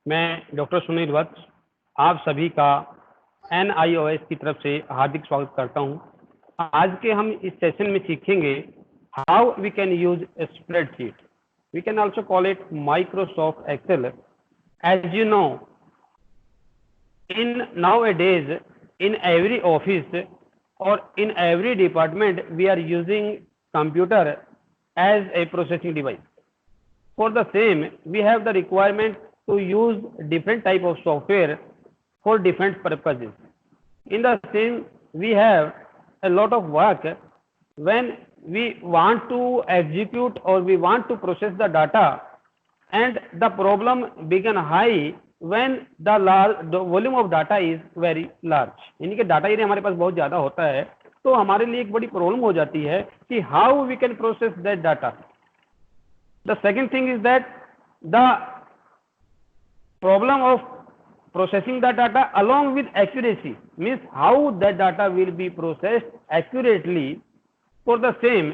मैं डॉक्टर सुनील वत्स आप सभी का NIOS की तरफ से हार्दिक स्वागत करता हूं। आज के हम इस सेशन में सीखेंगे how we can use spreadsheet. We can also call it Microsoft Excel. As you know, in nowadays in every office or in every department we are using computer as a processing device. For the same, we have the requirement to use different type of software for different purposes. In the same, we have a lot of work when we want to execute or we want to process the data, and the problem become high when the volume of data is very large. यानी कि data यदि हमारे पास बहुत ज्यादा होता है तो हमारे लिए एक बड़ी प्रॉब्लम हो जाती है कि how we can process that data. The second thing is that the problem of processing the data along with accuracy, means how that data will be processed accurately. For the same,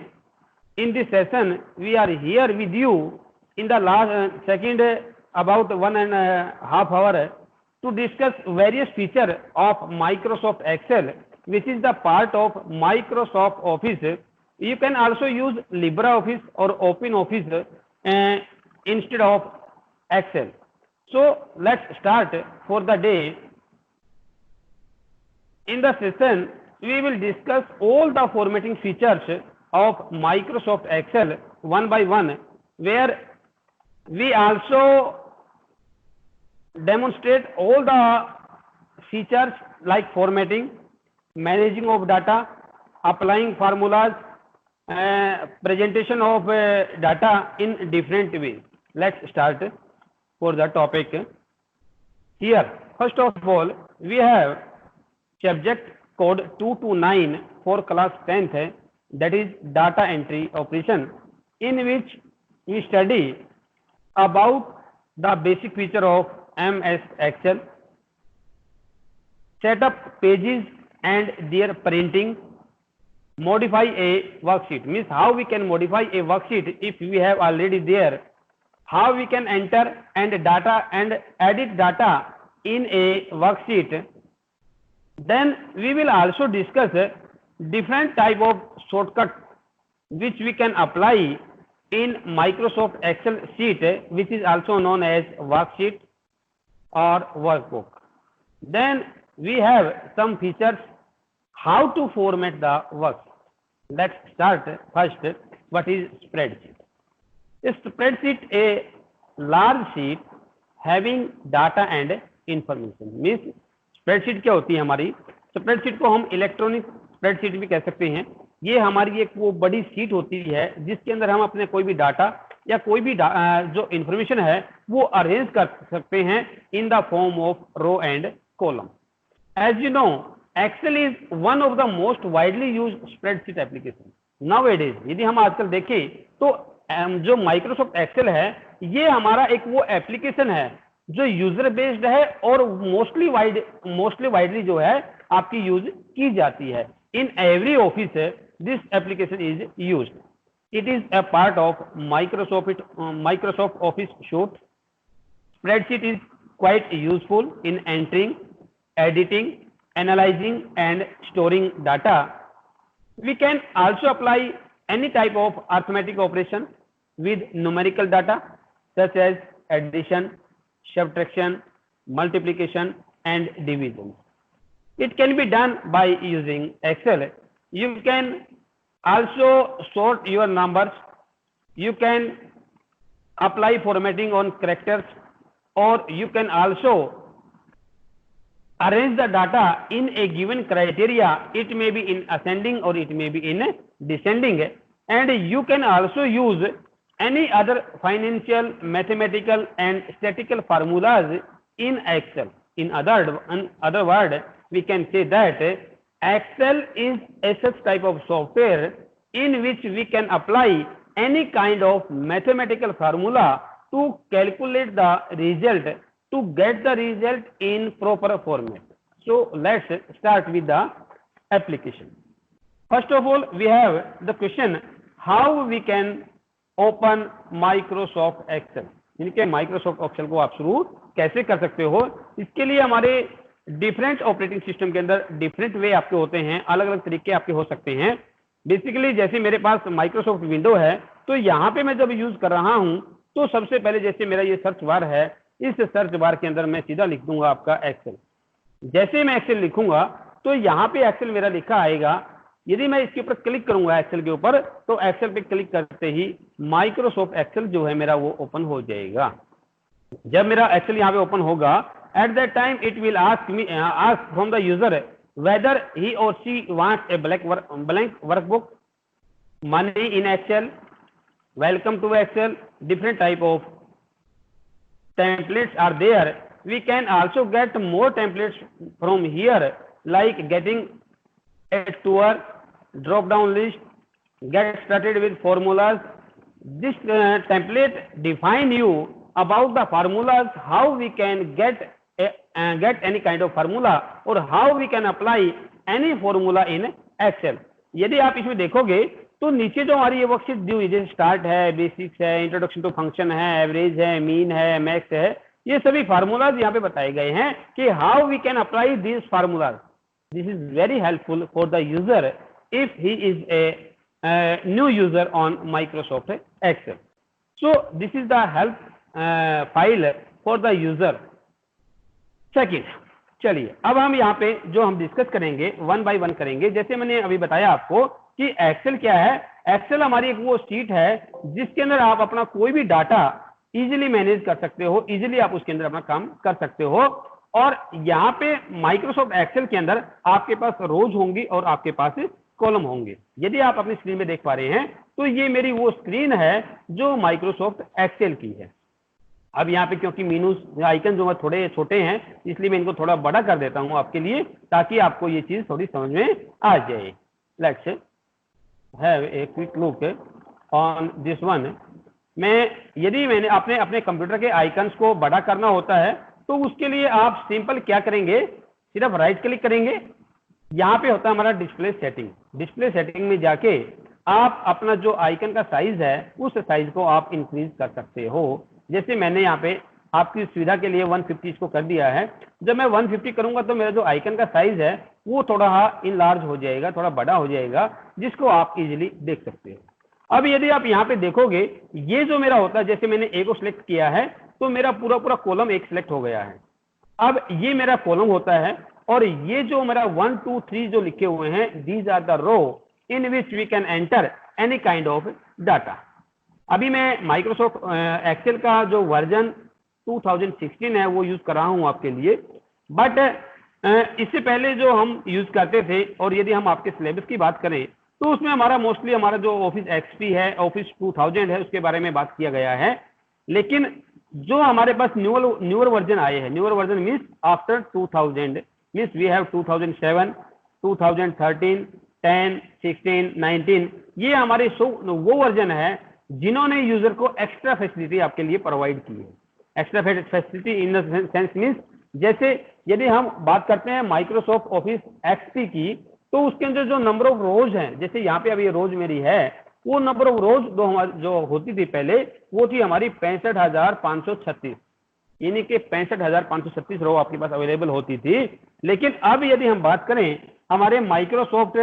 in this session we are here with you in the last second about 1.5 hours to discuss various features of Microsoft Excel, which is the part of Microsoft Office. You can also use LibreOffice or OpenOffice instead of Excel. So let's start for the day. In the session, we will discuss all the formatting features of Microsoft Excel one by one, where we also demonstrate all the features like formatting, managing of data, applying formulas, presentation of data in different ways. Let's start for the topic. Here, first of all, we have subject code 229 for class 10th, that is data entry operation, in which we study about the basic feature of MS Excel, set up pages and their printing, modify a worksheet, means how we can modify a worksheet if we have already there, how we can enter and data and edit data in a worksheet. Then we will also discuss different type of shortcut which we can apply in Microsoft Excel sheet, which is also known as worksheet or workbook. Then we have some features how to format the worksheet. Let's start first. What is spreadsheet? A spreadsheet a large sheet having data and information. Means spreadsheet क्या होती है हमारी? Spreadsheet को हम electronic spreadsheet भी कह सकते हैं. ये हमारी एक वो बड़ी शीट होती है जिसके अंदर हम अपने कोई भी डाटा या कोई भी जो इंफॉर्मेशन है वो अरेंज कर सकते हैं in the form of row and column. As you know, Excel is one of the most widely used spreadsheet application nowadays. यदि हम आजकल देखें तो जो माइक्रोसॉफ्ट एक्सेल है ये हमारा एक वो एप्लीकेशन है जो यूजर बेस्ड है और मोस्टली वाइडली जो है आपकी यूज की जाती है. In every office this application is used. It is a part of Microsoft Office suite. Spreadsheet is quite useful in entering, editing, analysing and storing data. We can also apply any type of arithmetic operation with numerical data such as addition, subtraction, multiplication and division. It can be done by using Excel. You can also sort your numbers. You can apply formatting on characters, or you can also arrange the data in a given criteria. It may be in ascending or it may be in descending, and you can also use any other financial, mathematical and statistical formulas in Excel. In other word, we can say that Excel is a such type of software in which we can apply any kind of mathematical formula to calculate the result, to get the result in proper format. So let's start with the application. First of all, we have the question how we can open Microsoft Excel. इनके Microsoft Excel को आप शुरू कैसे कर सकते हो। इसके लिए हमारे डिफरेंट ऑपरेटिंग सिस्टम के अंदर डिफरेंट वे आपके होते हैं, अलग अलग तरीके आपके हो सकते हैं। बेसिकली जैसे मेरे पास माइक्रोसॉफ्ट विंडो है, तो यहाँ पे मैं जब यूज कर रहा हूँ तो सबसे पहले जैसे मेरा ये सर्च बार है, इस सर्च बार के अंदर मैं सीधा लिख दूंगा आपका एक्सेल। जैसे मैं एक्सेल लिखूंगा तो यहाँ पे एक्सेल मेरा लिखा आएगा। यदि मैं इसके ऊपर क्लिक करूंगा एक्सेल के ऊपर, तो एक्सेल पे क्लिक करते ही माइक्रोसॉफ्ट एक्सेल जो है मेरा वो ओपन हो जाएगा। जब मेरा एक्सेल यहाँ पे ओपन होगा, at that time it will ask from the user whether he or she wants a blank workbook, money in Excel, welcome to Excel, different type of templates are there. We can also get more templates from here, like getting a tour, drop down list, get started with formulas. This template define you about the formulas, how we can get any kind of formula or how we can apply any formula in Excel. यदि आप इसमें देखोगे तो नीचे जो हमारी ये worksheet दी हुई जैसे स्टार्ट है, बेसिक्स है, इंट्रोडक्शन टू फंक्शन है, एवरेज है, मीन है, मैक्स है, ये सभी फार्मूलाज यहाँ पे बताए गए हैं कि how we can apply this formulas. This is very helpful for the user if he is a new user on Microsoft Excel. So this is the help file for the user. Second, चलिए अब हम यहाँ पे जो हम discuss करेंगे one by one करेंगे. जैसे मैंने अभी बताया आपको कि एक्सेल क्या है. एक्सेल हमारी एक वो शीट है जिसके अंदर आप अपना कोई भी डाटा इजीली मैनेज कर सकते हो, इजीली आप उसके अंदर अपना काम कर सकते हो. और यहाँ पे माइक्रोसॉफ्ट एक्सेल के अंदर आपके पास रोज होंगी और आपके पास कॉलम होंगे. यदि आप अपनी स्क्रीन में देख पा रहे हैं तो ये मेरी वो स्क्रीन है जो माइक्रोसॉफ्ट एक्सेल की है. अब यहाँ पे क्योंकि मीनूस आइकन जो है थोड़े छोटे हैं, इसलिए मैं इनको थोड़ा बड़ा कर देता हूँ आपके लिए, ताकि आपको ये चीज थोड़ी समझ में आ जाए. Let's have a quick look on this one. मैंने अपने कंप्यूटर के आइकन्स को बड़ा करना होता है तो उसके लिए आप सिंपल क्या करेंगे, सिर्फ राइट क्लिक करेंगे. यहाँ पे होता है हमारा डिस्प्ले सेटिंग. डिस्प्ले सेटिंग में जाके आप अपना जो आइकन का साइज है उस साइज को आप इंक्रीज कर सकते हो. जैसे मैंने यहाँ पे आपकी सुविधा के लिए 150 इसको कर दिया है. जब मैं 150 करूंगा तो मेरा जो आइकन का साइज है वो थोड़ा इनलार्ज हो जाएगा, थोड़ा बड़ा हो जाएगा, जिसको आप इजीली देख सकते हो. अब यदि आप यहाँ पे देखोगे, ये जो मेरा होता है, जैसे मैंने ए को सिलेक्ट किया है तो मेरा पूरा पूरा कॉलम एक सिलेक्ट हो गया है. अब ये मेरा कॉलम होता है और ये जो मेरा 1 2 3 जो लिखे हुए हैं, these are the row in which we can enter any kind of data. अभी मैं माइक्रोसॉफ्ट एक्सेल का जो वर्जन 2016 है वो यूज कर रहा हूं आपके लिए. बट इससे पहले जो हम यूज करते थे, और यदि हम आपके सिलेबस की बात करें तो उसमें हमारा मोस्टली हमारा जो ऑफिस एक्सपी है, ऑफिस 2000 है, उसके बारे में बात किया गया है. लेकिन जो हमारे पास न्यूअर वर्जन आए हैं, newer version means after 2000, means we have 2007, 2013, 10, 16, 19. ये हमारे वो वर्जन है जिन्होंने यूजर को एक्स्ट्रा फैसिलिटी आपके लिए प्रोवाइड की है. Extra facility in the sense means, जैसे यदि हम बात करते हैं माइक्रोसॉफ्ट ऑफिस एक्सपी की, तो उसके अंदर जो नंबर ऑफ रोज हैं, जैसे यहाँ पे अभी रोज मेरी है, वो नंबर ऑफ रोज जो होती थी पहले, वो थी हमारी 65,536. यानी कि 65,536 रो आपके पास अवेलेबल होती थी. लेकिन अब यदि हम बात करें हमारे माइक्रोसॉफ्ट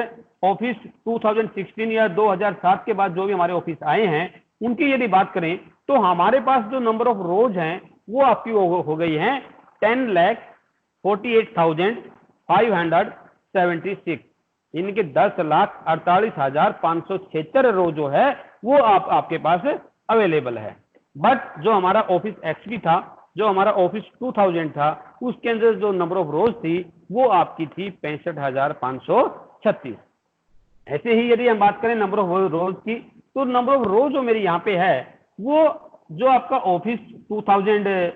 ऑफिस 2016 या 2007 के बाद जो भी हमारे ऑफिस आए हैं, उनकी यदि बात करें तो हमारे पास जो नंबर ऑफ रोज हैं वो आपकी हो गई है 10,48,576. इनके 10,48,576 रो जो है वो आपके पास अवेलेबल है. बट जो हमारा ऑफिस एक्सपी था, जो हमारा ऑफिस 2000 था, उसके अंदर जो नंबर ऑफ रोज थी वो आपकी थी 65,536. ऐसे ही यदि हम बात करें नंबर ऑफ रोज की, तो नंबर ऑफ रोज जो मेरी यहाँ पे है वो जो आपका ऑफिस 2000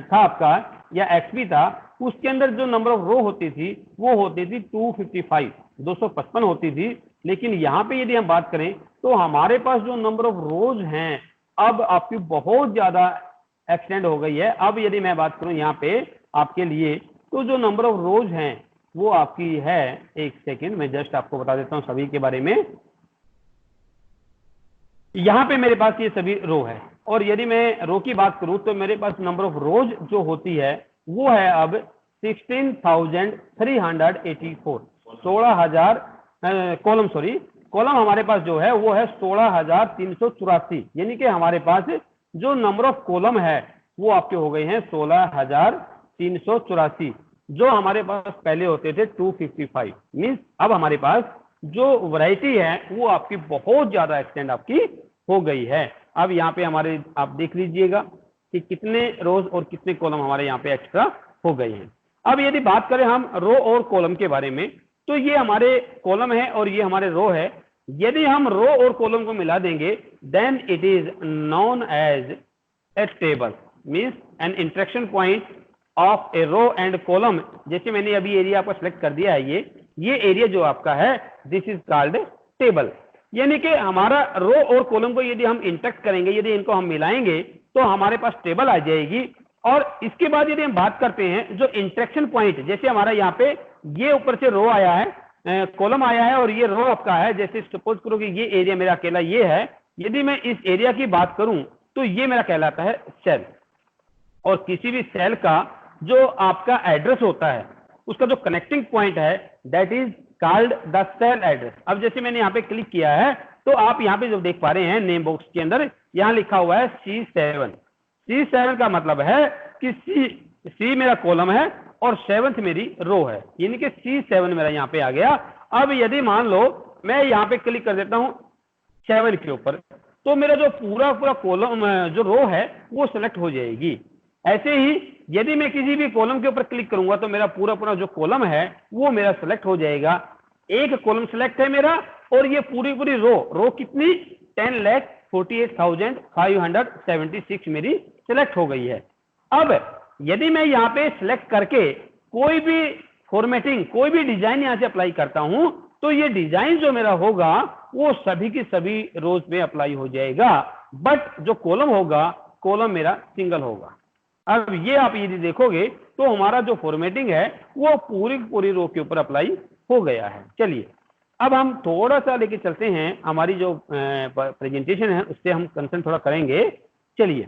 था आपका या एक्सपी था, उसके अंदर जो नंबर ऑफ रो होती थी वो होती थी 255 होती थी. लेकिन यहाँ पे यदि हम बात करें तो हमारे पास जो नंबर ऑफ रोज हैं अब आपकी बहुत ज्यादा एक्सटेंड हो गई है. अब यदि मैं बात करूं यहाँ पे आपके लिए, तो जो नंबर ऑफ रोज हैं वो आपकी है, 1 सेकेंड मैं जस्ट आपको बता देता हूं सभी के बारे में. यहाँ पे मेरे पास ये सभी रो है, और यदि मैं रो की बात करूं तो मेरे पास नंबर ऑफ रोज जो होती है वो है अब 16,384, 16,000 कॉलम, सॉरी कॉलम हमारे पास जो है वो है 16,384, यानी कि हमारे पास जो नंबर ऑफ कॉलम है वो आपके हो गए हैं 16,384, जो हमारे पास पहले होते थे 255। मीन्स अब हमारे पास जो वैरायटी है वो आपकी बहुत ज्यादा एक्सटेंड आपकी हो गई है। अब यहाँ पे हमारे आप देख लीजिएगा कि कितने रोज और कितने कॉलम हमारे यहाँ पे एक्स्ट्रा हो गए हैं। अब यदि बात करें हम रो और कॉलम के बारे में, तो ये हमारे कॉलम है और ये हमारे रो है। यदि हम रो और कॉलम को मिला देंगे then it is known as a table, means an interaction point of a row and column. जैसे मैंने अभी एरिया आपको सेलेक्ट कर दिया है, ये एरिया जो आपका है दिस इज कॉल्ड टेबल। यानी कि हमारा रो और कॉलम को यदि हम इंटरेक्ट करेंगे, यदि इनको हम मिलाएंगे तो हमारे पास टेबल आ जाएगी। और इसके बाद यदि हम बात करते हैं जो इंटरेक्शन पॉइंट, जैसे हमारा यहाँ पे ये ऊपर से रो आया है, कॉलम आया है और ये रो आपका है। जैसे सपोज करो कि ये एरिया मेरा अकेला ये है, यदि मैं इस एरिया की बात करूं तो ये मेरा कहलाता है सेल। और किसी भी सेल का जो आपका एड्रेस होता है उसका जो कनेक्टिंग पॉइंट है that is called the cell address. अब जैसे मैंने यहाँ पे क्लिक किया है तो आप यहाँ पे जो देख पा रहे हैं नेम बॉक्स के अंदर यहाँ लिखा हुआ है C7। C7 का मतलब है कि C मेरा कॉलम है और 7th मेरी रो है, यानी कि C7 मेरा यहाँ पे आ गया। अब यदि मान लो मैं यहाँ पे क्लिक कर देता हूँ 7 के ऊपर, तो मेरा जो पूरा कॉलम जो रो है वो सिलेक्ट हो जाएगी। ऐसे ही यदि मैं किसी भी कॉलम के ऊपर क्लिक करूंगा तो मेरा पूरा जो कॉलम है वो मेरा सिलेक्ट हो जाएगा। एक कॉलम सिलेक्ट है मेरा और ये पूरी रो कितनी 10,48,576 मेरी सिलेक्ट हो गई है। अब यदि मैं यहाँ पे सिलेक्ट करके कोई भी फॉर्मेटिंग, कोई भी डिजाइन यहाँ से अप्लाई करता हूं तो ये डिजाइन जो मेरा होगा वो सभी की सभी रोज में अप्लाई हो जाएगा, बट जो कॉलम होगा कॉलम मेरा सिंगल होगा। अब ये आप यदि देखोगे तो हमारा जो फॉर्मेटिंग है वो पूरी रो के ऊपर अप्लाई हो गया है। चलिए अब हम थोड़ा सा लेके चलते हैं, हमारी जो प्रेजेंटेशन है उससे हम कंसर्न थोड़ा करेंगे। चलिए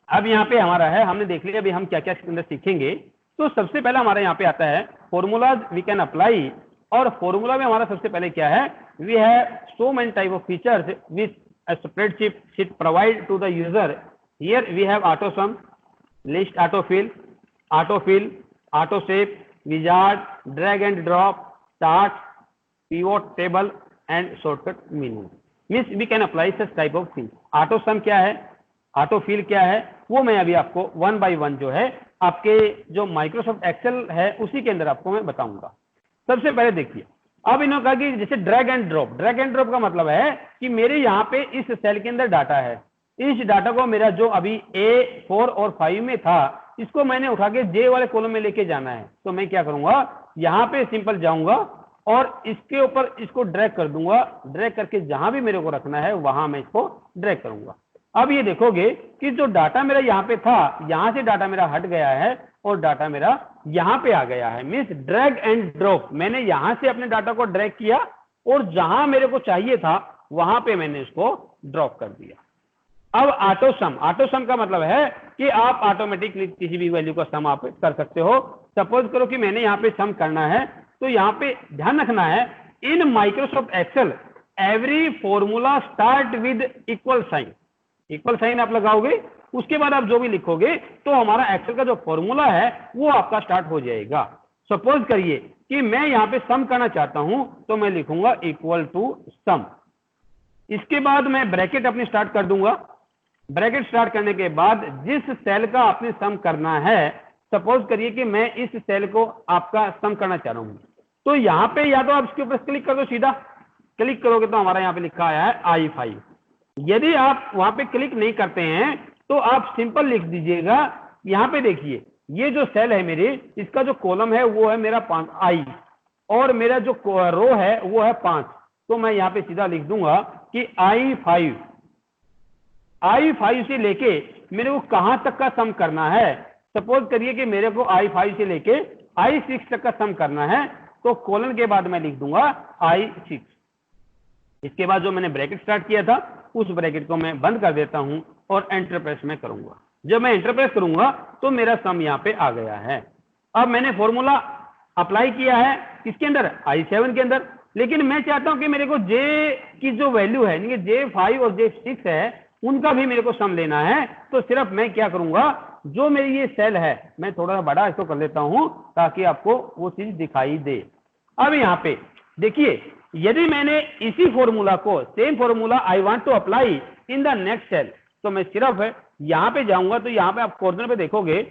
अब यहाँ पे हमारा है, हमने देख लिया अभी हम क्या क्या इसके अंदर सीखेंगे। तो सबसे पहले हमारा यहाँ पे आता है फॉर्मूलाज वी कैन अप्लाई। और फॉर्मूला में हमारा सबसे पहले क्या है, we have so many type of features which a spreadsheet provide to the user. Here we have auto sum, list autofill, auto shape, wizard, drag and drop, chart, pivot table and shortcut menu. Means we can apply such type of things. auto sum क्या है, auto fill क्या है, वो मैं अभी आपको one by one जो है आपके जो माइक्रोसॉफ्ट एक्सेल है उसी के अंदर आपको मैं बताऊंगा। सबसे पहले देखिए, अब इन्होंने कहा कि जैसे ड्रैग एंड ड्रॉप का मतलब है कि मेरे यहाँ पे इस सेल के अंदर डाटा है, इस डाटा को मेरा जो अभी A4 और 5 में था इसको मैंने उठा के J वाले कॉलम में लेके जाना है। तो मैं क्या करूंगा, यहाँ पे सिंपल जाऊंगा और इसके ऊपर इसको ड्रैग कर दूंगा, ड्रैग करके जहां भी मेरे को रखना है वहां मैं इसको ड्रैग करूंगा। अब ये देखोगे कि जो डाटा मेरा यहाँ पे था, यहां से डाटा मेरा हट गया है और डाटा मेरा यहां पे आ गया है। मीन्स ड्रैग एंड ड्रॉप, मैंने यहां से अपने डाटा को ड्रैग किया और जहां मेरे को चाहिए था वहां पे मैंने इसको ड्रॉप कर दिया। अब ऑटो सम का मतलब है कि आप ऑटोमेटिकली किसी भी वैल्यू का सम आप कर सकते हो। सपोज करो कि मैंने यहाँ पे सम करना है, तो यहाँ पे ध्यान रखना है in Microsoft Excel every formula start with equal sign आप लगाओगे, उसके बाद आप जो भी लिखोगे तो हमारा एक्सेल का जो फॉर्मूला है वो आपका स्टार्ट हो जाएगा। सपोज करिए कि मैं यहाँ पे सम करना चाहता हूं तो मैं लिखूंगा इक्वल टू सम, इसके बाद मैं ब्रैकेट अपनी स्टार्ट कर दूंगा। ब्रैकेट स्टार्ट करने के बाद जिस सेल का आपने सम करना है, सपोज करिए कि मैं इस सेल को आपका सम करना चाह रहा हूं, तो यहाँ पे या तो आप इसके ऊपर क्लिक कर दो, सीधा क्लिक करोगे तो हमारा यहाँ पे लिखा आया है I5। यदि आप वहां पे क्लिक नहीं करते हैं तो आप सिंपल लिख दीजिएगा, यहाँ पे देखिए ये जो सेल है मेरे, इसका जो कॉलम है वो है मेरा 5 I और मेरा जो रो है वो है 5। तो मैं यहाँ पे सीधा लिख दूंगा कि I5 से लेके मेरे को कहां तक का सम करना है। सपोज करिए कि मेरे को I5 से लेके I6 तक का सम करना है, तो कॉलन के बाद मैं लिख दूंगा I6। इसके बाद जो मैंने ब्रैकेट स्टार्ट किया था उस ब्रैकेट को मैं बंद कर देता हूं और एंटर प्रेस में करूंगा। जब मैं एंटर प्रेस करूंगा तो मेरा सम यहाँ पे आ गया है। अब मैंने फॉर्मूला अप्लाई किया है किसके अंदर, I7 के अंदर, लेकिन मैं चाहता हूं कि मेरे को J की जो वैल्यू है यानी J5 और J6 है उनका भी मेरे को सम लेना है। तो सिर्फ मैं क्या करूंगा, जो मेरी ये सेल है मैं थोड़ा सा बड़ा इसको कर लेता हूं ताकि आपको वो चीज दिखाई दे। अब यहाँ पे देखिए, यदि मैंने इसी फॉर्मूला को, same formula I want to apply in the next cell, तो मैं सिर्फ यहाँ पे जाऊंगा तो यहाँ पे आप कॉर्नर पे देखोगे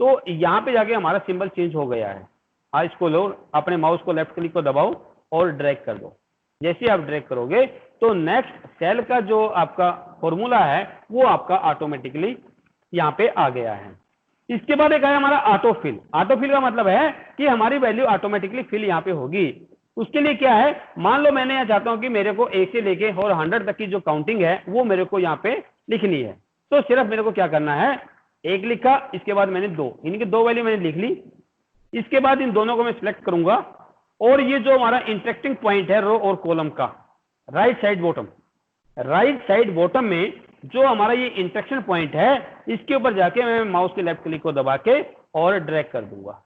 तो यहाँ पे जाके हमारा सिंबल चेंज हो गया है। हाँ, इसको लो, अपने माउस को लेफ्ट क्लिक को दबाओ और ड्रैग कर दो। जैसे आप ड्रैग करोगे तो नेक्स्ट सेल का जो आपका फॉर्मूला है वो आपका ऑटोमेटिकली यहाँ पे आ गया है। इसके बाद एक है हमारा ऑटो फिल। ऑटो फिल का मतलब है कि हमारी वैल्यू ऑटोमेटिकली फिल यहाँ पे होगी। उसके लिए क्या है, मान लो मैंने यहाँ चाहता हूँ कि मेरे को 1 से लेके और 100 तक की जो काउंटिंग है वो मेरे को यहाँ पे लिखनी है। तो सिर्फ मेरे को क्या करना है, 1 लिखा, इसके बाद मैंने 2, इनकी 2 वैल्यू मैंने लिख ली। इसके बाद इन दोनों को मैं सिलेक्ट करूंगा और ये जो हमारा इंटरेक्टिंग पॉइंट है रो और कॉलम का, राइट साइड बॉटम में जो हमारा ये इंटरेक्शन पॉइंट है इसके ऊपर जाके मैं माउस के लेफ्ट क्लिक को दबा के और ड्रैग कर दूंगा।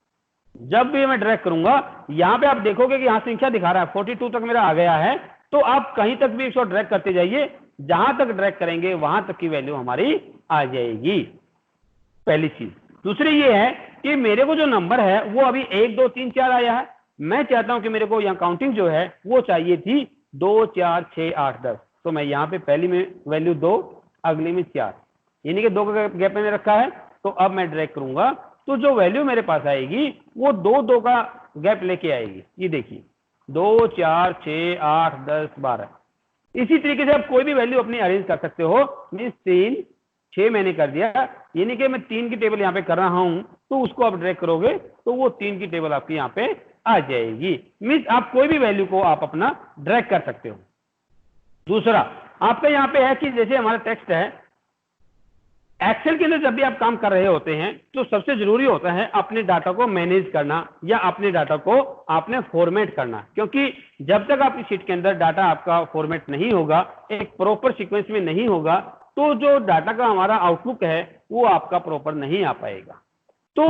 जब भी मैं ड्रैग करूंगा यहाँ पे आप देखोगे कि यहाँ संख्या दिखा रहा है 42 तक मेरा आ गया है। तो आप कहीं तक भी इसको ड्रैग करते जाइए, जहां तक ड्रैग करेंगे वहां तक की वैल्यू हमारी आ जाएगी, पहली चीज। दूसरी ये है कि मेरे को जो नंबर है वो अभी 1 2 3 4 आया है, मैं चाहता हूं कि मेरे को यहाँ काउंटिंग जो है वो चाहिए थी 2 4 6 8 10। तो मैं यहाँ पे पहली में वैल्यू 2, अगली में 4, यानी कि 2 का गैप मैंने रखा है। तो अब मैं ड्रैग करूंगा तो जो वैल्यू मेरे पास आएगी वो 2 2 का गैप लेके आएगी। ये देखिए 2 4 6 8 10 12। इसी तरीके से आप कोई भी वैल्यू अपनी अरेंज कर सकते हो। मीन्स 3 6 मैंने कर दिया, यानी कि मैं 3 की टेबल यहाँ पे कर रहा हूं, तो उसको आप ड्रैग करोगे तो वो 3 की टेबल आपकी यहाँ पे आ जाएगी। मीन्स आप कोई भी वैल्यू को आप अपना ड्रैग कर सकते हो। दूसरा आपका यहाँ पे है कि जैसे हमारा टेक्स्ट है, एक्सेल के अंदर जब भी आप काम कर रहे होते हैं तो सबसे जरूरी होता है अपने डाटा को मैनेज करना या अपने डाटा को आपने फॉर्मेट करना। क्योंकि जब तक आपकी शीट के अंदर डाटा आपका फॉर्मेट नहीं होगा, एक प्रॉपर सीक्वेंस में नहीं होगा, तो जो डाटा का हमारा आउटलुक है वो आपका प्रॉपर नहीं आ पाएगा। तो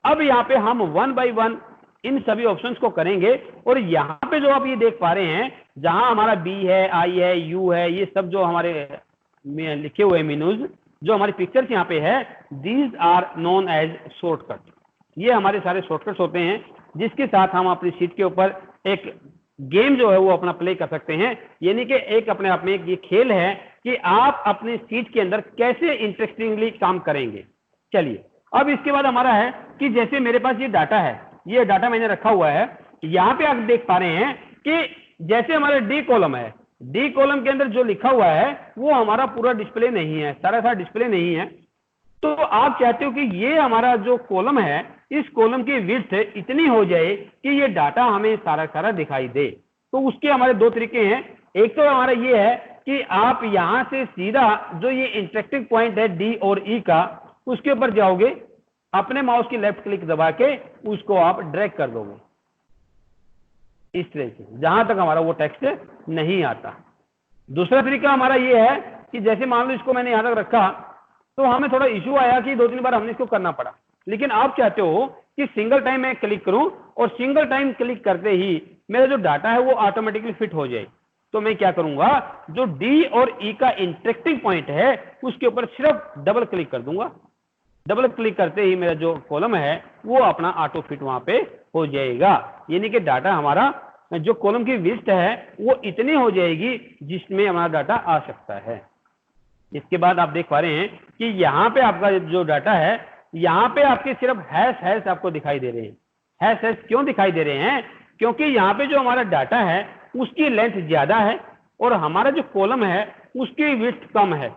अब यहाँ पे हम 1 बाय 1 इन सभी ऑप्शंस को करेंगे। और यहाँ पे जो आप ये देख पा रहे हैं, जहां हमारा बी है, आई है, यू है, ये सब जो हमारे लिखे हुए मेनूज जो हमारी पिक्चर्स यहाँ पे है, these are known as shortcut. ये हमारे सारे शॉर्टकट्स होते हैं जिसके साथ हम अपनी शीट के ऊपर एक गेम जो है वो अपना प्ले कर सकते हैं। यानी कि एक अपने आप में एक ये खेल है कि आप अपनी शीट के अंदर कैसे इंटरेस्टिंगली काम करेंगे। चलिए, अब इसके बाद हमारा है कि जैसे मेरे पास ये डाटा है, ये डाटा मैंने रखा हुआ है। यहाँ पे आप देख पा रहे हैं कि जैसे हमारा डी कॉलम है, डी कॉलम के अंदर जो लिखा हुआ है वो हमारा पूरा डिस्प्ले नहीं है, सारा डिस्प्ले नहीं है। तो आप चाहते हो कि ये हमारा जो कॉलम है, इस कॉलम की विड्थ इतनी हो जाए कि ये डाटा हमें सारा दिखाई दे। तो उसके हमारे 2 तरीके हैं। एक तो हमारा ये है कि आप यहां से सीधा जो ये इंटरेक्टिव पॉइंट है डी और ई का, उसके ऊपर जाओगे, अपने माउस की लेफ्ट क्लिक दबा के उसको आप ड्रैग कर दोगे इस तरह से, जहां तक हमारा वो टेक्स्ट नहीं आता। दूसरा तरीका हमारा ये है कि जैसे मान लो इसको मैंने यहां तक रखा, तो हमें थोड़ा इश्यू आया कि 2-3 बार हमने इसको करना पड़ा। लेकिन आप चाहते हो कि सिंगल टाइम मैं क्लिक करूं और सिंगल टाइम क्लिक करते ही मेरा जो डाटा है वो ऑटोमेटिकली फिट हो जाए। तो मैं क्या करूंगा, जो डी और ई का इंटरेक्टिंग पॉइंट है उसके ऊपर सिर्फ डबल क्लिक कर दूंगा। डबल क्लिक करते ही मेरा जो कॉलम है वो अपना ऑटो फिट वहां पे हो जाएगा। यानी कि डाटा हमारा जो कॉलम की विड्थ है वो इतनी हो जाएगी जिसमें हमारा डाटा आ सकता है। इसके बाद आप देख पा रहे हैं कि यहाँ पे आपका जो डाटा है, यहाँ पे आपके सिर्फ हैश आपको दिखाई दे रहे हैं। हैश क्यों दिखाई दे रहे हैं? क्योंकि यहाँ पे जो हमारा डाटा है उसकी लेंथ ज्यादा है और हमारा जो कॉलम है उसकी विड्थ कम है।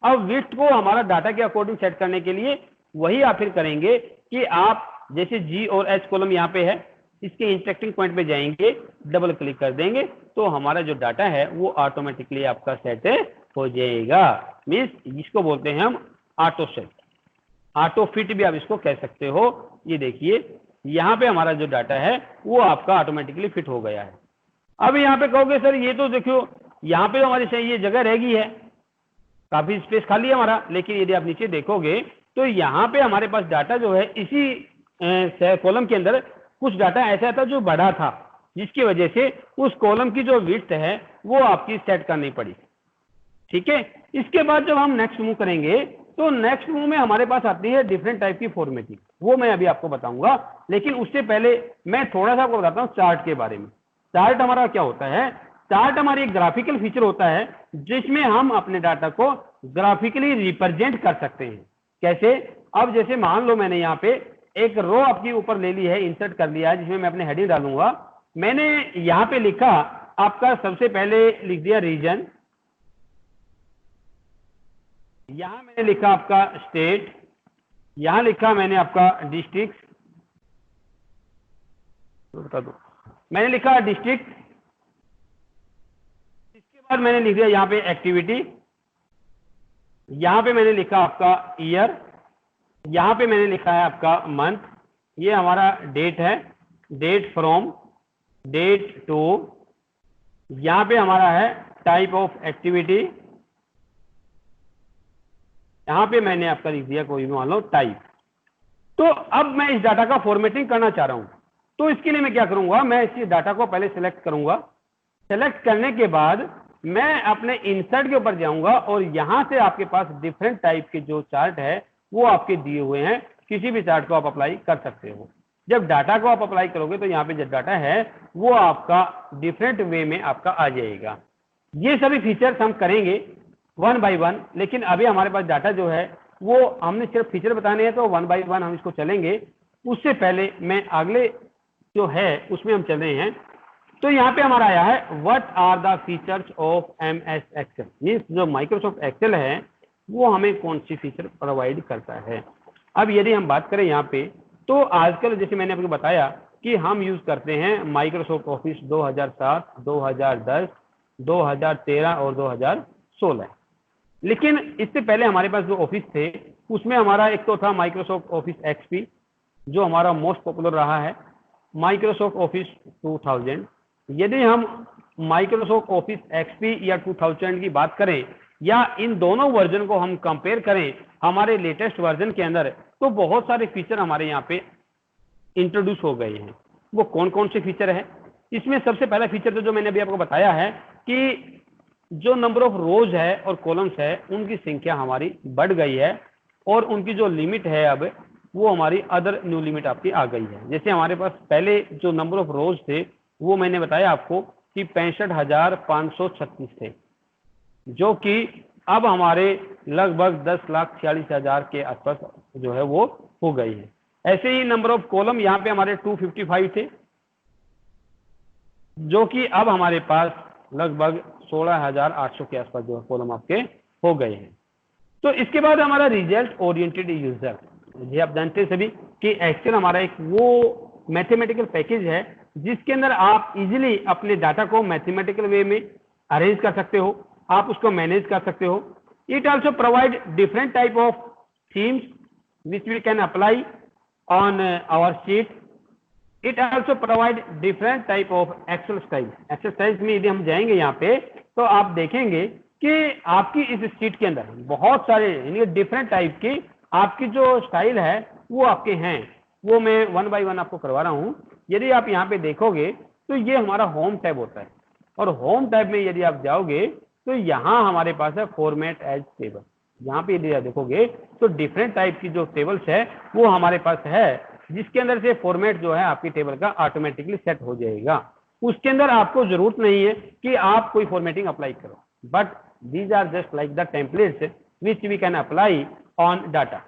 अब विड्थ को हमारा डाटा के अकॉर्डिंग सेट करने के लिए वही आप फिर करेंगे कि आप जैसे जी और एच कॉलम यहाँ पे है, इसके इंटरेक्टिंग पॉइंट पे जाएंगे, डबल क्लिक कर देंगे तो हमारा जो डाटा है वो ऑटोमेटिकली आपका सेट हो जाएगा। मीन्स इसको बोलते हैं हम ऑटो सेट, ऑटो फिट भी आप इसको कह सकते हो। ये देखिए यहाँ पे हमारा जो डाटा है वो आपका ऑटोमेटिकली फिट हो गया है। अब यहाँ पे कहोगे सर ये तो देखो यहाँ पे हमारी सही ये जगह रह गई है, काफी स्पेस खाली है हमारा, लेकिन यदि आप नीचे देखोगे तो यहाँ पे हमारे पास डाटा जो है इसी कॉलम के अंदर कुछ डाटा ऐसा था जो बड़ा था, जिसकी वजह से उस कॉलम की जो विड्थ है वो आपकी सेट करनी पड़ी। ठीक है, इसके बाद जब हम नेक्स्ट मूव करेंगे तो नेक्स्ट मूव में हमारे पास आती है डिफरेंट टाइप की फॉर्मेटिंग, वो मैं अभी आपको बताऊंगा। लेकिन उससे पहले मैं थोड़ा सा आपको बताता हूँ चार्ट के बारे में। चार्ट हमारा क्या होता है? चार्ट हमारी एक ग्राफिकल फीचर होता है जिसमें हम अपने डाटा को ग्राफिकली रिप्रेजेंट कर सकते हैं। कैसे? अब जैसे मान लो मैंने यहाँ पे एक रो आपके ऊपर ले ली है, इंसर्ट कर लिया है, जिसमें मैं अपने हेडिंग डालूंगा। मैंने यहाँ पे लिखा आपका, सबसे पहले लिख दिया रीजन, यहां मैंने लिखा आपका स्टेट, यहां लिखा मैंने आपका डिस्ट्रिक्ट, बता दो, मैंने लिखा डिस्ट्रिक्ट। इसके बाद मैंने लिख दिया यहाँ पे एक्टिविटी, यहां पे मैंने लिखा आपका ईयर, यहां पे मैंने लिखा है आपका मंथ, ये हमारा डेट है, डेट फ्रॉम, डेट टू, यहां पे हमारा है टाइप ऑफ एक्टिविटी, यहां पे मैंने आपका लिख दिया कोई भी मान लो टाइप। तो अब मैं इस डाटा का फॉर्मेटिंग करना चाह रहा हूं, तो इसके लिए मैं क्या करूंगा? मैं इस डाटा को पहले सिलेक्ट करूंगा। सेलेक्ट करने के बाद मैं अपने इंसर्ट के ऊपर जाऊंगा और यहां से आपके पास डिफरेंट टाइप के जो चार्ट है वो आपके दिए हुए हैं, किसी भी चार्ट को आप अप्लाई कर सकते हो। जब डाटा को आप अप्लाई करोगे तो यहाँ पे जो डाटा है वो आपका डिफरेंट वे में आपका आ जाएगा। ये सभी फीचर्स हम करेंगे वन बाय वन, लेकिन अभी हमारे पास डाटा जो है वो हमने सिर्फ फीचर बताने हैं, तो वन बाय वन हम इसको चलेंगे। उससे पहले मैं अगले जो है उसमें हम चल रहे हैं। तो यहाँ पे हमारा आया है what are the features of MS Excel, means जो माइक्रोसॉफ्ट एक्सेल है वो हमें कौन सी फीचर प्रोवाइड करता है। अब यदि हम बात करें यहाँ पे, तो आजकल जैसे मैंने आपको बताया कि हम यूज करते हैं माइक्रोसॉफ्ट ऑफिस 2007, 2010, 2013 और 2016। लेकिन इससे पहले हमारे पास जो ऑफिस थे उसमें हमारा एक तो था माइक्रोसॉफ्ट ऑफिस XP जो हमारा मोस्ट पॉपुलर रहा है, माइक्रोसॉफ्ट ऑफिस 2000। यदि हम माइक्रोसॉफ्ट ऑफिस XP या 2000 की बात करें या इन दोनों वर्जन को हम कंपेयर करें हमारे लेटेस्ट वर्जन के अंदर, तो बहुत सारे फीचर हमारे यहाँ पे इंट्रोड्यूस हो गए हैं। वो कौन कौन से फीचर है? इसमें सबसे पहला फीचर तो जो मैंने अभी आपको बताया है कि जो नंबर ऑफ रोज है और कॉलम्स है उनकी संख्या हमारी बढ़ गई है, और उनकी जो लिमिट है अब वो हमारी अदर न्यू लिमिट आपकी आ गई है। जैसे हमारे पास पहले जो नंबर ऑफ रोज थे वो मैंने बताया आपको कि 65,536 थे, जो कि अब हमारे लगभग 10,46,000 के आसपास जो है वो हो गई है। ऐसे ही नंबर ऑफ कॉलम यहाँ पे हमारे 255 थे, जो कि अब हमारे पास लगभग 16,800 के आसपास जो है कॉलम आपके हो गए हैं। तो इसके बाद हमारा रिजल्ट ओरिएंटेड यूजर, ये आप जानते हैं सभी कि एक्सेल हमारा एक वो मैथमेटिकल पैकेज है जिसके अंदर आप इजीली अपने डाटा को मैथमेटिकल वे में अरेंज कर सकते हो, आप उसको मैनेज कर सकते हो। It also provide different type of themes which we can apply on our sheet. It also provide different type of Excel style. Excel styles में यदि हम जाएंगे यहाँ पे तो आप देखेंगे कि आपकी इस शीट के अंदर बहुत सारे डिफरेंट टाइप की आपकी जो स्टाइल है वो आपके हैं। वो मैं वन बाय वन आपको करवा रहा हूँ। यदि आप यहाँ पे देखोगे तो ये हमारा होम टैब होता है, और होम टैब में यदि आप जाओगे तो यहाँ हमारे पास है फॉर्मेट एज टेबल। यहाँ पे यदि आप देखोगे तो डिफरेंट टाइप की जो टेबल्स है वो हमारे पास है, जिसके अंदर से फॉर्मेट जो है आपकी टेबल का ऑटोमेटिकली सेट हो जाएगा। उसके अंदर आपको जरूरत नहीं है कि आप कोई फॉर्मेटिंग अप्लाई करो, but these are just like the templates which we can apply on data.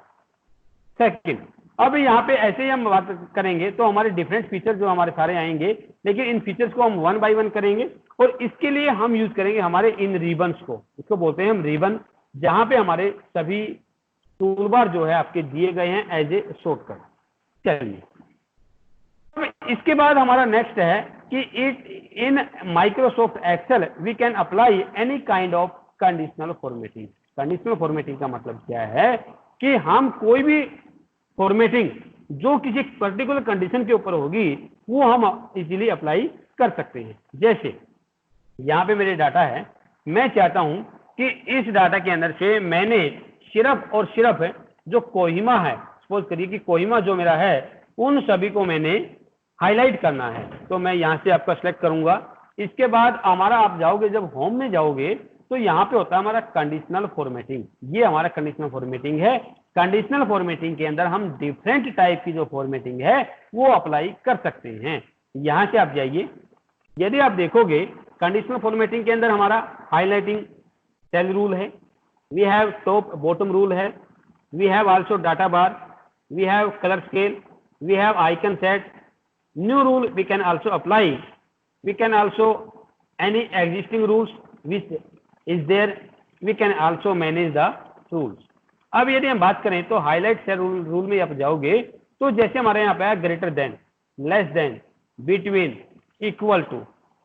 Second, अब यहाँ पे ऐसे ही हम बात करेंगे तो हमारे डिफरेंट फीचर जो हमारे सारे आएंगे, लेकिन इन फीचर्स को हम वन बाय वन करेंगे, और इसके लिए हम यूज करेंगे हमारे इन रिबन्स को। इसको बोलते हैं हम रिबन, जहां पे हमारे सभी टूलबार जो है आपके दिए गए हैं एज ए शॉर्टकट। चलिए, इसके बाद हमारा नेक्स्ट है कि it in Microsoft Excel we can apply any kind of conditional formatting. Conditional formatting का मतलब क्या है कि हम कोई भी फॉर्मेटिंग जो किसी पर्टिकुलर कंडीशन के ऊपर होगी वो हम इजीली अप्लाई कर सकते हैं। जैसे यहाँ पे मेरे डाटा है, मैं चाहता हूं कि इस डाटा के अंदर से मैंने सिर्फ और सिर्फ जो कोहिमा है, सपोज करिए कि कोहिमा जो मेरा है उन सभी को मैंने हाईलाइट करना है। तो मैं यहाँ से आपका सिलेक्ट करूंगा। इसके बाद हमारा आप जाओगे, जब होम में जाओगे तो यहाँ पे होता है हमारा कंडीशनल फॉर्मेटिंग। ये हमारा कंडीशनल फॉर्मेटिंग है। कंडीशनल फॉर्मेटिंग के अंदर हम डिफरेंट टाइप की जो फॉर्मेटिंग है वो अप्लाई कर सकते हैं। यहाँ से आप जाइए, यदि आप देखोगे कंडीशनल फॉर्मेटिंग के अंदर हमारा हाईलाइटिंग सेल रूल है, we have top bottom rule है, we have also data bar, we have colour scale, we have icon set, new rule we can also apply, we can also any existing rules which is there, we can also manage the rules। अब यदि हम बात करें तो highlight cell rule में आप जाओगे तो जैसे हमारे यहाँ पे है greater than, less than, between, equal to,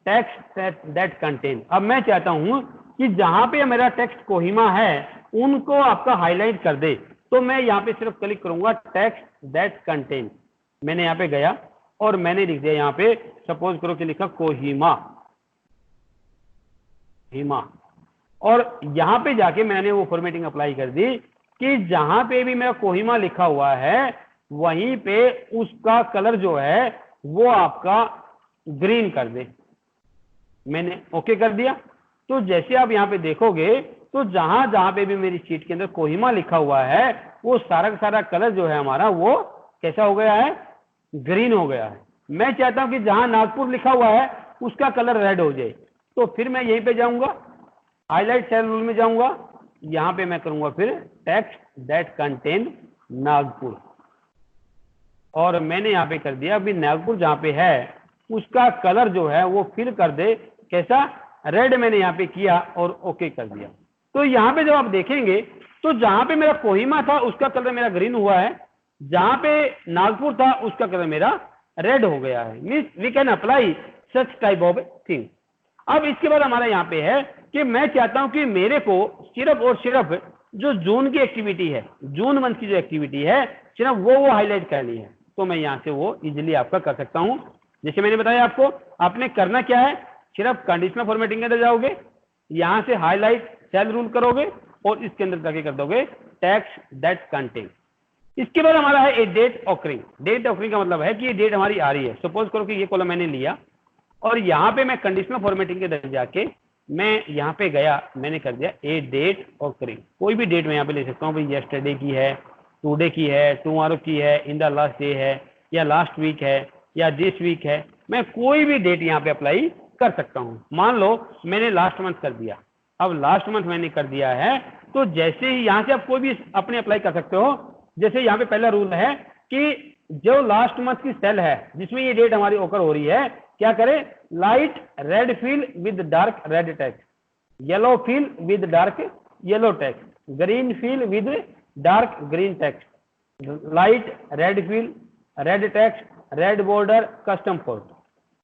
text that contain. अब मैं चाहता हूं कि जहां पे मेरा टेक्स्ट कोहिमा है उनको आपका हाईलाइट कर दे, तो मैं यहाँ पे सिर्फ क्लिक करूंगा टेक्स्ट दैट कंटेन। मैंने यहाँ पे गया और मैंने लिख दिया यहाँ पे, सपोज करो कि लिखा कोहिमा, हिमा, और यहाँ पे जाके मैंने वो फॉर्मेटिंग अप्लाई कर दी कि जहां पे भी मेरा कोहिमा लिखा हुआ है वहीं पे उसका कलर जो है वो आपका ग्रीन कर दे। मैंने ओके कर दिया। तो जैसे आप यहाँ पे देखोगे तो जहां जहां पे भी मेरी शीट के अंदर कोहिमा लिखा हुआ है वो सारा का सारा कलर जो है हमारा वो कैसा हो गया है, ग्रीन हो गया है। मैं चाहता हूं कि जहां नागपुर लिखा हुआ है उसका कलर रेड हो जाए, तो फिर मैं यहीं पे जाऊंगा, हाईलाइट सेल रूल में जाऊंगा, यहां पे मैं करूंगा फिर टेक्स्ट दैट कंटेन नागपुर, और मैंने यहां पे कर दिया अभी नागपुर जहां पे है उसका कलर जो है वो फिल कर दे कैसा, रेड। मैंने यहां पे किया और ओके कर दिया। तो यहां पे जब आप देखेंगे तो जहां पे मेरा कोहिमा था उसका कलर मेरा ग्रीन हुआ है, जहां पे नागपुर था उसका कलर मेरा रेड हो गया है। Means we can apply such type of thing. अब इसके बाद हमारा यहाँ पे है कि मैं चाहता हूं कि मेरे को सिर्फ और सिर्फ जो जून की एक्टिविटी है, जून मंथ की जो एक्टिविटी है सिर्फ वो हाईलाइट करनी है, तो मैं यहाँ से वो इजिली आपका कर सकता हूं। जैसे मैंने बताया आपको, आपने करना क्या है, सिर्फ कंडीशनल फॉर्मेटिंग के अंदर जाओगे, यहां से हाईलाइट सेल रूल करोगे और इसके अंदर जाके कर दोगे टेक्स्ट दैट कंटेन। इसके बाद हमारा है ए डेट ऑकरिंग। डेट ऑकरिंग का मतलब है कि ये डेट हमारी आ रही है। सपोज करो कि ये कॉलम मैंने लिया और यहाँ पे मैं कंडीशनल फॉर्मेटिंग के अंदर जाके मैं यहाँ पे गया, मैंने कर दिया ए डेट ऑकरिंग। कोई भी डेट मैं यहाँ पे ले सकता हूँ, भाई येस्टरडे की है, टुडे की है, टुमारो की है, इन द लास्ट डे है, या लास्ट वीक है, या दिस वीक है। मैं कोई भी डेट यहाँ पे अप्लाई कर सकता हूँ। मान लो मैंने लास्ट मंथ कर दिया, अब लास्ट मंथ मैंने कर दिया है, तो जैसे ही यहाँ से आप कोई भी अपने अप्लाई कर सकते हो। जैसे यहाँ पे पहला रूल है कि जो लास्ट मंथ की सेल है जिसमें ये डेट हमारी ओकर हो रही है, क्या करें, light red fill with dark red text, yellow fill with dark yellow text, green fill with dark green text, light red fill, red text, red border, custom format.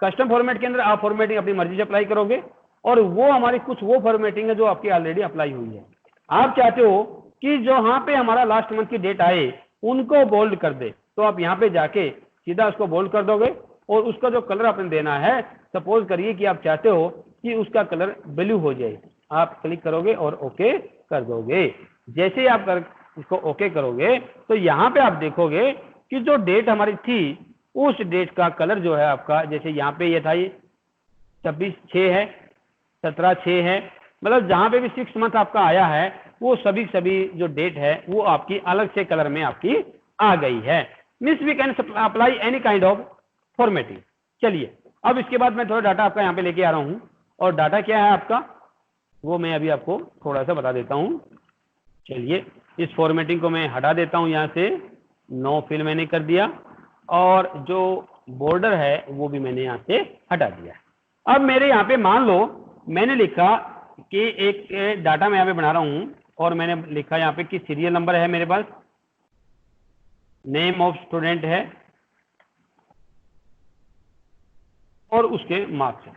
Custom format के अंदर आप फॉर्मेटिंग अपनी मर्जी से apply करोगे और वो हमारी कुछ वो फॉर्मेटिंग है जो आपकी ऑलरेडी अप्लाई हुई है। आप चाहते हो कि जो यहाँ पे हमारा लास्ट मंथ की डेट आए उनको बोल्ड कर दे, तो आप यहाँ पे जाके सीधा उसको बोल्ड कर दोगे और उसका जो कलर आपने देना है, सपोज करिए कि आप चाहते हो कि उसका कलर ब्लू हो जाए, आप क्लिक करोगे और ओके कर दोगे। जैसे ही आप इसको ओके करोगे तो यहाँ पे आप देखोगे कि जो डेट हमारी थी उस डेट का कलर जो है आपका, जैसे यहाँ पे ये था, ये 26/6 है, 17/6 है, मतलब जहां पे भी 6 मंथ आपका आया है वो सभी जो डेट है वो आपकी अलग से कलर में आपकी आ गई है। Means we can apply any kind of formatting. चलिए अब इसके बाद मैं थोड़ा डाटा आपका यहाँ पे लेके आ रहा हूँ, और डाटा क्या है आपका वो मैं अभी आपको थोड़ा सा बता देता हूँ। चलिए इस फॉर्मेटिंग को मैं हटा देता हूँ, यहाँ से नो फिल मैंने कर दिया, और जो बॉर्डर है वो भी मैंने यहाँ से हटा दिया। अब मेरे यहाँ पे मान लो मैंने लिखा कि एक डाटा मैं यहाँ पे बना रहा हूँ और मैंने लिखा यहाँ पे कि सीरियल नंबर है मेरे पास, नेम ऑफ स्टूडेंट है और उसके मार्क्स है।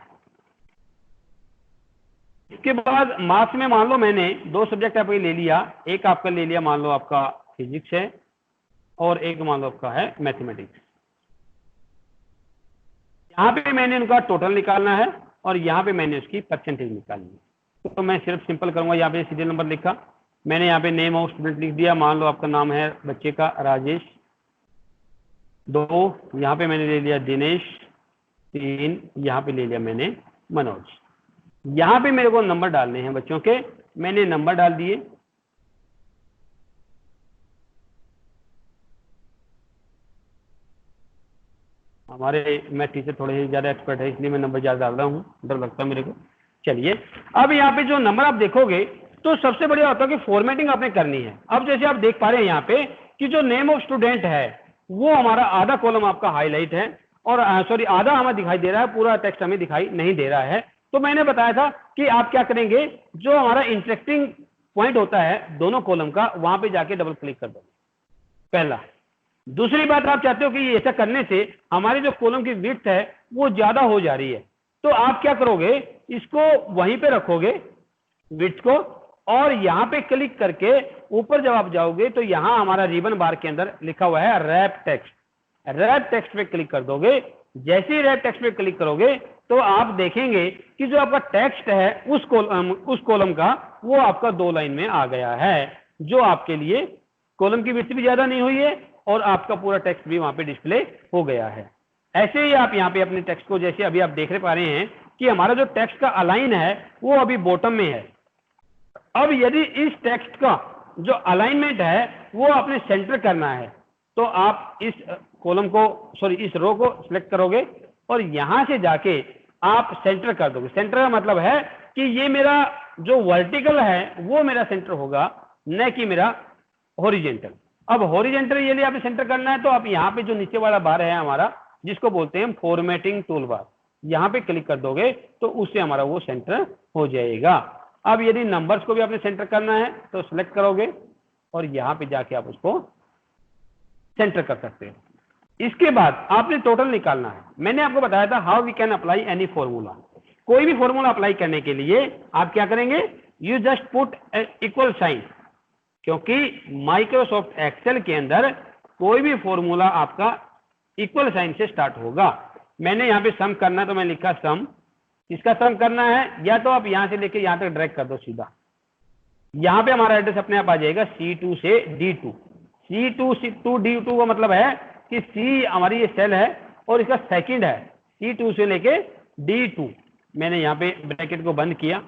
इसके बाद मार्क्स में मान लो मैंने 2 सब्जेक्ट आपका ले लिया, एक आपका ले लिया मान लो आपका फिजिक्स है और एक मान लो आपका है मैथमेटिक्स। यहाँ पे मैंने उनका टोटल निकालना है और यहाँ पे मैंने उसकी परसेंटेज निकालनी है। तो मैं सिर्फ सिंपल करूंगा, यहाँ पे सीरियल नंबर लिखा, मैंने यहाँ पे नेम ऑफ स्टूडेंट लिख दिया, मान लो आपका नाम है बच्चे का राजेश, 2 यहाँ पे मैंने ले लिया दिनेश, 3 यहाँ पे ले लिया मैंने मनोज। यहाँ पे मेरे को नंबर डालने हैं बच्चों के, मैंने नंबर डाल दिए। हमारे मैं टीचर थोड़े ही ज्यादा एक्सपर्ट है इसलिए मैं नंबर ज्यादा डाल रहा हूँ, डर लगता है मेरे को। चलिए अब यहाँ पे जो नंबर आप देखोगे तो सबसे बढ़िया होता है कि फॉर्मेटिंग आपने करनी है। अब जैसे आप देख पा रहे हैं यहाँ पे कि जो नेम ऑफ स्टूडेंट है वो हमारा आधा कॉलम आपका हाईलाइट है, और सॉरी आधा हमें दिखाई दे रहा है, पूरा टेक्स्ट हमें दिखाई नहीं दे रहा है। तो मैंने बताया था कि आप क्या करेंगे, जो हमारा इंटरेस्टिंग पॉइंट होता है दोनों कॉलम का, वहां पे जाके डबल क्लिक कर दो, पहला। दूसरी बात, आप चाहते हो कि ऐसा करने से हमारी जो कॉलम की विड्थ है वो ज्यादा हो जा रही है, तो आप क्या करोगे, इसको वहीं पे रखोगे विड्थ को, और यहां पे क्लिक करके ऊपर जब आप जाओगे तो यहां हमारा रिबन बार के अंदर लिखा हुआ है रैप टेक्स्ट, रैप टेक्स्ट पे क्लिक कर दोगे। जैसे ही रैप टेक्स्ट पे क्लिक करोगे तो आप देखेंगे कि जो आपका टेक्स्ट है उस कॉलम का वो आपका 2 लाइन में आ गया है, जो आपके लिए कॉलम की विड्थ भी ज्यादा नहीं हुई है और आपका पूरा टेक्स्ट भी वहां पे डिस्प्ले हो गया है। ऐसे ही आप यहाँ पे अपने टेक्स्ट को, जैसे अभी आप देख पा रहे हैं कि हमारा जो टेक्स्ट का अलाइन है वो अभी बॉटम में है। अब यदि इस टेक्स्ट का जो अलाइनमेंट है वो आपने सेंटर करना है, तो आप इस कॉलम को, सॉरी इस रो को सिलेक्ट करोगे और यहां से जाके आप सेंटर कर दोगे। सेंटर का मतलब है कि ये मेरा जो वर्टिकल है वो मेरा सेंटर होगा, न कि मेरा हॉरिजेंटल। अब हॉरिजेंटल यदि आपने सेंटर करना है तो आप यहाँ पे जो नीचे वाला बार है हमारा, जिसको बोलते हैं फॉर्मेटिंग टूल बार, यहाँ पे क्लिक कर दोगे तो उससे हमारा वो सेंटर हो जाएगा। अब यदि नंबर्स को भी आपने सेंटर करना है तो सिलेक्ट करोगे और यहाँ पे जाके आप उसको सेंटर कर सकते हो। इसके बाद आपने टोटल निकालना है। मैंने आपको बताया था how we can apply any formula. कोई भी फॉर्मूला अप्लाई करने के लिए आप क्या करेंगे, you just put equal sign, क्योंकि माइक्रोसॉफ्ट एक्सेल के अंदर कोई भी फॉर्मूला आपका इक्वल साइन से स्टार्ट होगा। मैंने यहाँ पे सम करना है तो मैं लिखा सम। इसका सम करना है या तो आप यहां से लेके यहां तक ड्रैग कर दो सीधा, यहां पे हमारा एड्रेस अपने आप आ जाएगा C2 से D2। C2 से D2 का मतलब है कि C हमारी ये सेल है और इसका सेकंड है C2 से लेके D2। मैंने यहाँ पे ब्रैकेट को बंद किया।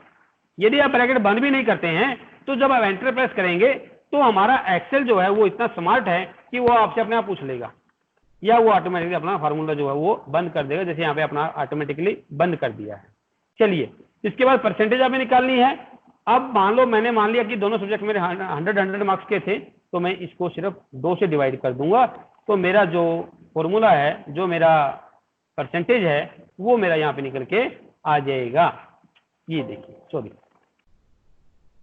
यदि आप ब्रैकेट बंद भी नहीं करते हैं तो जब आप एंटर प्रेस करेंगे तो हमारा एक्सेल जो है वो इतना स्मार्ट है कि वो आपसे अपने आप पूछ लेगा, या वो ऑटोमेटिकली अपना फार्मूला जो है वो बंद कर देगा, जैसे यहाँ पे अपना ऑटोमेटिकली बंद कर दिया है। चलिए, इसके बाद परसेंटेज हमें निकालनी है। अब मान लो मैंने मान लिया कि दोनों सब्जेक्ट मेरे 100 मार्क्स के थे, तो मैं इसको सिर्फ 2 से डिवाइड कर दूंगा, तो मेरा जो फॉर्मूला है, जो मेरा परसेंटेज है, वो मेरा यहाँ पे निकल के आ जाएगा। ये देखिए, सॉरी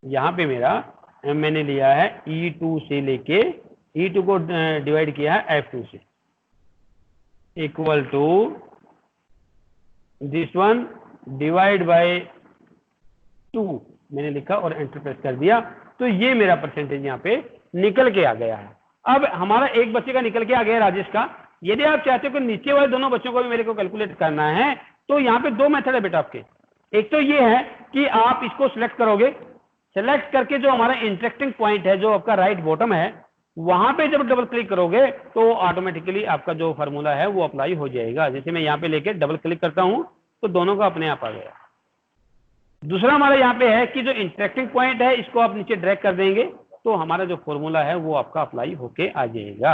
यहाँ पे मेरा मैंने लिया है E2 से लेके, E2 को डिवाइड किया है F2 से, equal to this one divide by 2 मैंने लिखा और एंटर प्रेस कर दिया, तो ये मेरा परसेंटेज यहाँ पे निकल के आ गया है। अब हमारा एक बच्चे का निकल के आ गया राजेश का। यदि आप चाहते हो कि नीचे वाले दोनों बच्चों को भी मेरे को कैलकुलेट करना है, तो यहाँ पे 2 मेथड है बेटा आपके। एक तो ये है कि आप इसको सिलेक्ट करोगे, सिलेक्ट करके जो हमारा इंटरेस्टिंग पॉइंट है जो आपका राइट बॉटम है, वहां पे जब डबल क्लिक करोगे तो ऑटोमेटिकली आपका जो फार्मूला है वो अप्लाई हो जाएगा। जैसे मैं यहाँ पे लेके डबल क्लिक करता हूं तो दोनों का अपने आप आ गया। दूसरा हमारा यहाँ पे है कि जो इंटरेस्टिंग पॉइंट है इसको आप नीचे ड्रैग कर देंगे तो हमारा जो फॉर्मूला है वो आपका अप्लाई होके आ जाएगा।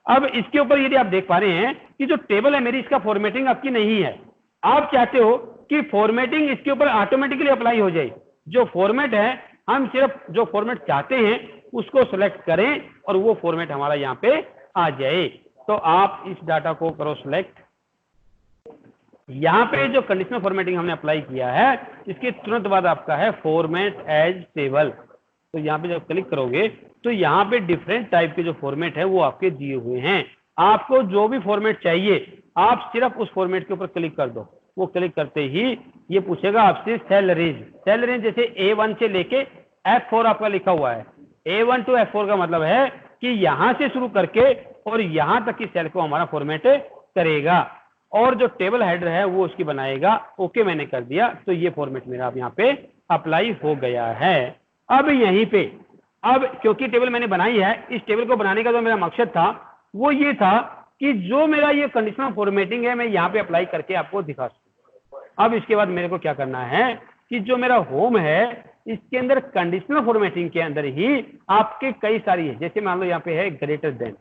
अब इसके ऊपर यदि आप देख पा रहे हैं कि जो टेबल है मेरी, इसका फॉर्मेटिंग आपकी नहीं है। आप चाहते हो कि फॉर्मेटिंग इसके ऊपर ऑटोमेटिकली अप्लाई हो जाए। जो फॉर्मेट है, हम सिर्फ जो फॉर्मेट चाहते हैं उसको सिलेक्ट करें और वो फॉर्मेट हमारा यहाँ पे आ जाए। तो आप इस डाटा को करो सिलेक्ट। यहाँ पे जो कंडीशनल फॉर्मेटिंग हमने अप्लाई किया है, इसके तुरंत बाद आपका है फॉर्मेट एज टेबल। तो यहाँ पे जब क्लिक करोगे तो यहाँ पे डिफरेंट टाइप के जो फॉर्मेट है वो आपके दिए हुए हैं। आपको जो भी फॉर्मेट चाहिए आप सिर्फ उस फॉर्मेट के ऊपर क्लिक कर दो। वो क्लिक करते ही ये पूछेगा आपसे सेल रेंज। सेल रेंज जैसे A1 से लेके F4 आपका लिखा हुआ है। A1 to F4 का मतलब है कि यहां से शुरू करके और यहां तक की सेल को हमारा फॉर्मेट करेगा, और जो टेबल हेडर है वो उसकी बनाएगा। ओके मैंने कर दिया, तो ये फॉर्मेट मेरा आप यहाँ पे अप्लाई हो गया है। अब यहीं पे अब क्योंकि टेबल मैंने बनाई है, इस टेबल को बनाने का जो मेरा मकसद था वो ये था कि जो मेरा ये कंडीशनल फॉर्मेटिंग है मैं यहाँ पे अप्लाई करके आपको दिखा सकूं। अब इसके बाद मेरे को क्या करना है कि जो मेरा होम है इसके अंदर कंडीशनल फॉर्मेटिंग के अंदर ही आपके कई सारी है, जैसे मान लो यहाँ पे है ग्रेटर देन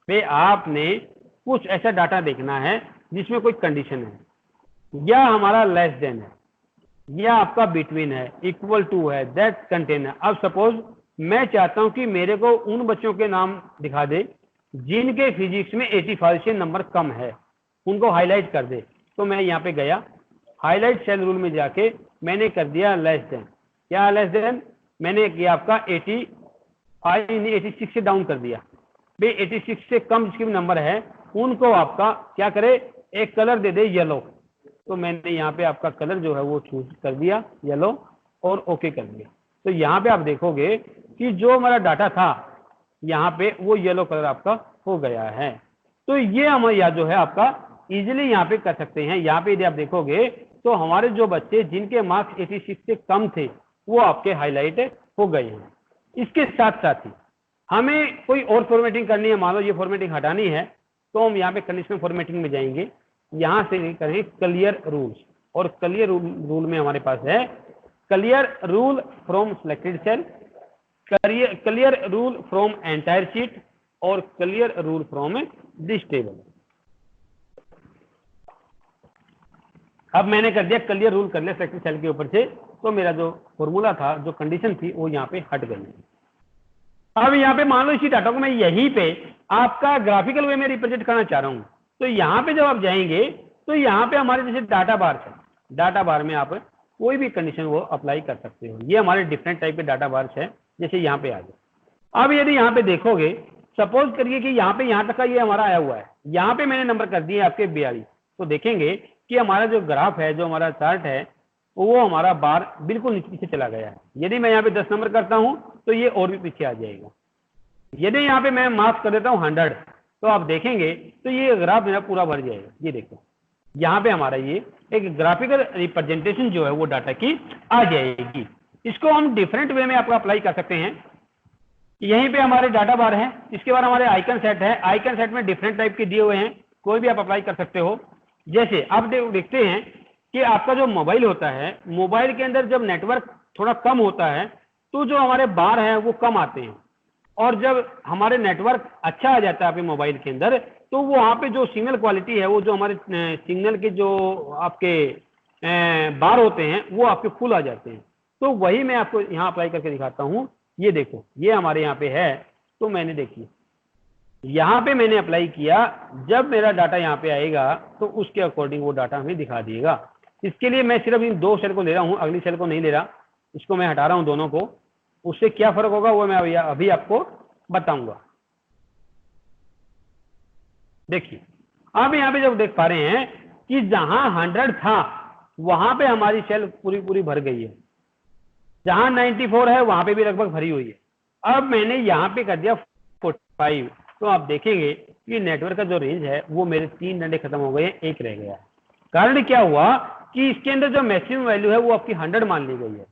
पे आपने कुछ ऐसा डाटा देखना है जिसमें कोई कंडीशन है, या हमारा लेस देन है, या आपका बिटवीन है, इक्वल टू है, दैट कंटेन है। अब सपोज मैं चाहता हूं कि मेरे को उन बच्चों के नाम दिखा दे जिनके फिजिक्स में 85 से नंबर कम है, उनको हाईलाइट कर दे। तो मैं यहाँ पे गया, हाईलाइट सेल रूल में जाके मैंने कर दिया लेस देन। क्या लेस देन? मैंने किया आपका 86 से डाउन कर दिया भाई, 86 से कम जिसके भी नंबर है उनको आपका क्या करे, एक कलर दे दे येलो। तो मैंने यहाँ पे आपका कलर जो है वो चूज कर दिया येलो और ओके कर दिया। तो यहाँ पे आप देखोगे कि जो हमारा डाटा था यहाँ पे वो येलो कलर आपका हो गया है। तो ये हम या जो है आपका इजीली यहाँ पे कर सकते हैं। यहाँ पे यदि आप देखोगे तो हमारे जो बच्चे जिनके मार्क्स 86 से कम थे वो आपके हाईलाइट हो गए हैं। इसके साथ साथ ही हमें कोई और फॉर्मेटिंग करनी है, मान लो ये फॉर्मेटिंग हटानी है, तो हम यहाँ पे कंडीशनल फॉर्मेटिंग में जाएंगे, यहाँ से करें क्लियर रूल्स, और क्लियर रूल में हमारे पास है clear rule from selected cell, clear rule from entire sheet, और clear rule from this table. अब मैंने कर दिया क्लियर रूल कर लिया सिलेक्टेड सेल के ऊपर से, तो मेरा जो फॉर्मूला था, जो कंडीशन थी, वो यहाँ पे हट गई। अब यहाँ पे मान लो इसी डाटा को मैं यहीं पे आपका ग्राफिकल वे में रिप्रेजेंट करना चाह रहा हूँ, तो यहाँ पे जब आप जाएंगे तो यहाँ पे हमारे जैसे डाटा बार है, डाटा बार में आप कोई भी कंडीशन वो अप्लाई कर सकते हो। ये हमारे डिफरेंट टाइप के डाटा बार्स है, जैसे यहाँ पे आ जाए। अब यदि यहाँ पे देखोगे, सपोज करिए कि यहाँ तक का ये हमारा आया हुआ है, यहाँ पे मैंने नंबर कर दिए आपके 42, तो देखेंगे कि हमारा जो ग्राफ है, जो हमारा चार्ट है, वो हमारा बार बिल्कुल नीचे पीछे चला गया है। यदि मैं यहाँ पे 10 नंबर करता हूँ तो ये और भी पीछे आ जाएगा। यदि यहाँ पे मैं मार्क्स कर देता हूँ 100, तो आप देखेंगे तो ये ग्राफ मेरा पूरा भर जाएगा। ये देखो यहाँ पे हमारा ये एक ग्राफिकल रिप्रेजेंटेशन जो है वो डाटा की आ जाएगी। इसको हम डिफरेंट वे में आपको अप्लाई कर सकते हैं। यहीं पे हमारे डाटा बार है, इसके बाद हमारे आइकन सेट है, आइकन सेट में डिफरेंट टाइप के दिए हुए हैं, कोई भी आप अप्लाई कर सकते हो। जैसे आप देखते हैं कि आपका जो मोबाइल होता है, मोबाइल के अंदर जब नेटवर्क थोड़ा कम होता है तो जो हमारे बार हैं वो कम आते हैं, और जब हमारे नेटवर्क अच्छा आ जाता है आपके मोबाइल के अंदर तो वो वहाँ पे जो सिग्नल क्वालिटी है, वो जो हमारे सिग्नल के जो आपके बार होते हैं वो आपके फुल आ जाते हैं। तो वही मैं आपको यहाँ अप्लाई करके दिखाता हूँ। ये देखो, ये हमारे यहाँ पे है, तो मैंने देखिए यहाँ पे मैंने अप्लाई किया, जब मेरा डाटा यहाँ पे आएगा तो उसके अकॉर्डिंग वो डाटा हमें दिखा देगा। इसके लिए मैं सिर्फ इन 2 सेल को ले रहा हूँ, अगली सेल को नहीं ले रहा, इसको मैं हटा रहा हूँ दोनों को। उससे क्या फर्क होगा वो मैं अभी आपको बताऊंगा। देखिए अब यहाँ पे जब देख पा रहे हैं कि जहां 100 था वहां पे हमारी सेल पूरी भर गई है, जहां 94 है वहां पे भी लगभग भरी हुई है। अब मैंने यहाँ पे कर दिया 45, तो आप देखेंगे कि नेटवर्क का जो रेंज है वो मेरे 3 डंडे खत्म हो गए, 1 रह गया है। कारण क्या हुआ कि इसके अंदर जो मैक्सिमम वैल्यू है वो आपकी 100 मान ली गई है,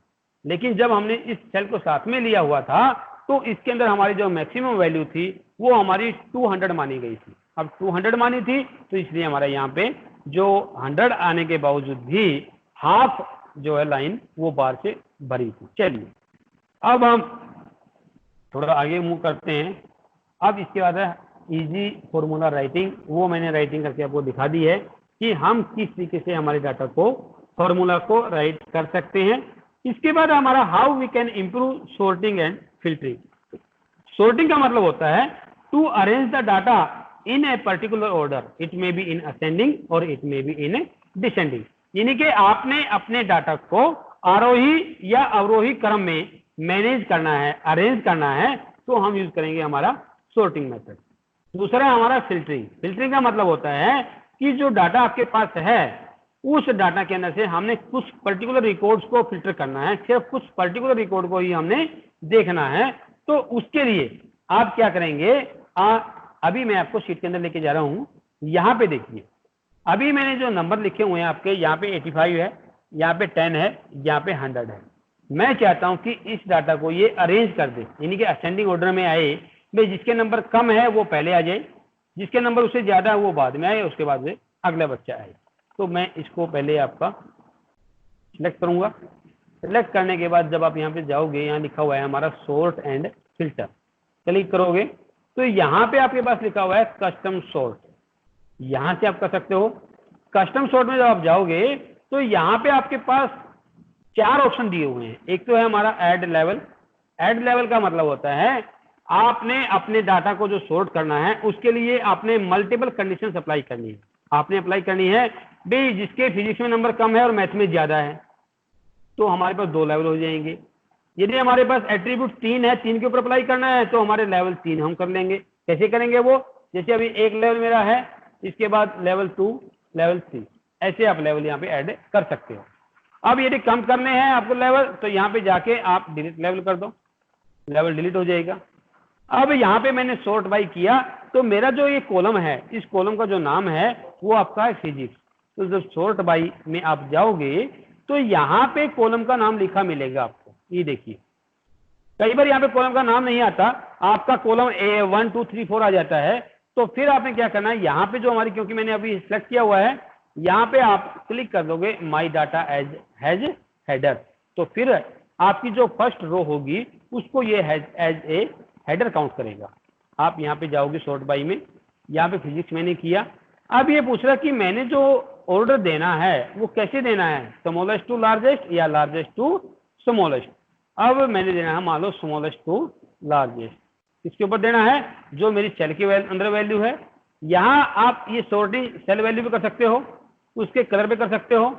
लेकिन जब हमने इस सेल को साथ में लिया हुआ था तो इसके अंदर हमारी जो मैक्सिमम वैल्यू थी वो हमारी 200 मानी गई थी। अब 200 मानी थी तो इसलिए हमारा यहाँ पे जो 100 आने के बावजूद भी हाफ जो है लाइन वो बार से भरी थी। चलिए अब हम थोड़ा आगे मूव करते हैं। अब इसके बाद है इजी फॉर्मूला राइटिंग, वो मैंने राइटिंग करके आपको दिखा दी है कि हम किस तरीके से हमारे डाटा को, फॉर्मूला को राइट कर सकते हैं। इसके बाद हमारा how we can improve sorting and filtering. Sorting का मतलब होता है to arrange the data in a particular order, it may be in ascending or it may be in descending. यानी कि आपने अपने डाटा को आरोही या अवरोही क्रम में मैनेज करना है, अरेंज करना है, तो हम यूज करेंगे हमारा सॉर्टिंग मेथड। दूसरा हमारा फिल्टरिंग। फिल्टरिंग का मतलब होता है कि जो डाटा आपके पास है उस डाटा के अंदर से हमने कुछ पर्टिकुलर रिकॉर्ड्स को फिल्टर करना है, सिर्फ कुछ पर्टिकुलर रिकॉर्ड को ही हमने देखना है। तो उसके लिए आप क्या करेंगे, अभी मैं आपको शीट के अंदर लेके जा रहा हूं। यहाँ पे देखिए, अभी मैंने जो नंबर लिखे हुए हैं आपके, यहाँ पे 85 है, यहाँ पे 10 है, यहाँ पे 100 है। मैं चाहता हूं कि इस डाटा को ये अरेंज कर दे, यानी कि असेंडिंग ऑर्डर में आए, भाई जिसके नंबर कम है वो पहले आ जाए, जिसके नंबर उससे ज्यादा है वो बाद में आए, उसके बाद में अगला बच्चा आए। तो मैं इसको पहले आपका सिलेक्ट करूंगा। सिलेक्ट करने के बाद जब आप यहाँ पे जाओगे, यहाँ लिखा हुआ है हमारा सॉर्ट एंड फिल्टर, क्लिक करोगे तो यहाँ पे आपके पास लिखा हुआ है कस्टम सॉर्ट। यहाँ से आप कर सकते हो। कस्टम सॉर्ट में जब आप जाओगे तो यहाँ पे आपके पास 4 ऑप्शन दिए हुए हैं। एक तो है हमारा ऐड लेवल। ऐड लेवल का मतलब होता है आपने अपने डाटा को जो सॉर्ट करना है उसके लिए आपने मल्टीपल कंडीशन अप्लाई करनी है। आपने अप्लाई करनी है भाई जिसके फिजिक्स में नंबर कम है और मैथ में ज्यादा है, तो हमारे पास 2 लेवल हो जाएंगे। यदि हमारे पास एट्रीब्यूट 3 है, 3 के ऊपर अप्लाई करना है तो हमारे लेवल 3 हम कर लेंगे। कैसे करेंगे वो, जैसे अभी एक लेवल मेरा है, इसके बाद लेवल 2, लेवल 3, ऐसे आप लेवल यहाँ पे ऐड कर सकते हो। अब यदि कम करने हैं आपको लेवल, तो यहाँ पे जाके आप डिलीट लेवल कर दो, लेवल डिलीट हो जाएगा। अब यहाँ पे मैंने सॉर्ट बाई किया तो मेरा जो ये कॉलम है, इस कॉलम का जो नाम है वो आपका है फिजिक्स। तो जब सॉर्ट बाई में आप जाओगे तो यहाँ पे कॉलम का नाम लिखा मिलेगा आपको। ये देखिए कई बार यहाँ पे कॉलम का नाम नहीं आता, आपका कॉलम A1 2 3 4 आ जाता है। तो फिर आपने क्या करना है, यहाँ पे जो हमारी, क्योंकि मैंने अभी सिलेक्ट किया हुआ है, यहाँ पे आप क्लिक कर दोगे my data as has header. तो फिर आपकी जो फर्स्ट रो होगी उसको ये एज ए हेडर काउंट करेगा। आप यहाँ पे जाओगे सॉर्ट बाई में, यहाँ पे फिजिक्स मैंने किया। अब ये पूछ रहा कि मैंने जो ऑर्डर देना है वो कैसे देना है, स्मॉलेस्ट टू लार्जेस्ट या लार्जेस्ट टू स्मॉलेस्ट। अब मैंने देना है मान लो स्मॉलेस्ट टू लार्जेस्ट। इसके ऊपर देना है जो मेरी सेल के अंदर वैल्यू है। यहाँ आप ये सॉर्टिंग सेल वैल्यू पे कर सकते हो, उसके कलर पे कर सकते हो,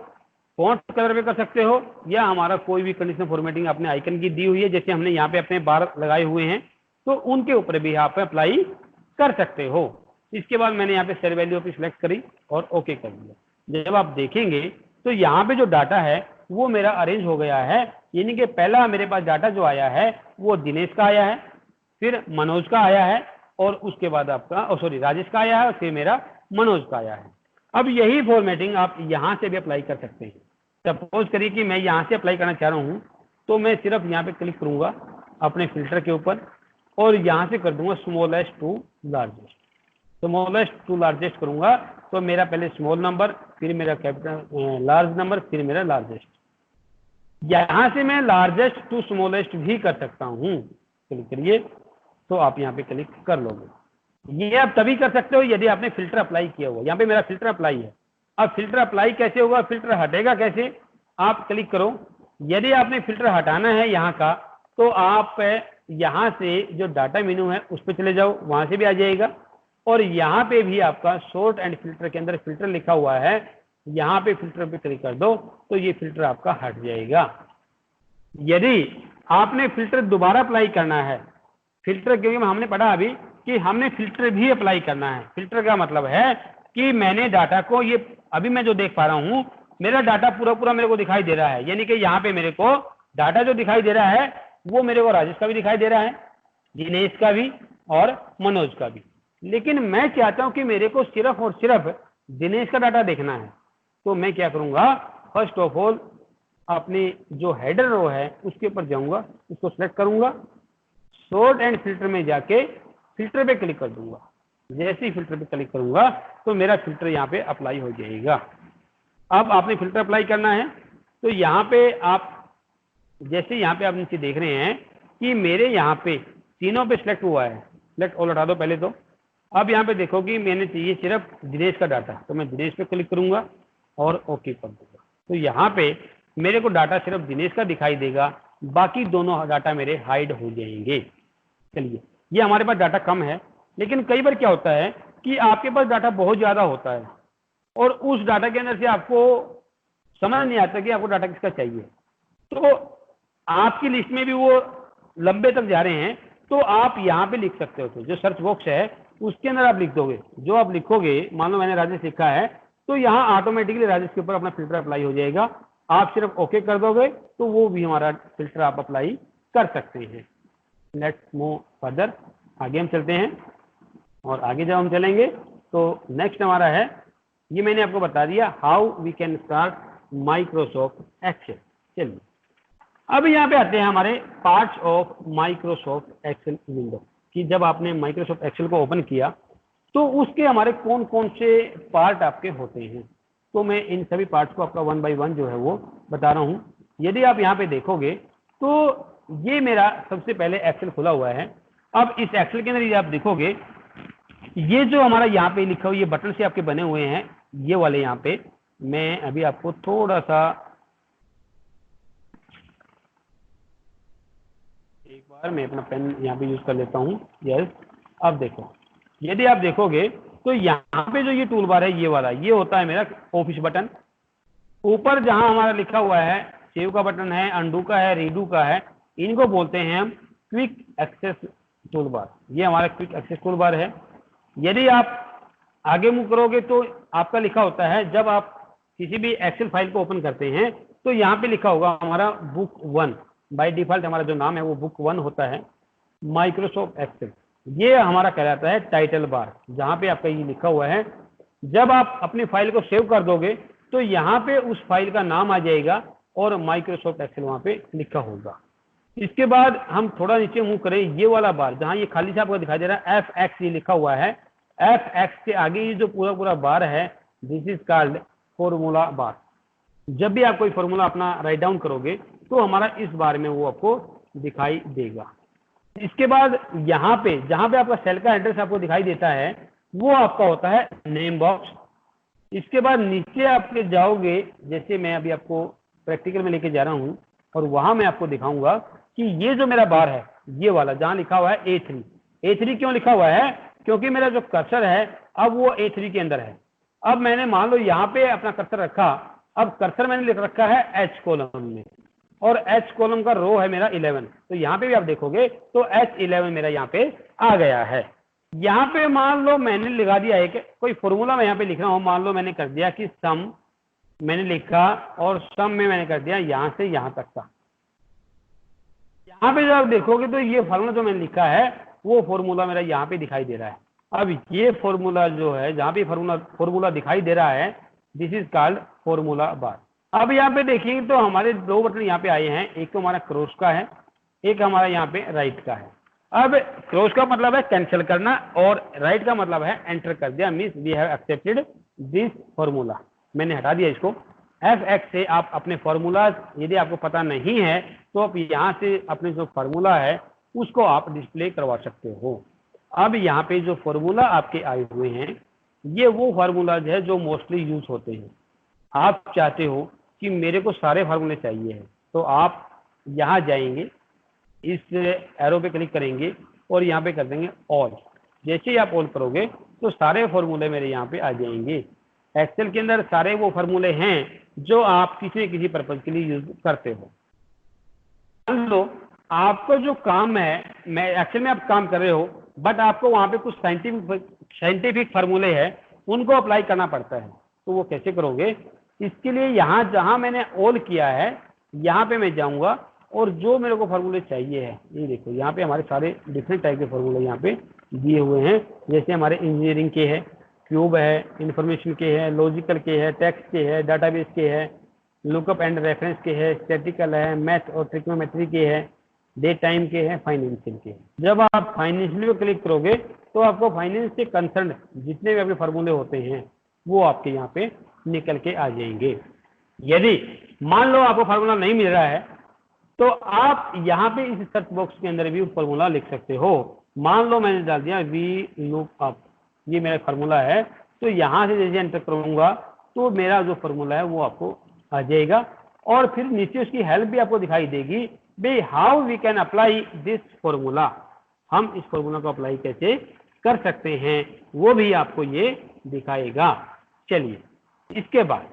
फॉन्ट कलर पे कर सकते हो, या हमारा कोई भी कंडीशनल फॉर्मेटिंग अपने आइकन की दी हुई है, जैसे हमने यहाँ पे अपने बार लगाए हुए हैं, तो उनके ऊपर भी आप अप्लाई कर सकते हो। इसके बाद मैंने यहाँ पे सेल वैल्यू पे सिलेक्ट करी और ओके कर दिया। जब आप देखेंगे तो यहाँ पे जो डाटा है वो मेरा अरेंज हो गया है, यानी कि पहला मेरे पास डाटा जो आया है वो दिनेश का आया है, फिर मनोज का आया है, और उसके बाद आपका राजेश का आया है, और फिर मेरा मनोज का आया है। अब यही फॉर्मेटिंग आप यहाँ से भी अप्लाई कर सकते हैं। सपोज करिए कि मैं यहाँ से अप्लाई करना चाह रहा हूँ, तो मैं सिर्फ यहाँ पे क्लिक करूंगा अपने फिल्टर के ऊपर और यहाँ से कर दूंगा smallest to largest. Smallest to largest करूंगा तो मेरा पहले स्मॉल नंबर, फिर मेरा कैपिटल लार्ज नंबर, फिर मेरा लार्जेस्ट। यहां से मैं लार्जेस्ट टू स्मॉलेस्ट भी कर सकता हूं। क्लिक करिए तो आप यहाँ पे क्लिक कर लोगे। ये आप तभी कर सकते हो यदि आपने फिल्टर अप्लाई किया हुआ। यहाँ पे मेरा फिल्टर अप्लाई है। अब फिल्टर अप्लाई कैसे होगा, फिल्टर हटेगा कैसे, आप क्लिक करो। यदि आपने फिल्टर हटाना है यहाँ का, तो आप यहाँ से जो डाटा मेनू है उस पर चले जाओ, वहां से भी आ जाएगा। और यहाँ पे भी आपका सॉर्ट एंड फिल्टर के अंदर फिल्टर लिखा हुआ है, यहाँ पे फिल्टर पे क्लिक कर दो तो ये फिल्टर आपका हट जाएगा। यदि आपने फिल्टर दोबारा अप्लाई करना है, फिल्टर क्योंकि हमने पढ़ा अभी कि हमने फिल्टर भी अप्लाई करना है। फिल्टर का मतलब है कि मैंने डाटा को, ये अभी मैं जो देख पा रहा हूं मेरा डाटा पूरा मेरे को दिखाई दे रहा है, यानी कि यहाँ पे मेरे को डाटा जो दिखाई दे रहा है वो मेरे को राजेश का भी दिखाई दे रहा है, दिनेश का भी और मनोज का भी। लेकिन मैं चाहता हूं कि मेरे को सिर्फ और सिर्फ दिनेश का डाटा देखना है। तो मैं क्या करूंगा, फर्स्ट ऑफ ऑल अपनी जो हेडर रो है उसके ऊपर जाऊंगा, उसको सिलेक्ट करूंगा, सॉर्ट एंड फिल्टर में जाके फिल्टर पे क्लिक कर दूंगा। जैसे ही फिल्टर पे क्लिक करूंगा तो मेरा फिल्टर यहाँ पे अप्लाई हो जाएगा। अब आपने फिल्टर अप्लाई करना है तो यहाँ पे आप जैसे यहाँ पे आप नीचे देख रहे हैं कि मेरे यहाँ पे तीनों पे सिलेक्ट हुआ है। सिलेक्ट ऑल हटा दो पहले तो। अब यहाँ पे देखो कि मैंने चाहिए सिर्फ दिनेश का डाटा, तो मैं दिनेश पे क्लिक करूंगा और ओके कर दूंगा। तो यहाँ पे मेरे को डाटा सिर्फ दिनेश का दिखाई देगा, बाकी दोनों डाटा मेरे हाइड हो जाएंगे। चलिए, ये हमारे पास डाटा कम है, लेकिन कई बार क्या होता है कि आपके पास डाटा बहुत ज्यादा होता है और उस डाटा के अंदर से आपको समझ नहीं आता कि आपको डाटा किसका चाहिए। तो आपकी लिस्ट में भी वो लंबे तक जा रहे हैं, तो आप यहाँ पे लिख सकते हो। तो जो सर्च बॉक्स है उसके अंदर आप लिख दोगे, जो आप लिखोगे, मान लो मैंने राजेश लिखा है तो यहाँ ऑटोमेटिकली राजेश के ऊपर अपना फिल्टर अप्लाई हो जाएगा। आप सिर्फ ओके कर दोगे तो वो भी हमारा फिल्टर आप अप्लाई कर सकते हैं। लेट्स मूव फर्दर, आगे हम चलते हैं। और आगे जब हम चलेंगे तो नेक्स्ट हमारा है, ये मैंने आपको बता दिया how we can start Microsoft Excel. चलिए, अब यहाँ पे आते हैं हमारे parts of Microsoft Excel window, कि जब आपने माइक्रोसॉफ्ट एक्सेल को ओपन किया तो उसके हमारे कौन कौन से पार्ट आपके होते हैं। तो मैं इन सभी पार्ट्स को आपका 1 बाय 1 जो है वो बता रहा हूँ। यदि आप यहाँ पे देखोगे तो ये मेरा सबसे पहले एक्सेल खुला हुआ है। अब इस एक्सेल के अंदर यदि आप देखोगे, ये जो हमारा यहाँ पे लिखा हुआ ये बटन से आपके बने हुए हैं, ये वाले यहाँ पे मैं अभी आपको थोड़ा सा एक बार मैं अपना पेन यहाँ पे यूज कर लेता हूँ। यस, अब देखो, यदि आप देखोगे तो यहाँ पे जो ये टूल बार है ये वाला, ये होता है मेरा ऑफिस बटन। ऊपर जहां हमारा लिखा हुआ है सेव का बटन है, अंडू का है, रीडू का है, इनको बोलते हैं हम क्विक एक्सेस टूल बार। ये हमारा क्विक एक्सेस टूल बार है। यदि आप आगे मूव करोगे तो आपका लिखा होता है, जब आप किसी भी एक्सेल फाइल को ओपन करते हैं तो यहाँ पे लिखा होगा हमारा बुक 1। बाय डिफॉल्ट हमारा जो नाम है वो बुक 1 होता है, माइक्रोसॉफ्ट एक्सेल। ये हमारा कहलाता है टाइटल बार, जहाँ पे आपका ये लिखा हुआ है। जब आप अपनी फाइल को सेव कर दोगे तो यहाँ पे उस फाइल का नाम आ जाएगा और माइक्रोसॉफ्ट एक्सेल वहाँ पे लिखा होगा। इसके बाद हम थोड़ा नीचे मूव करें, ये वाला बार जहाँ ये खाली सा आपको दिखाई दे रहा है FX ये लिखा हुआ है, FX के आगे ये जो पूरा पूरा बार है, this is called formula bar. जब भी आप कोई फॉर्मूला अपना राइट डाउन करोगे तो हमारा इस बार में वो आपको दिखाई देगा। इसके बाद यहाँ पे जहाँ पे आपका सेल का एड्रेस आपको दिखाई देता है वो आपका होता है नेम बॉक्स। इसके बाद नीचे आपके जाओगे, जैसे मैं अभी आपको प्रैक्टिकल में लेके जा रहा हूँ और वहां मैं आपको दिखाऊंगा कि ये जो मेरा बार है ये वाला जहां लिखा हुआ है A3 क्यों लिखा हुआ है, क्योंकि मेरा जो कर्सर है अब वो A3 के अंदर है। अब मैंने मान लो यहाँ पे अपना कर्सर रखा, अब कर्सर मैंने लिख रखा है H कॉलम में और H कॉलम का रो है मेरा 11। तो यहाँ पे भी आप देखोगे तो H11 मेरा यहाँ पे आ गया है। यहाँ पे मान लो मैंने लिखा दिया है कि कोई फॉर्मूला मैं यहाँ पे लिख रहा हूँ, मान लो मैंने कर दिया कि सम मैंने लिखा और सम में मैंने कर दिया यहाँ से यहाँ तक का। यहाँ पे जब आप देखोगे तो ये फॉर्मूला जो मैंने लिखा है वो फॉर्मूला मेरा यहाँ पे दिखाई दे रहा है। अब ये फॉर्मूला जो है जहाँ पे फॉर्मूला दिखाई दे रहा है, this is called formula bar. अब यहाँ पे देखिए तो हमारे दो बटन यहाँ पे आए हैं, एक तो हमारा क्रॉस का है, एक हमारा यहाँ पे राइट का है। अब क्रॉस का मतलब है कैंसिल करना और राइट का मतलब है एंटर कर दिया, means we have accepted this formula. मैंने हटा दिया इसको। FX से आप अपने फॉर्मूलाज यदि आपको पता नहीं है तो आप यहाँ से अपने जो फॉर्मूला है उसको आप डिस्प्ले करवा सकते हो। अब यहाँ पे जो फॉर्मूला आपके आए हुए हैं ये वो फार्मूलाज है जो मोस्टली यूज होते हैं। आप चाहते हो कि मेरे को सारे फार्मूले चाहिए हैं तो आप यहाँ जाएंगे, इस एरो पे क्लिक करेंगे और यहाँ पे कर देंगे ऑल। जैसे ही आप ऑल करोगे तो सारे फॉर्मूले मेरे यहाँ पे आ जाएंगे। एक्सेल के अंदर सारे वो फार्मूले हैं जो आप किसी न किसी पर्पज के लिए यूज करते हो। मान लो आपको जो काम है, मैं एक्सेल में आप काम कर रहे हो बट आपको वहां पे कुछ साइंटिफिक फार्मूले हैं उनको अप्लाई करना पड़ता है, तो वो कैसे करोगे? इसके लिए यहाँ जहां मैंने ऑल किया है यहाँ पे मैं जाऊंगा और जो मेरे को फार्मूले चाहिए है ये देखो यहाँ पे हमारे सारे डिफरेंट टाइप के फार्मूले यहाँ पे दिए हुए हैं। जैसे हमारे इंजीनियरिंग के है, क्यूब है, इंफॉर्मेशन के है, लॉजिकल के है, टेक्स्ट के है, डाटाबेस के है, लुकअप एंड रेफरेंस के है, स्टैटिकल है, मैथ और ट्रिग्नोमेट्री के है, डे टाइम के है, फाइनेंशियल के है। जब आप फाइनेंशियल पे क्लिक करोगे तो आपको फाइनेंस से कंसर्न जितने भी आपके फार्मूले होते हैं वो आपके यहाँ पे निकल के आ जाएंगे। यदि मान लो आपको फार्मूला नहीं मिल रहा है तो आप यहाँ पे इस सर्च बॉक्स के अंदर भी फार्मूला लिख सकते हो। मान लो मैंने डाल दिया वी लुक अप, ये मेरा फार्मूला है, तो यहाँ से जैसे एंटर करूंगा तो मेरा जो फार्मूला है वो आपको आ जाएगा और फिर नीचे उसकी हेल्प भी आपको दिखाई देगी, भाई how we can apply this formula, हम इस फॉर्मूला को अप्लाई कैसे कर सकते हैं वो भी आपको ये दिखाएगा। चलिए, इसके बाद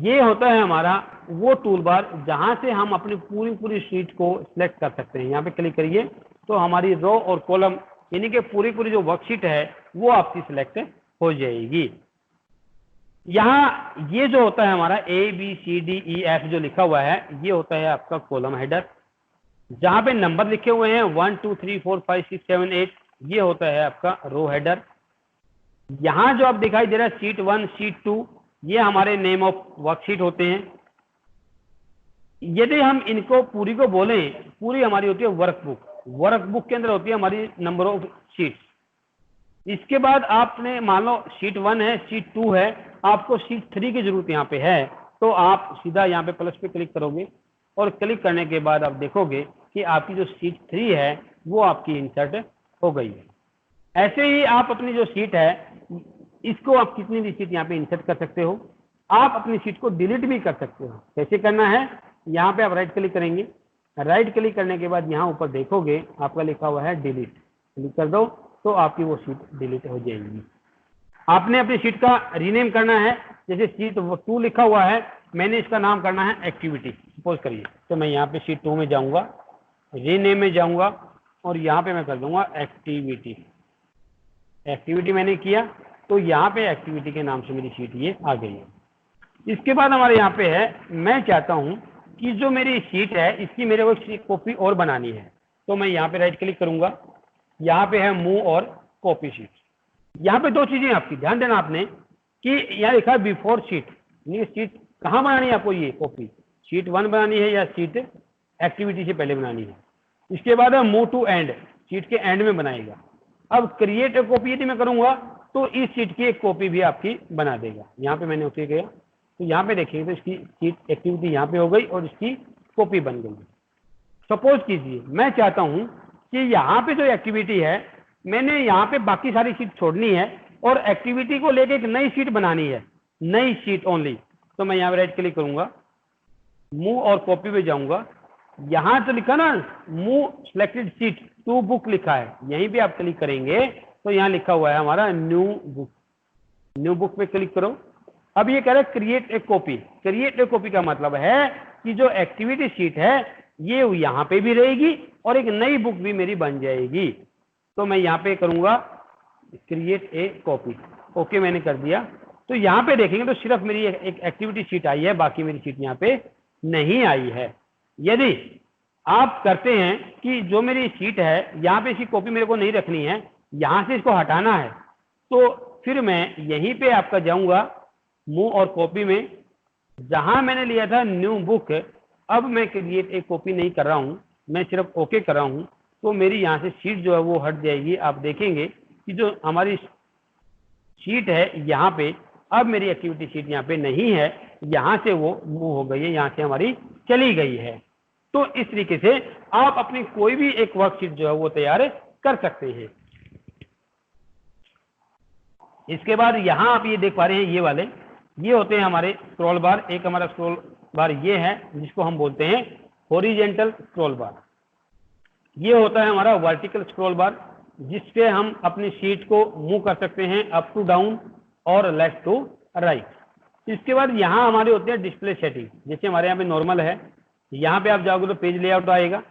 ये होता है हमारा वो टूल बार जहां से हम अपनी पूरी शीट को सिलेक्ट कर सकते हैं। यहाँ पे क्लिक करिए तो हमारी रो और कॉलम यानी कि पूरी जो वर्कशीट है वो आपकी सिलेक्ट हो जाएगी। यहाँ ये जो होता है हमारा ABCDEF जो लिखा हुआ है ये होता है आपका कॉलम हेडर, जहां पे नंबर लिखे हुए हैं 1 2 3 4 5 6 7 8 ये होता है आपका रो हेडर। यहाँ जो आप दिखाई दे रहा है शीट 1 शीट 2 ये हमारे नेम ऑफ वर्कशीट होते हैं। यदि हम इनको पूरी को बोलें, पूरी हमारी होती है वर्कबुक। वर्कबुक के अंदर होती है हमारी नंबर ऑफ शीट्स। इसके बाद आपने मान लो शीट 1 है, शीट 2 है, आपको शीट 3 की जरूरत यहाँ पे है, तो आप सीधा यहाँ पे प्लस पे क्लिक करोगे और क्लिक करने के बाद आप देखोगे कि आपकी जो शीट 3 है वो आपकी इंसर्ट हो गई है। ऐसे ही आप अपनी जो शीट है इसको आप कितनी भी शीट यहाँ पे इंसर्ट कर सकते हो। आप अपनी शीट को डिलीट भी कर सकते हो। कैसे करना है, यहाँ पे आप राइट क्लिक करेंगे, राइट क्लिक करने के बाद यहाँ ऊपर देखोगे आपका लिखा हुआ है डिलीट, क्लिक कर दो तो आपकी वो शीट डिलीट हो जाएगी। आपने अपनी शीट का रीनेम करना है, जैसे शीट 2 लिखा हुआ है, मैंने इसका नाम करना है एक्टिविटी सपोज करिए, तो मैं यहाँ पे शीट 2 में जाऊंगा, रीनेम में जाऊंगा और यहाँ पे मैं कर दूंगा एक्टिविटी। एक्टिविटी मैंने किया तो यहाँ पे एक्टिविटी के नाम से मेरी शीट ये आ गई है। इसके बाद हमारे यहाँ पे है, मैं चाहता हूँ कि जो मेरी शीट है इसकी मेरे को कॉपी और बनानी है, तो मैं यहाँ पे राइट क्लिक करूंगा, यहाँ पे है मूव और कॉपी शीट। यहाँ पे दो चीजें आपकी ध्यान देना आपने कि यहाँ लिखा है बिफोर शीट, ये शीट कहाँ बनानी है आपको, ये कॉपी शीट 1 बनानी है या शीट एक्टिविटी से पहले बनानी है। इसके बाद है मूव टू एंड, शीट के एंड में बनाएगा। अब क्रिएट ए कॉपी यदि मैं करूंगा तो इस शीट की एक कॉपी भी आपकी बना देगा। यहाँ पे मैंने ओके किया तो यहाँ पे देखिए तो इसकी शीट एक्टिविटी यहाँ पे हो गई और इसकी कॉपी बन गई। सपोज कीजिए मैं चाहता हूँ कि यहाँ पे जो एक्टिविटी है मैंने यहाँ पे बाकी सारी शीट छोड़नी है और एक्टिविटी को लेके एक नई शीट बनानी है, नई शीट ओनली, तो मैं यहाँ पे राइट क्लिक करूंगा, मूव और कॉपी पे जाऊंगा, यहाँ तो लिखा ना move selected sheet to book लिखा है, यहीं पे आप क्लिक करेंगे तो यहाँ लिखा हुआ है हमारा न्यू बुक, न्यू बुक पे क्लिक करो। अब ये कह रहा है create a copy. Create a copy का मतलब है कि जो एक्टिविटी शीट है ये यहाँ पे भी रहेगी और एक नई बुक भी मेरी बन जाएगी। तो मैं यहाँ पे करूंगा क्रिएट ए कॉपी, ओके मैंने कर दिया। तो यहाँ पे देखेंगे तो सिर्फ मेरी एक एक्टिविटी शीट आई है, बाकी मेरी शीट यहाँ पे नहीं आई है। यदि आप करते हैं कि जो मेरी शीट है यहाँ पे इसकी कॉपी मेरे को नहीं रखनी है, यहाँ से इसको हटाना है, तो फिर मैं यहीं पे आपका जाऊंगा मूव और कॉपी में, जहां मैंने लिया था न्यू बुक, अब मैं क्रिएट एक कॉपी नहीं कर रहा हूं, मैं सिर्फ ओके कर रहा हूं, तो मेरी यहाँ से शीट जो है वो हट जाएगी। आप देखेंगे कि जो हमारी शीट है यहाँ पे अब मेरी एक्टिविटी शीट यहाँ पे नहीं है, यहाँ से वो मूव हो गई है, यहाँ से हमारी चली गई है। तो इस तरीके से आप अपनी कोई भी एक वर्कशीट जो है वो तैयार कर सकते हैं। इसके बाद यहाँ आप ये देख पा रहे हैं ये वाले ये होते हैं हमारे स्क्रॉल बार। एक हमारा स्क्रॉल बार ये है जिसको हम बोलते हैं हॉरिजॉन्टल स्क्रॉल बार। ये होता है हमारा वर्टिकल स्क्रॉल बार, जिससे हम अपनी शीट को मूव कर सकते हैं अप टू डाउन और लेफ्ट टू राइट। इसके बाद यहाँ हमारे होते हैं डिस्प्ले सेटिंग, जैसे हमारे यहाँ पे नॉर्मल है, यहाँ पे आप जाओगे तो पेज लेआउट आएगा,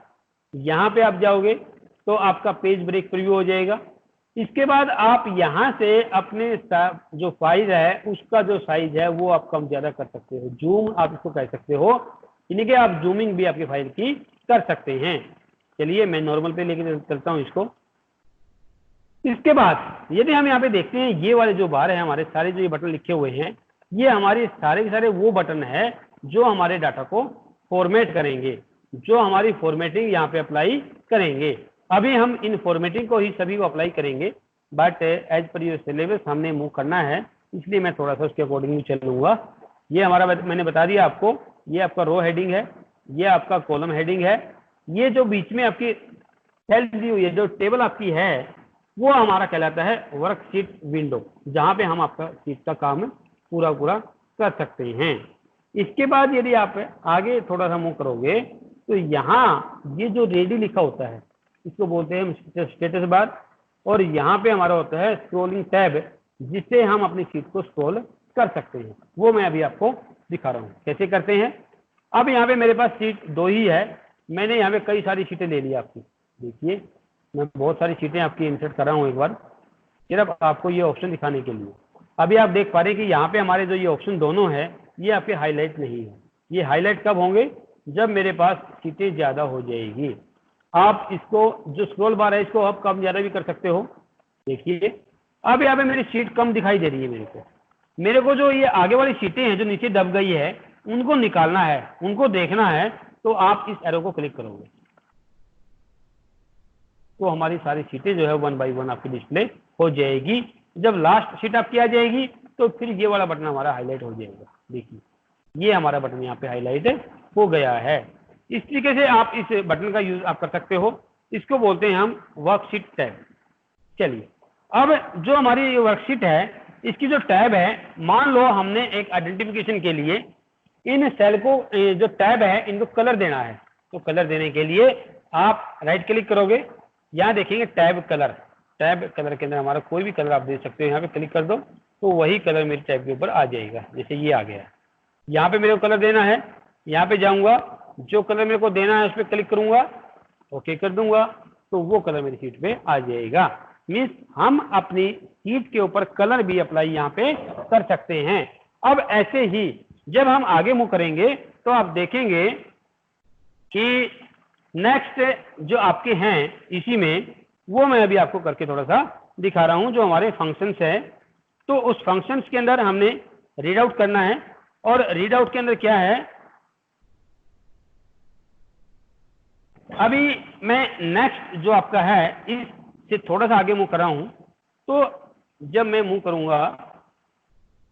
यहाँ पे आप जाओगे तो आपका पेज ब्रेक प्रीव्यू हो जाएगा। इसके बाद आप यहाँ से अपने जो फाइल है उसका जो साइज है वो आप कम ज्यादा कर सकते हो, जूम आप इसको कह सकते हो, यानी कि आप जूमिंग भी आपकी फाइल की कर सकते हैं। चलिए मैं नॉर्मल पे लेके चलता हूँ इसको। इसके बाद यदि हम यहाँ पे देखते हैं ये वाले जो बार है हमारे सारे जो ये बटन लिखे हुए हैं, ये हमारे सारे के सारे वो बटन है जो हमारे डाटा को फॉर्मेट करेंगे, जो हमारी फॉर्मेटिंग यहाँ पे अप्लाई करेंगे। अभी हम इन फॉर्मेटिंग को ही सभी को अप्लाई करेंगे, but as per your syllabus हमने मूव करना है, इसलिए मैं थोड़ा सा उसके अकॉर्डिंग चलूंगा। ये हमारा मैंने बता दिया आपको, ये आपका रो हेडिंग है, ये आपका कॉलम हेडिंग है, ये जो बीच में आपकी सेल दी हुई है जो टेबल आपकी है वो हमारा कहलाता है वर्कशीट विंडो, जहां पे हम आपका शीट का काम पूरा कर सकते हैं। इसके बाद यदि आप आगे थोड़ा सा मूव करोगे तो यहाँ ये जो रेडी लिखा होता है इसको बोलते हैं स्टेटस बार, और यहाँ पे हमारा होता है स्क्रॉलिंग टैब, जिससे हम अपनी शीट को स्क्रॉल कर सकते हैं। वो मैं अभी आपको दिखा रहा हूँ कैसे करते हैं। अब यहाँ पे मेरे पास शीट 2 ही है, मैंने यहाँ पे कई सारी शीटें ले ली आपकी, देखिए मैं बहुत सारी शीटें आपकी इंसर्ट कर रहा हूँ एक बार सिर्फ आपको ये ऑप्शन दिखाने के लिए। अभी आप देख पा रहे हैं कि यहाँ पे हमारे जो ये ऑप्शन दोनों है ये आपके हाईलाइट नहीं है। ये हाईलाइट कब होंगे, जब मेरे पास सीटें ज्यादा हो जाएगी। आप इसको जो स्क्रॉल बार है इसको आप कम ज्यादा भी कर सकते हो। देखिए अब यहाँ पे मेरी सीट कम दिखाई दे रही है मेरे को जो ये आगे वाली सीटें हैं जो नीचे दब गई है उनको निकालना है, उनको देखना है, तो आप इस एरो को क्लिक करोगे तो हमारी सारी सीटें जो है 1 बाई 1 आपकी डिस्प्ले हो जाएगी। जब लास्ट सीट आपकी आ जाएगी तो फिर ये वाला बटन हमारा हाईलाइट हो जाएगा। देखिए ये हमारा बटन यहाँ पे हाईलाइट हो गया है। इस तरीके से आप इस बटन का यूज आप कर सकते हो। इसको बोलते हैं हम वर्कशीट टैब। चलिए अब जो हमारी वर्कशीट है इसकी जो टैब है, मान लो हमने एक आइडेंटिफिकेशन के लिए इन सेल को जो टैब है इनको कलर देना है, तो कलर देने के लिए आप राइट क्लिक करोगे, यहाँ देखेंगे टैब कलर। टैब कलर के अंदर हमारा कोई भी कलर आप दे सकते हो, यहाँ पे क्लिक कर दो तो वही कलर मेरे टैब के ऊपर आ जाएगा। जैसे ये आ गया, यहाँ पे मेरे को कलर देना है, यहाँ पे जाऊंगा, जो कलर मेरे को देना है उस पर क्लिक करूंगा, ओके कर दूंगा तो वो कलर मेरी सीट पे आ जाएगा। मीन्स हम अपनी सीट के ऊपर कलर भी अप्लाई यहाँ पे कर सकते हैं। अब ऐसे ही जब हम आगे मूव करेंगे तो आप देखेंगे कि नेक्स्ट जो आपके हैं इसी में, वो मैं अभी आपको करके थोड़ा सा दिखा रहा हूं। जो हमारे फंक्शंस है तो उस फंक्शंस के अंदर हमने रीड आउट करना है, और रीड आउट के अंदर क्या है, अभी मैं नेक्स्ट जो आपका है इससे थोड़ा सा आगे मूव कर रहा हूं। तो जब मैं मूव करूंगा,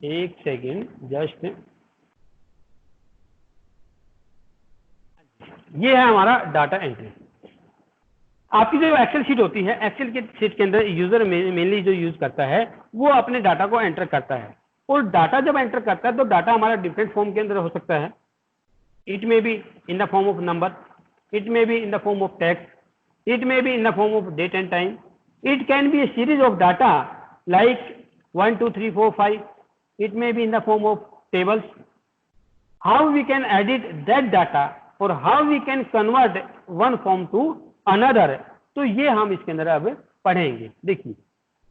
एक सेकेंड जस्ट, ये है हमारा डाटा एंट्री। आपकी जो एक्सेल शीट होती है, एक्सेल की शीट के अंदर यूजर मेनली जो यूज करता है वो अपने डाटा को एंटर करता है, और डाटा जब एंटर करता है तो डाटा हमारा डिफरेंट फॉर्म के अंदर हो सकता है। It may be in the form of number, it may be in the form of text, it may be in the form of date and time, it can be a series of data like 1 2 3 4 5, it may be in the form of tables. How we can edit that data or how we can convert one form to another, तो ये हम इसके अंदर अब पढ़ेंगे। देखिए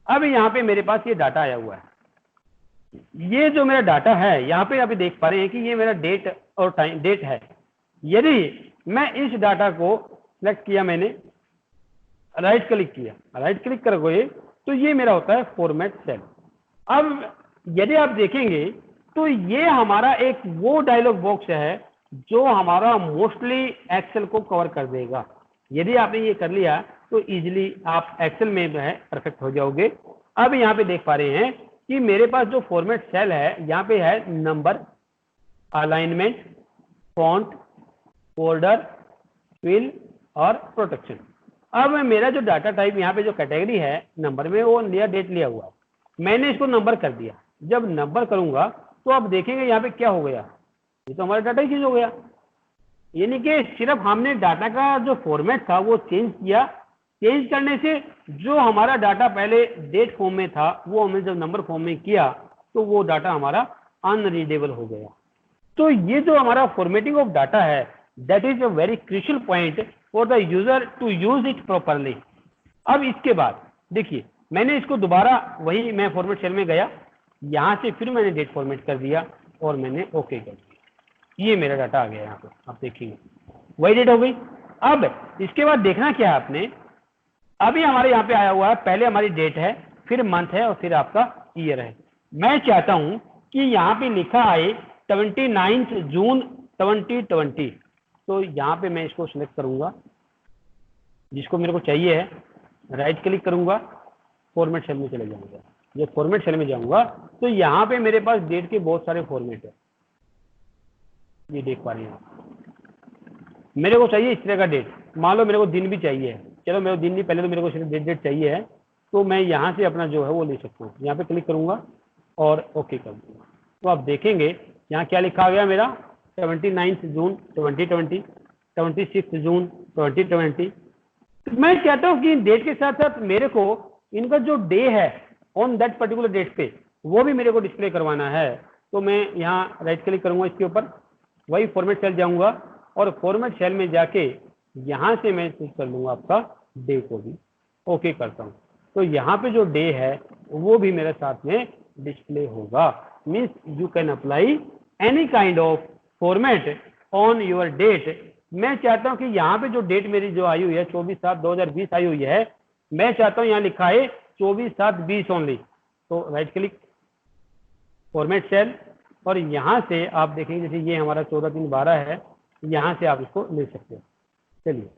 अब यहाँ पे मेरे पास ये डाटा आया हुआ है, ये जो मेरा डाटा है यहाँ पे अभी देख पा रहे हैं कि ये मेरा डेट और टाइम, डेट है। यदि मैं इस डाटा को सिलेक्ट किया, मैंने राइट क्लिक किया, राइट क्लिक करोगे तो ये मेरा होता है फॉर्मेट सेल। अब यदि आप देखेंगे तो ये हमारा एक वो डायलॉग बॉक्स है जो हमारा मोस्टली एक्सेल को कवर कर देगा। यदि आपने ये कर लिया तो इजीली आप एक्सेल में जो है परफेक्ट हो जाओगे। अब यहाँ पे देख पा रहे हैं कि मेरे पास जो फॉर्मेट सेल है यहाँ पे है number, alignment, font, folder, fill और प्रोटेक्शन। अब मेरा जो डाटा टाइप यहाँ पे जो कैटेगरी है नंबर में, वो लिया डेट लिया हुआ है, मैंने इसको नंबर कर दिया। जब नंबर करूंगा तो आप देखेंगे यहाँ पे क्या हो गया, ये तो हमारा डाटा ही चेंज हो गया। यानी कि सिर्फ हमने डाटा का जो फॉर्मेट था वो चेंज किया, चेंज करने से जो हमारा डाटा पहले डेट फॉर्म में था वो हमने जब नंबर फॉर्म में किया तो वो डाटा हमारा अनरीडेबल हो गया। तो ये जो हमारा फॉर्मेटिंग ऑफ डाटा है, that is a very crucial point for the user to use it properly। अब इसके बाद देखिए मैंने इसको दोबारा वही मैं फॉर्मेट सेल में गया, यहाँ से फिर मैंने डेट फॉर्मेट कर दिया और मैंने ओके कर दिया। ये मेरा डाटा आ गया यहाँ पे, आप देखिए वही डेट हो गई। अब इसके बाद देखना क्या है आपने, अभी हमारे यहाँ पे आया हुआ है, पहले हमारी डेट है, फिर मंथ है और फिर आपका ईयर है। मैं चाहता हूँ कि यहाँ पे लिखा आए 29 जून 2020, तो यहाँ पे मैं इसको सिलेक्ट करूंगा जिसको मेरे को चाहिए है, राइट क्लिक करूंगा, फॉर्मेट सेल में चले जाऊंगा। जब फॉर्मेट सेल में जाऊंगा तो यहाँ पे मेरे पास डेट के बहुत सारे फॉर्मेट है, ये देख पा रहे हैं मेरे को चाहिए इस तरह का डेट। मान लो मेरे को दिन भी चाहिए है, चलो मेरे को दिन नहीं, पहले तो मेरे को सिर्फ डेट चाहिए है, तो मैं यहाँ से अपना जो है वो ले सकता हूँ। यहाँ पे क्लिक करूंगा और ओके कर दूंगा, तो आप देखेंगे यहाँ क्या लिखा गया मेरा 29 जून 2020, 26 जून 2020। तो मैं चाहता हूँ कि डेट के साथ साथ मेरे को इनका जो डे है ऑन दैट पर्टिकुलर डेट पे वो भी मेरे को डिस्प्ले करवाना है। तो मैं यहाँ राइट क्लिक करूंगा इसके ऊपर, वही फॉर्मेट सेल जाऊंगा और फॉर्मेट सेल में जाके यहाँ से मैं चूज कर लूंगा आपका डे को भी, ओके करता हूँ। तो यहाँ पे जो डे है वो भी मेरे साथ में डिस्प्ले होगा। Means you can apply any kind of format on your date. मैं चाहता हूं कि यहाँ पे जो डेट मेरी जो आई हुई है 24/7/2020 आई हुई है, मैं चाहता हूं यहाँ लिखा है 24/7/20 ओनली। तो राइट क्लिक, फॉर्मेट सेल और यहाँ से आप देखेंगे जैसे ये हमारा 14 3 12 है, यहाँ से आप इसको ले सकते हो। चलिए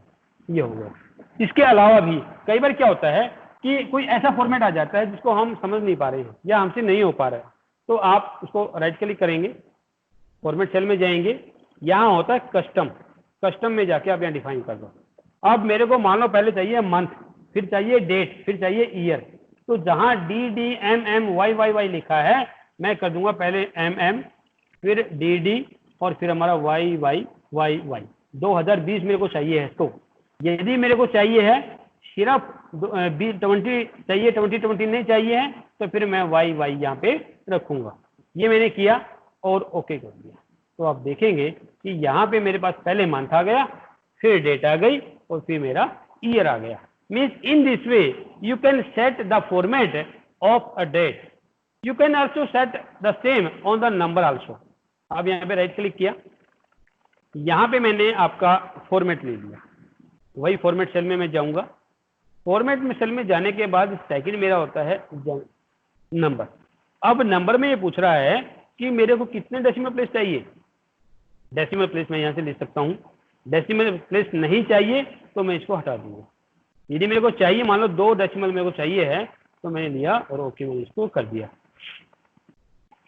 ये हो गया। इसके अलावा भी कई बार क्या होता है कि कोई ऐसा फॉर्मेट आ जाता है जिसको हम समझ नहीं पा रहे हैं या हमसे नहीं हो पा रहा है, तो आप उसको राइट क्लिक करेंगे, फॉर्मेट सेल में जाएंगे, यहाँ होता है कस्टम, कस्टम में जाके आप यहाँ डिफाइन कर दो। अब मेरे को मान लो पहले चाहिए मंथ, फिर चाहिए डेट, फिर चाहिए ईयर, तो जहां DDMMYYY लिखा है मैं कर दूंगा पहले MM, फिर DD और फिर हमारा YYYY। 2020 मेरे को चाहिए है, तो यदि मेरे को चाहिए है सिर्फ 20 चाहिए, 2020 नहीं चाहिए है, तो फिर मैं YY यहाँ पे रखूंगा। ये मैंने किया और ओके कर दिया, तो आप देखेंगे कि यहाँ पे मेरे पास पहले मंथ आ गया, फिर डेट आ गई और फिर मेरा ईयर आ गया। Means in this way you can set the format of a date, you can also set the same on the number also. अब यहाँ पे राइट क्लिक किया, यहाँ पे मैंने आपका फॉर्मेट ले लिया, वही फॉर्मेट सेल में मैं जाऊंगा। फॉर्मेट में सेल में जाने के बाद सेकंड मेरा होता है नंबर। अब नंबर में ये पूछ रहा है कि मेरे को कितने डेसिमल प्लेस चाहिए। डेसिमल प्लेस मैं यहाँ से ले सकता हूँ, डेसिमल प्लेस नहीं चाहिए तो मैं इसको हटा दूंगा। यदि मेरे को चाहिए, मान लो 2 डेसिमल मेरे को चाहिए है, तो मैंने लिया और ओके मैंने इसको कर दिया।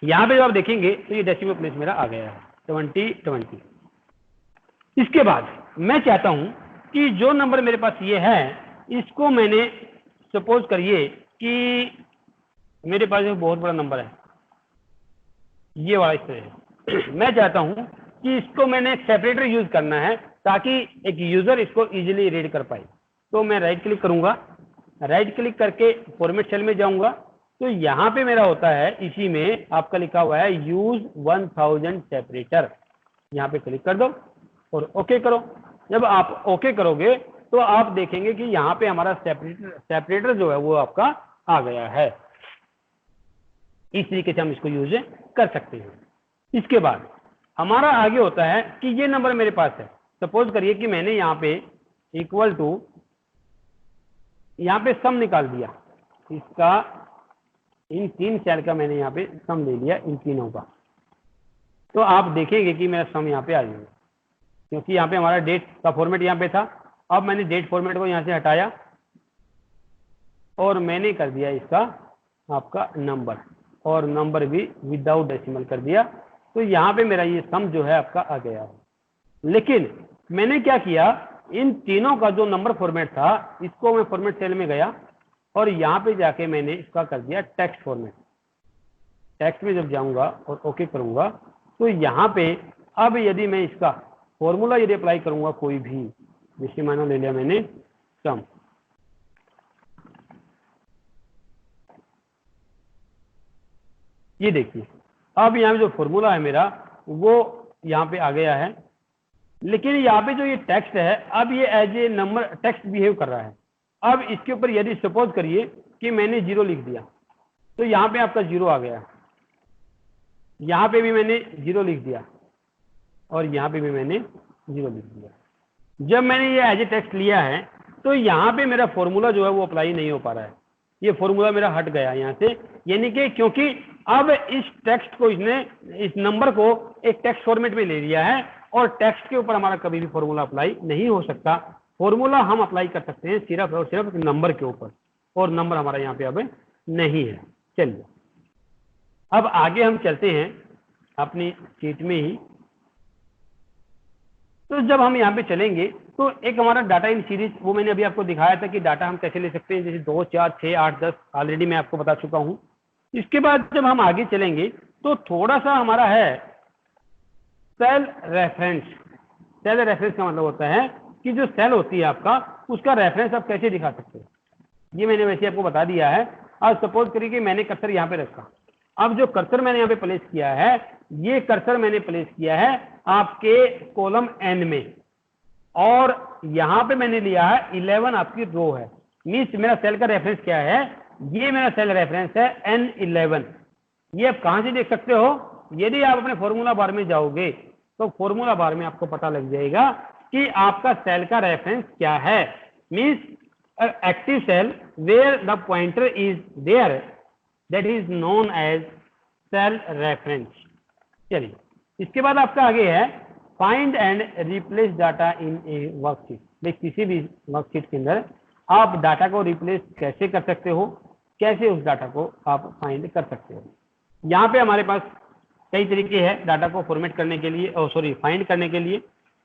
यहाँ पे जो आप देखेंगे तो ये डेसिमल प्लेस मेरा आ गया है 2020। इसके बाद मैं चाहता हूं कि जो नंबर मेरे पास ये है, इसको मैंने सपोज करिए कि मेरे पास एक बहुत बड़ा नंबर है, ये वाला इस तरह है। मैं चाहता हूं कि इसको मैंने एक सेपरेटर यूज करना है ताकि एक यूजर इसको इजीली रीड कर पाए। तो मैं राइट क्लिक करूंगा, राइट क्लिक करके फॉर्मेट सेल में जाऊंगा, तो यहाँ पे मेरा होता है, इसी में आपका लिखा हुआ है यूज 1000 सेपरेटर। यहाँ पे क्लिक कर दो और ओके करो। जब आप ओके करोगे तो आप देखेंगे कि यहाँ पे हमारा सेपरेटर जो है वो आपका आ गया है। इस तरीके से हम इसको यूज कर सकते हैं। इसके बाद हमारा आगे होता है कि ये नंबर मेरे पास है, सपोज करिए कि मैंने यहाँ पे इक्वल टू, यहाँ पे सम निकाल दिया इसका, इन 3 सेल का मैंने यहाँ पे सम ले लिया इन तीनों का, तो आप देखेंगे कि मेरा सम यहाँ पे आ जाएगा, क्योंकि यहाँ पे हमारा डेट का फॉर्मेट यहाँ पे था। अब मैंने डेट फॉर्मेट को यहाँ से हटाया और मैंने कर दिया इसका आपका नंबर, और नंबर भी विदाउट डेसिमल कर दिया, तो यहाँ पे मेरा ये सम जो है आपका आ गया है। लेकिन मैंने क्या किया, इन तीनों का जो नंबर फॉर्मेट था इसको मैं फॉर्मेट सेल में गया और यहाँ पे जाके मैंने इसका कर दिया टेक्स्ट फॉर्मेट। टेक्स्ट में जब जाऊंगा और ओके करूंगा तो यहाँ पे अब यदि मैं इसका फॉर्मूला यदि अप्लाई करूंगा कोई भी, जैसे माना ले लिया मैंने सम, ये देखिए अब यहाँ पे जो फॉर्मूला है मेरा वो यहाँ पे आ गया है। लेकिन यहाँ पे जो ये टेक्स्ट है, अब ये as a number text behave कर रहा है। अब इसके ऊपर यदि सपोज करिए कि मैंने 0 लिख दिया, तो यहाँ पे आपका 0 आ गया, यहाँ पे भी मैंने 0 लिख दिया और यहाँ पे भी मैंने 0 लिख दिया। जब मैंने ये एज ए टेक्स्ट लिया है तो यहाँ पे मेरा फॉर्मूला जो है वो अप्लाई नहीं हो पा रहा है, ये फॉर्मूला मेरा हट गया यहाँ से, यानी कि क्योंकि अब इस टेक्स्ट को इसने, इस नंबर को एक टेक्स्ट फॉर्मेट में ले लिया है और टेक्स्ट के ऊपर हमारा कभी भी फॉर्मूला अप्लाई नहीं हो सकता। फॉर्मूला हम अप्लाई कर सकते हैं सिर्फ और सिर्फ नंबर के ऊपर, और नंबर हमारा यहाँ पे अब नहीं है। चलिए अब आगे हम चलते हैं अपनी शीट में ही। तो जब हम यहाँ पे चलेंगे तो एक हमारा डाटा इन सीरीज, वो मैंने अभी आपको दिखाया था कि डाटा हम कैसे ले सकते हैं, जैसे 2 4 6 8 10 ऑलरेडी मैं आपको बता चुका हूँ। इसके बाद जब हम आगे चलेंगे तो थोड़ा सा हमारा है सेल रेफरेंस। सेल रेफरेंस का मतलब होता है कि जो सेल होती है आपका, उसका रेफरेंस आप कैसे दिखा सकते हैं, ये मैंने वैसे आपको बता दिया है। अब सपोज करिए कि मैंने कर्सर यहाँ पे रखा, अब जो कर्सर मैंने यहाँ पे प्लेस किया है, ये कर्सर मैंने प्लेस किया है आपके कॉलम एन में, और यहाँ पे मैंने लिया है 11 आपकी रो है। मीन्स मेरा सेल का रेफरेंस क्या है, ये मेरा सेल रेफरेंस है N11। ये आप कहाँ से देख सकते हो, यदि आप अपने फॉर्मूला बार में जाओगे तो फॉर्मूला बार में आपको पता लग जाएगा कि आपका सेल का रेफरेंस क्या है। Means active cell where the pointer is there, that is known as cell reference. चलिए, इसके बाद आपका आगे है find and replace data in a worksheet. भाई किसी भी वर्कशीट के अंदर आप डाटा को रिप्लेस कैसे कर सकते हो, कैसे उस डाटा को आप फाइंड कर सकते हो। यहाँ पे हमारे पास कई तरीके हैं डाटा को फॉर्मेट करने के लिए, फाइंड करने के लिए।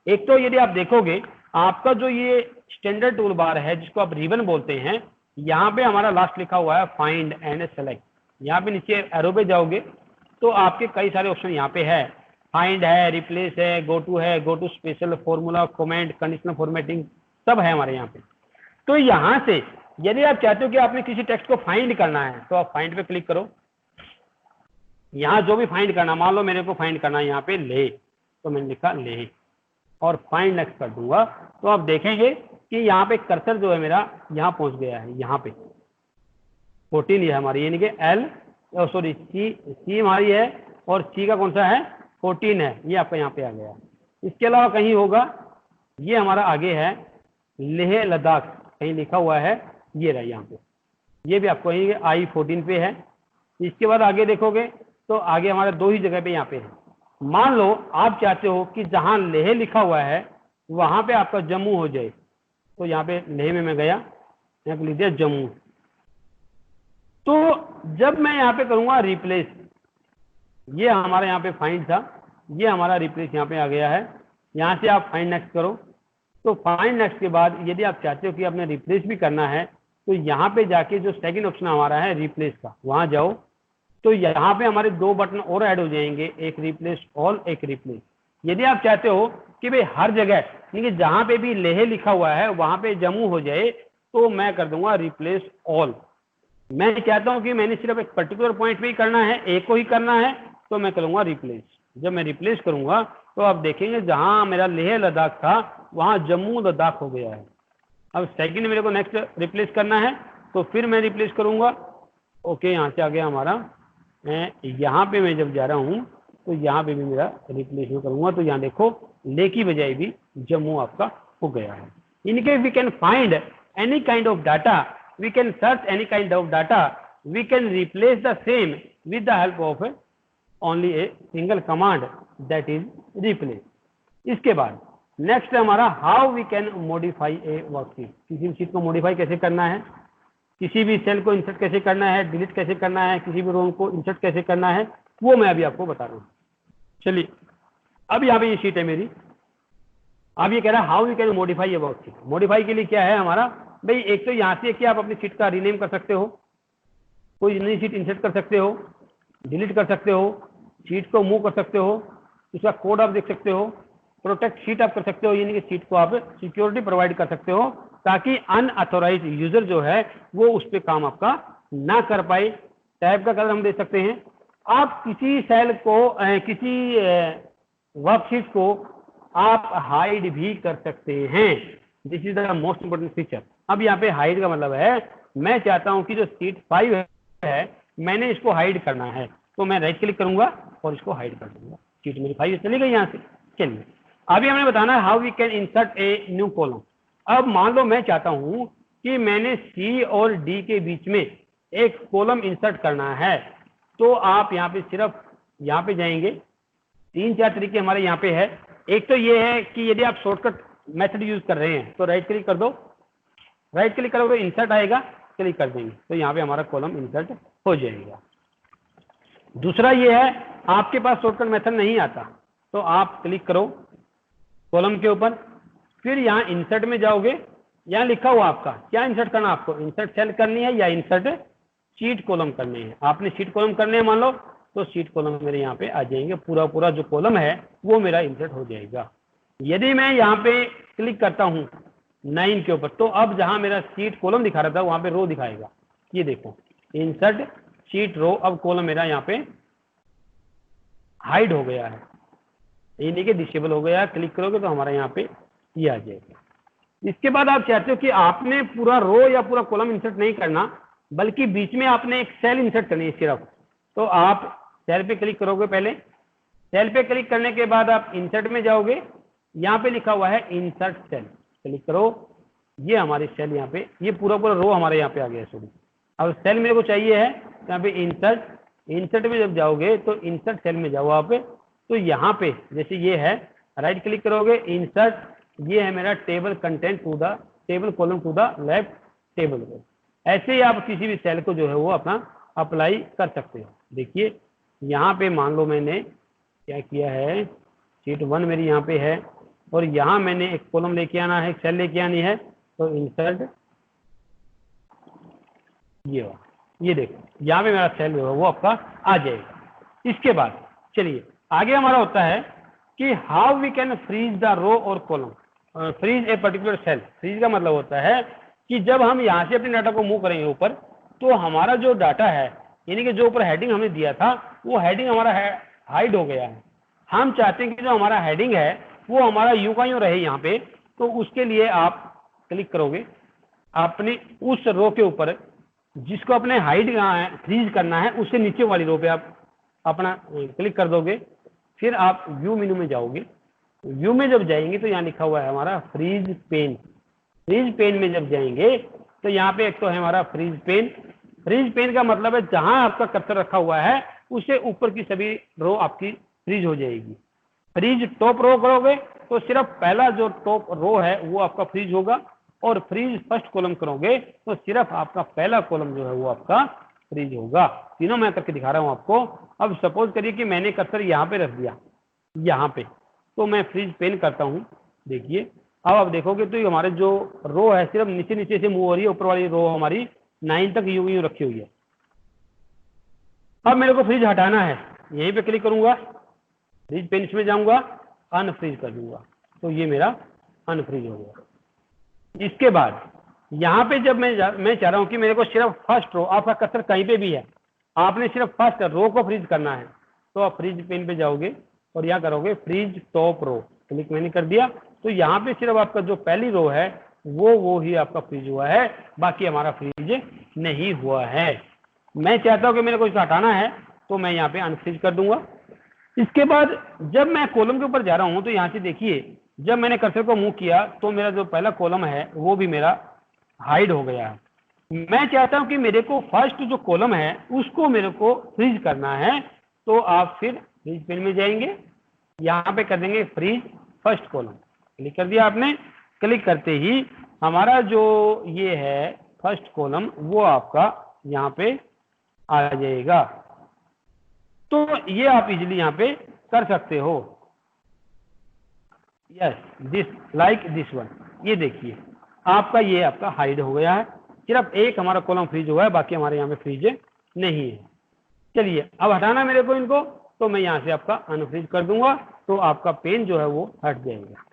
एक तो यदि आप देखोगे आपका जो ये स्टैंडर्ड टूल बार है जिसको आप रिबन बोलते हैं, यहाँ पे हमारा लास्ट लिखा हुआ है फाइंड एंड सेलेक्ट। यहाँ पे नीचे एरो पे जाओगे तो आपके कई सारे ऑप्शन यहाँ पे है, फाइंड है, रिप्लेस है, go to special, formula, comment, conditional formatting, सब है हमारे यहाँ पे। तो यहाँ से यदि आप चाहते हो कि आपने किसी टेक्स्ट को फाइंड करना है तो आप फाइंड पे क्लिक करो। यहाँ जो भी फाइंड करना, मान लो मेरे को फाइंड करना है यहाँ पे ले, तो मैंने लिखा ले और फाइंड नेक्स्ट कर दूंगा, तो आप देखेंगे कि यहाँ पे कर्सर जो है मेरा यहाँ पहुंच गया है। यहाँ पे 14 ये हमारी, यानी कि सी हमारी है और सी का कौन सा है 14 है, ये आपका यहाँ पे आ गया। इसके अलावा कहीं होगा, ये हमारा आगे है लेह लद्दाख, कहीं लिखा हुआ है, ये रहा यहाँ पे, ये भी आपको यही I14 पे है। इसके बाद आगे देखोगे तो आगे हमारा 2 ही जगह पे यहाँ पे है। मान लो आप चाहते हो कि जहां लेह लिखा हुआ है वहां पे आपका जम्मू हो जाए, तो यहाँ पे लेह में मैं गया, यहाँ पे लिख दिया जम्मू। तो जब मैं यहाँ पे करूंगा रिप्लेस, ये हमारा यहाँ पे फाइंड था, ये हमारा रिप्लेस यहाँ पे आ गया है। यहाँ से आप फाइंड नेक्स्ट करो, तो फाइंड नेक्स्ट के बाद यदि आप चाहते हो कि आपने रिप्लेस भी करना है तो यहाँ पे जाके जो सेकंड ऑप्शन हमारा है रिप्लेस का, वहां जाओ तो यहाँ पे हमारे 2 बटन और ऐड हो जाएंगे, एक रिप्लेस ऑल, एक रिप्लेस। यदि आप चाहते हो कि भाई हर जगह यानी जहां पे भी लेह लिखा हुआ है वहां पे जम्मू हो जाए, तो मैं कर दूंगा रिप्लेस ऑल। मैं चाहता हूं कि मैंने सिर्फ एक पर्टिकुलर पॉइंट पे ही करना है, एक को ही करना है, तो मैं करूंगा रिप्लेस। जब मैं रिप्लेस करूंगा तो आप देखेंगे जहां मेरा लेह लद्दाख था वहां जम्मू लद्दाख हो गया है। अब सेकंड मेरे को नेक्स्ट रिप्लेस करना है तो फिर मैं रिप्लेस करूंगा। ओके, यहाँ से आ गया हमारा, यहाँ पे मैं जब जा रहा हूँ तो यहाँ पे भी मेरा रिप्लेस में करूंगा, तो यहाँ देखो ले की बजाय भी जम्मू आपका हो गया है। इनके we can find any kind of data, we can search any kind of data, we can replace the same with the help of only a single command, that is replace. इसके बाद नेक्स्ट है हमारा how we can modify a worksheet. किसी भी चीज को modify कैसे करना है, किसी भी सेल को इंसर्ट कैसे करना है, डिलीट कैसे करना है, किसी भी रो को इंसर्ट कैसे करना है, वो मैं अभी आपको बता रहा हूँ। चलिए, अब यहाँ पे ये शीट है मेरी। अब ये कह रहा है how we can modify a worksheet. Modify के लिए क्या है हमारा, भाई एक तो यहाँ से कि आप अपनी शीट का रीनेम कर सकते हो, कोई नई शीट इंसर्ट कर सकते हो, डिलीट कर सकते हो, शीट को मूव कर सकते हो, उसका कोड आप देख सकते हो, प्रोटेक्ट शीट आप कर सकते हो, यानी कि शीट को आप सिक्योरिटी प्रोवाइड कर सकते हो ताकि अनऑथोराइज यूजर जो है वो उस पर काम आपका ना कर पाए। टैब का कलर हम दे सकते हैं। आप किसी सेल को किसी वर्कशीट को आप हाइड भी कर सकते हैं। This is the most important feature. अब यहाँ पे हाइड का मतलब है मैं चाहता हूं कि जो शीट 5 है मैंने इसको हाइड करना है, तो मैं राइट क्लिक करूंगा और इसको हाइड कर दूंगा। शीट मेरी 5 चली गई यहाँ से। चलिए, अभी हमें बताना है how we can insert a new column. अब मान लो मैं चाहता हूं कि मैंने सी और डी के बीच में एक कॉलम इंसर्ट करना है, तो आप यहाँ पे सिर्फ यहाँ पे जाएंगे। 3-4 तरीके हमारे यहाँ पे है। एक तो ये है कि यदि आप शॉर्टकट मेथड यूज कर रहे हैं तो राइट क्लिक कर दो, राइट क्लिक करोगे तो इंसर्ट आएगा, क्लिक कर देंगे तो यहाँ पे हमारा कॉलम इंसर्ट हो जाएगा। दूसरा ये है आपके पास शॉर्टकट मेथड नहीं आता तो आप क्लिक करो कॉलम के ऊपर, फिर यहाँ इंसर्ट में जाओगे, यहाँ लिखा हुआ आपका क्या इंसर्ट करना, आपको इंसर्ट सेल करनी है या इंसर्ट शीट कॉलम करनी है। आपने शीट कॉलम करने हैं मान लो, तो शीट कॉलम मेरे यहाँ पे आ जाएंगे, पूरा जो कॉलम है वो मेरा इंसर्ट हो जाएगा। यदि मैं यहाँ पे क्लिक करता हूँ 9 के ऊपर, तो अब जहाँ मेरा शीट कॉलम दिखा रहा था वहाँ पे रो दिखाएगा। ये देखो इंसर्ट शीट रो, अब कॉलम मेरा यहाँ पे हाइड हो गया है, यानी कि डिसेबल हो गया। क्लिक करोगे तो हमारा यहाँ पे ये आ जाएगा। इसके बाद आप चाहते हो कि आपने पूरा रो या पूरा कॉलम इंसर्ट नहीं करना, बल्कि बीच में आपने एक सेल इंसर्ट करनी है सिर्फ, तो आप सेल पे क्लिक करोगे। पहले सेल पे क्लिक करने के बाद आप इंसर्ट में जाओगे, यहाँ पे लिखा हुआ है इंसर्ट सेल, क्लिक करो। ये हमारी सेल यहाँ पे, ये पूरा रो हमारे यहाँ पे आ गया। सॉरी, अब सेल मेरे को चाहिए है यहाँ पे इंसर्ट में जब जाओगे तो इंसर्ट सेल में जाओ आप, तो यहाँ पे जैसे ये है, राइट क्लिक करोगे, इंसर्ट, ये है मेरा table content to the table column to the left table row. ऐसे ही आप किसी भी सेल को जो है वो अपना अप्लाई कर सकते हो। देखिए यहाँ पे मान लो मैंने क्या किया है, शीट 1 मेरी यहाँ पे है और यहाँ मैंने एक कॉलम लेके आना है, एक सेल लेके आनी है, तो इंसर्ट, ये देखो यहाँ पे मेरा सेल जो है वो आपका आ जाएगा। इसके बाद चलिए आगे हमारा होता है कि how we can freeze the row और column, freeze a particular cell. Freeze का मतलब होता है कि जब हम यहाँ से अपने डाटा को मूव करेंगे ऊपर, तो हमारा जो डाटा है, यानी कि जो ऊपर हेडिंग हमने दिया था, वो हेडिंग हमारा हाइड हो गया है। हम चाहते हैं कि जो हमारा हेडिंग है वो हमारा यूं का यूं रहे यहाँ पे। तो उसके लिए आप क्लिक करोगे अपने उस रो के ऊपर जिसको अपने हाइड फ्रीज करना है, उससे नीचे वाली रो पे आप अपना क्लिक कर दोगे। फिर आप व्यू मेनू में जाओगे। व्यू में जब जाएंगे तो यहाँ लिखा हुआ है हमारा फ्रीज पेन। फ्रीज पेन में जब जाएंगे तो यहाँ पे एक तो है हमारा फ्रीज पेन। फ्रीज पेन का मतलब है जहां आपका कर्सर रखा हुआ है उससे ऊपर की सभी रो आपकी फ्रीज हो जाएगी। फ्रीज टॉप रो करोगे तो सिर्फ पहला जो टॉप रो है वो आपका फ्रीज होगा, और फ्रीज फर्स्ट कॉलम करोगे तो सिर्फ आपका पहला कॉलम जो है वो आपका फ्रीज होगा। तीनों मैं करके दिखा रहा हूं आपको। अब सपोज करिए कि मैंने कर्सर यहाँ पे रख दिया, यहाँ पे, तो मैं फ्रीज पेन करता हूँ। देखिए अब आप देखोगे तो हमारे जो रो है सिर्फ नीचे नीचे से मूव हो रही है, ऊपर वाली रो हमारी 9 तक यूं यूं रखी हुई है। अब मेरे को फ्रीज हटाना है, यहीं पे क्लिक करूंगा, फ्रीज पेन में जाऊंगा, अनफ्रीज कर दूंगा, तो ये मेरा अनफ्रीज हो गया। इसके बाद यहाँ पे जब मैं चाह रहा हूँ कि मेरे को सिर्फ फर्स्ट रो, आपका कर्सर कहीं पे भी है, आपने सिर्फ फर्स्ट रो को फ्रीज करना है, तो आप फ्रीज पेन पे जाओगे और यहाँ करोगे फ्रीज टॉप रो, क्लिक मैंने कर दिया। तो यहाँ पे सिर्फ आपका जो पहली रो है वो ही आपका फ्रीज हुआ है, बाकी हमारा फ्रीज नहीं हुआ है। मैं चाहता हूँ कि मेरे को इसे हटाना है, तो मैं यहाँ पे अनफ्रीज कर दूंगा। इसके बाद जब मैं कॉलम के ऊपर जा रहा हूँ तो यहाँ से देखिए जब मैंने कर्सर को मूव किया तो मेरा जो पहला कॉलम है वो भी मेरा हाइड हो गया है। मैं चाहता हूं कि मेरे को फर्स्ट जो कॉलम है उसको मेरे को फ्रीज करना है, तो आप फिर फ्रीज पेन में जाएंगे, यहाँ पे कर देंगे फ्रीज फर्स्ट कॉलम, क्लिक कर दिया आपने। क्लिक करते ही हमारा जो ये है फर्स्ट कॉलम वो आपका यहाँ पे आ जाएगा। तो ये आप इजीली यहाँ पे कर सकते हो। Yes, this like this one. ये देखिए आपका ये आपका हाइड हो गया है, सिर्फ एक हमारा कॉलम फ्रीज हुआ है, बाकी हमारे यहाँ पे फ्रीज नहीं है। चलिए अब हटाना मेरे को इनको, तो मैं यहाँ से आपका अनफ्रीज कर दूंगा, तो आपका पेन जो है वो हट जाएगा।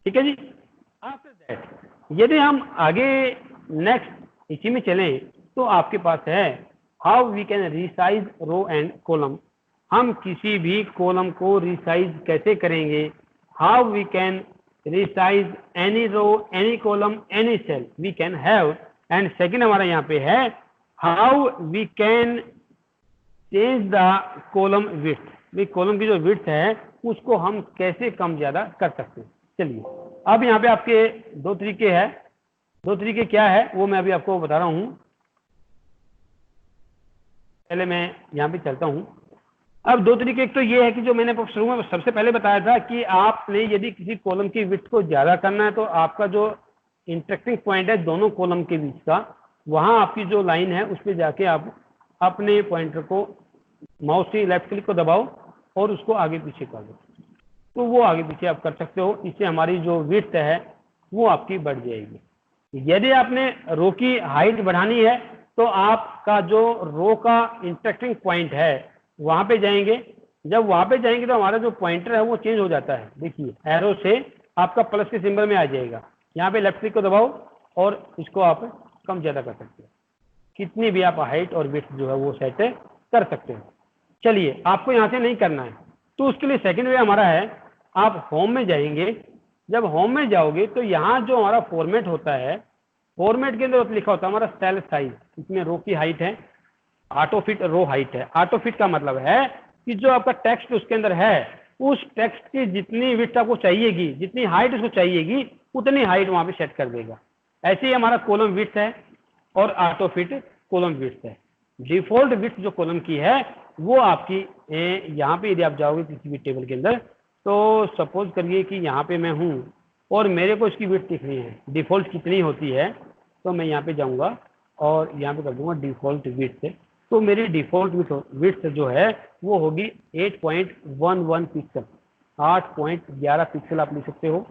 ठीक है जी। आफ्टर दैट यदि हम आगे नेक्स्ट इसी में चलें तो आपके पास है how we can resize row and column. हम किसी भी कॉलम को रिसाइज कैसे करेंगे, how we can resize any row, any column, any cell we can have, and second हमारा यहाँ पे है how we can change the column width। भी कॉलम की जो width है उसको हम कैसे कम ज्यादा कर सकते हैं। चलिए अब यहाँ पे आपके दो तरीके हैं। दो तरीके क्या है वो मैं अभी आपको बता रहा हूँ। पहले मैं यहाँ पे चलता हूँ। अब दो तरीके, एक तो ये है कि जो मैंने शुरू में सबसे पहले बताया था कि आपने यदि किसी कॉलम की विड्थ को ज्यादा करना है तो आपका जो इंटरेक्टिंग पॉइंट है दोनों कॉलम के बीच का, वहां आपकी जो लाइन है उस पर जाके आप अपने पॉइंटर को माउस से लेफ्ट क्लिक को दबाओ और उसको आगे पीछे कर दो, तो वो आगे पीछे आप कर सकते हो। इससे हमारी जो विड्थ है वो आपकी बढ़ जाएगी। यदि आपने रो की हाइट बढ़ानी है तो आपका जो रो का इंटरेक्टिंग पॉइंट है वहां पे जाएंगे। जब वहां पे जाएंगे तो हमारा जो पॉइंटर है वो चेंज हो जाता है। देखिए एरो से आपका प्लस के सिंबल में आ जाएगा, यहाँ पे लेफ्ट क्लिक को दबाओ और इसको आप कम ज्यादा कर सकते हो। कितनी भी आप हाइट और विड्थ जो है वो सेट कर सकते हो। चलिए आपको यहाँ से नहीं करना है तो उसके लिए सेकंड वे हमारा है, आप होम में जाएंगे। जब होम में जाओगे तो यहाँ जो हमारा फॉर्मेट होता है, फॉर्मेट के अंदर लिखा होता है हमारा सेल साइज। इसमें रो की हाइट है, ऑटो फिट रो हाइट है। ऑटो फिट का मतलब है कि जो आपका टेक्स्ट उसके अंदर है उस टेक्स्ट की जितनी विड्थ आपको चाहिएगी, जितनी हाइट उसको चाहिएगी, उतनी हाइट वहां पे सेट कर देगा। ऐसे ही हमारा कॉलम विड्थ है और ऑटो फिट कॉलम विड्थ है। डिफॉल्ट विड्थ जो कॉलम की है वो आपकी यहाँ पे यदि आप जाओगे किसी भी टेबल के अंदर, तो सपोज करिए कि यहाँ पे मैं हूँ और मेरे को इसकी विड्थ दिखनी है, डिफ़ॉल्ट कितनी होती है, तो मैं यहाँ पे जाऊँगा और यहाँ पे कर दूंगा डिफ़ॉल्ट विड्थ। तो मेरी डिफ़ॉल्ट विड्थ जो है वो होगी 8.11 पिक्सल, 8.11 पिक्सल आप लिख सकते हो।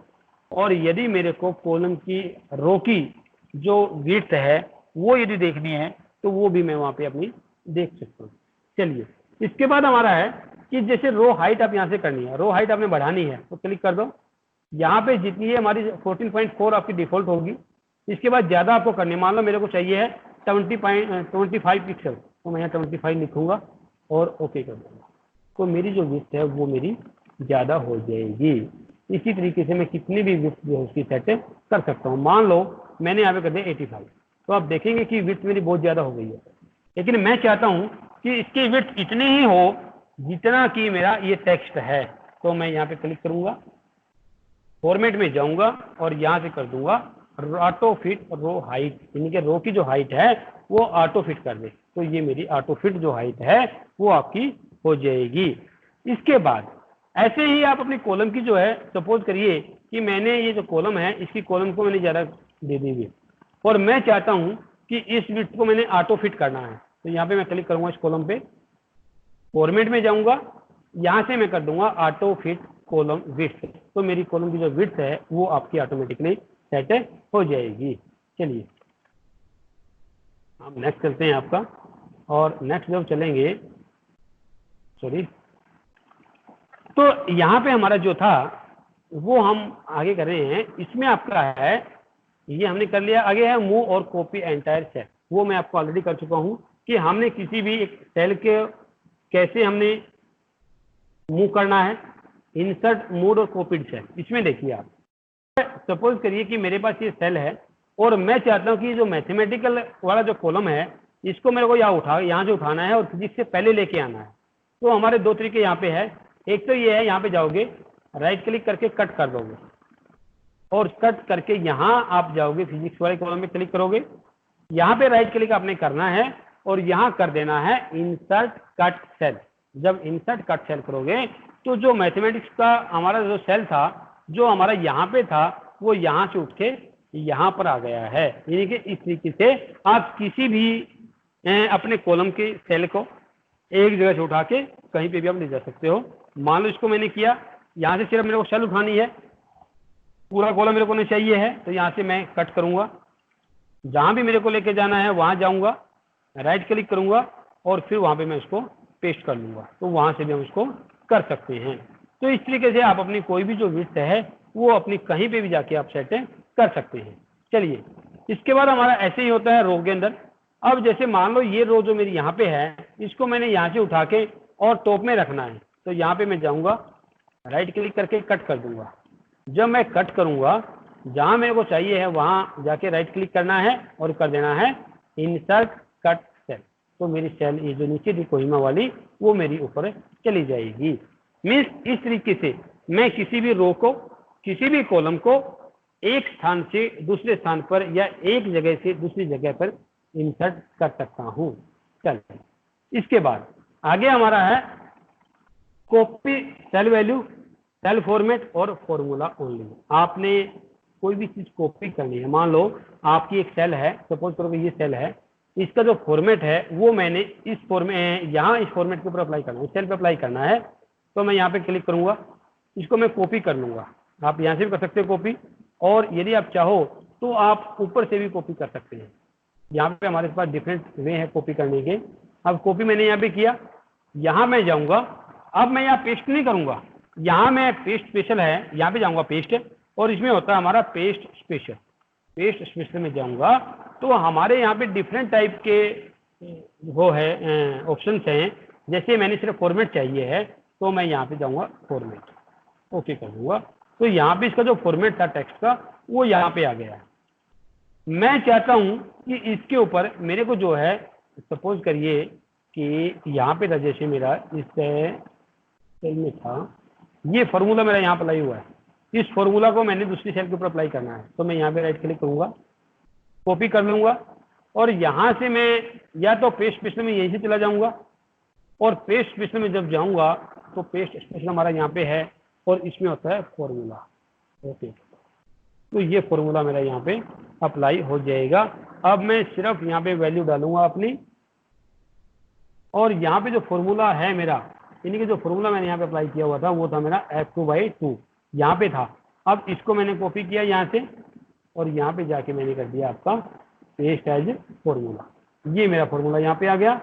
और यदि मेरे को कॉलम की रो की जो विड्थ है वो यदि देखनी है तो वो भी मैं वहाँ पे अपनी देख सकता हूँ। चलिए, इसके बाद हमारा है कि जैसे रो हाइट आप यहाँ से करनी है, रो हाइट आपने बढ़ानी है तो क्लिक कर दो। यहाँ पे जितनी है हमारी 14.4 आपकी डिफ़ॉल्ट होगी। इसके बाद ज़्यादा आपको करनी है, मान लो मेरे को चाहिए है 25 पिक्सल, तो मैं यहाँ 25 लिखूंगा और ओके कर दूंगा, तो मेरी जो विड्थ है वो मेरी ज़्यादा हो जाएगी। इसी तरीके से मैं कितनी भी विड्थ जो है उसकी सेट कर सकता हूँ। मान लो मैंने यहाँ पे कर दिया 85, तो आप देखेंगे कि विड्थ मेरी बहुत ज़्यादा हो गई है, लेकिन मैं चाहता हूँ कि इसकी विड्थ इतनी ही हो जितना कि मेरा ये टेक्स्ट है। तो मैं यहाँ पे क्लिक करूंगा, फॉर्मेट में जाऊंगा और यहाँ से कर दूंगा ऑटो फिट रो हाइट, यानी कि रो की जो हाइट है वो ऑटो फिट कर दे। तो ये मेरी ऑटो फिट जो हाइट है वो आपकी हो जाएगी। इसके बाद ऐसे ही आप अपनी कॉलम की जो है, सपोज करिए कि मैंने ये जो कॉलम है इसकी कॉलम को मैंने ज़्यादा दे दी हुई और मैं चाहता हूँ कि इस विड्थ को मैंने ऑटो फिट करना है। तो यहाँ पे मैं क्लिक करूंगा इस कॉलम पे, फॉर्मेट में जाऊंगा, यहाँ से मैं कर दूंगा ऑटो फिट कॉलम विड्थ। तो मेरी कॉलम की जो विड्थ है वो आपकी ऑटोमेटिकली सेट हो जाएगी। चलिए हम नेक्स्ट करते हैं आपका, और नेक्स्ट जब चलेंगे, सॉरी, तो यहाँ पे हमारा जो था वो हम आगे कर रहे हैं। इसमें आपका है, ये हमने कर लिया। आगे है मूव और कॉपी एंटायर सेल, वो मैं आपको ऑलरेडी कर चुका हूँ कि हमने किसी भी एक सेल के कैसे हमने मूव करना है, इंसर्ट मूव और कॉपीड सेल। इसमें देखिए आप, सपोज करिए कि मेरे पास ये सेल है और मैं चाहता हूँ कि जो मैथमेटिकल वाला जो कॉलम है इसको मेरे को यहाँ से उठाना है और फिजिक्स से पहले लेके आना है। तो हमारे दो तरीके यहाँ पे है। एक तो ये है, यहाँ पे जाओगे, राइट क्लिक करके कट कर दोगे और कट करके यहाँ आप जाओगे फिजिक्स वाले कॉलम में क्लिक करोगे, यहाँ पे राइट क्लिक आपने करना है और यहाँ कर देना है इंसर्ट कट सेल। जब इंसर्ट कट सेल करोगे तो जो मैथमेटिक्स का हमारा जो सेल था जो हमारा यहाँ पे था वो यहाँ से उठ के यहाँ पर आ गया है। यानी कि इस तरीके से आप किसी भी अपने कॉलम के सेल को एक जगह से उठा के कहीं पे भी आप ले जा सकते हो। मान लो इसको मैंने किया, यहाँ से सिर्फ मेरे को सेल उठानी है, पूरा कॉलम मेरे को नहीं चाहिए है, तो यहाँ से मैं कट करूंगा, जहां भी मेरे को लेके जाना है वहां जाऊंगा, राइट क्लिक करूंगा और फिर वहां पे मैं इसको पेस्ट कर लूंगा। तो वहां से भी हम इसको कर सकते हैं। तो इस तरीके से आप अपनी कोई भी जो विड्थ है वो अपनी कहीं पे भी जाके आप सेट कर सकते हैं। चलिए, इसके बाद हमारा ऐसे ही होता है रो के अंदर। अब जैसे मान लो ये रो जो मेरी यहाँ पे है इसको मैंने यहाँ से उठा के और टॉप में रखना है, तो यहाँ पे मैं जाऊंगा, राइट क्लिक करके कट कर दूंगा। जब मैं कट करूंगा, जहां मेरे को चाहिए है वहां जाके राइट क्लिक करना है और कर देना है इंसर्ट कट सेल। तो मेरी सेल ये जो नीचे थी कोहिमा वाली वो मेरी ऊपर चली जाएगी। मीन्स इस तरीके से मैं किसी भी रो को, किसी भी कॉलम को एक स्थान से दूसरे स्थान पर या एक जगह से दूसरी जगह पर इंसर्ट कर सकता हूं। चलिए, इसके बाद आगे हमारा है copy cell value, cell format और फॉर्मूला ओनली। आपने कोई भी चीज कॉपी करनी है, मान लो आपकी एक सेल है, सपोज करो कि ये सेल है, इसका जो फॉर्मेट है वो मैंने इस फॉर्मेट, यहाँ इस फॉर्मेट के ऊपर अप्लाई करना है, इस सेल पे अप्लाई करना है। तो मैं यहाँ पे क्लिक करूंगा, इसको मैं कॉपी कर लूंगा। आप यहाँ से भी कर सकते हो कॉपी, और यदि आप चाहो तो आप ऊपर से भी कॉपी कर सकते हैं। यहाँ पे हमारे पास डिफरेंट वे है कॉपी करने के। अब कॉपी मैंने यहाँ पे किया, यहाँ मैं जाऊँगा, अब मैं यहाँ पेस्ट नहीं करूँगा, यहाँ मैं पेस्ट स्पेशल है, यहाँ पे जाऊँगा पेस्ट, और इसमें होता है हमारा पेस्ट स्पेशल। पेस्ट स्पेशल में जाऊँगा तो हमारे यहाँ पे डिफरेंट टाइप के वो है ऑप्शंस हैं। जैसे मैंने सिर्फ फॉर्मेट चाहिए है तो मैं यहाँ पे जाऊँगा फॉर्मेट, ओके कर दूँगा। तो यहाँ पे इसका जो फॉर्मेट था टेक्स्ट का वो यहाँ पे आ गया है। मैं चाहता हूँ कि इसके ऊपर मेरे को जो है, सपोज करिए कि यहाँ पे था, जैसे मेरा इस सेल में था, ये फॉर्मूला मेरा यहाँ अप्लाई हुआ है, इस फॉर्मूला को मैंने दूसरी सेल के ऊपर अप्लाई करना है। तो मैं यहाँ पे राइट क्लिक करूंगा, कॉपी कर लूंगा और यहाँ से मैं या तो पेस्ट स्पेशल में यहीं से चला जाऊंगा और पेस्ट स्पेशल में जब जाऊंगा तो पेस्ट स्पेशल हमारा यहाँ पे है और इसमें होता है फॉर्मूला। ओके, तो ये फॉर्मूला मेरा यहाँ पे अप्लाई हो जाएगा। अब मैं सिर्फ यहाँ पे वैल्यू डालूंगा अपनी, और यहाँ पे जो फॉर्मूला है मेरा, यानी कि जो फॉर्मूला मैंने यहाँ पे अप्लाई किया हुआ था वो था मेरा F2/2 यहाँ पे था। अब इसको मैंने कॉपी किया यहाँ से और यहाँ पे जाके मैंने कर दिया आपका पेस्ट एज फॉर्मूला। ये मेरा फॉर्मूला यहाँ पे आ गया,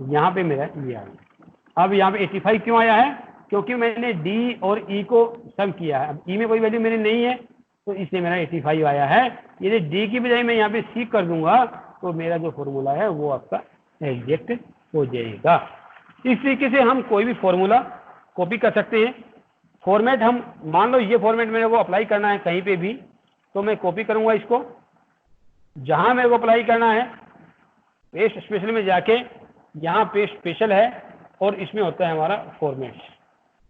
यहाँ पे मेरा ये आ गया। अब यहाँ पे 85 क्यों आया है? क्योंकि मैंने डी और ई को सम किया है। अब ई में कोई वैल्यू मेरी नहीं है तो इसलिए मेरा 85 आया है। यदि डी की बजाय मैं यहाँ पे सी कर दूंगा तो मेरा जो फॉर्मूला है वो आपका एग्जैक्ट हो जाएगा। इस तरीके से हम कोई भी फॉर्मूला कॉपी कर सकते हैं। फॉर्मेट हम मान लो ये फॉर्मेट मेरे को अप्लाई करना है कहीं पे भी, तो मैं कॉपी करूंगा इसको, जहां मेरे को अप्लाई करना है पेस्ट स्पेशल में जाके, यहाँ पेस्ट स्पेशल है और इसमें होता है हमारा फॉर्मेट,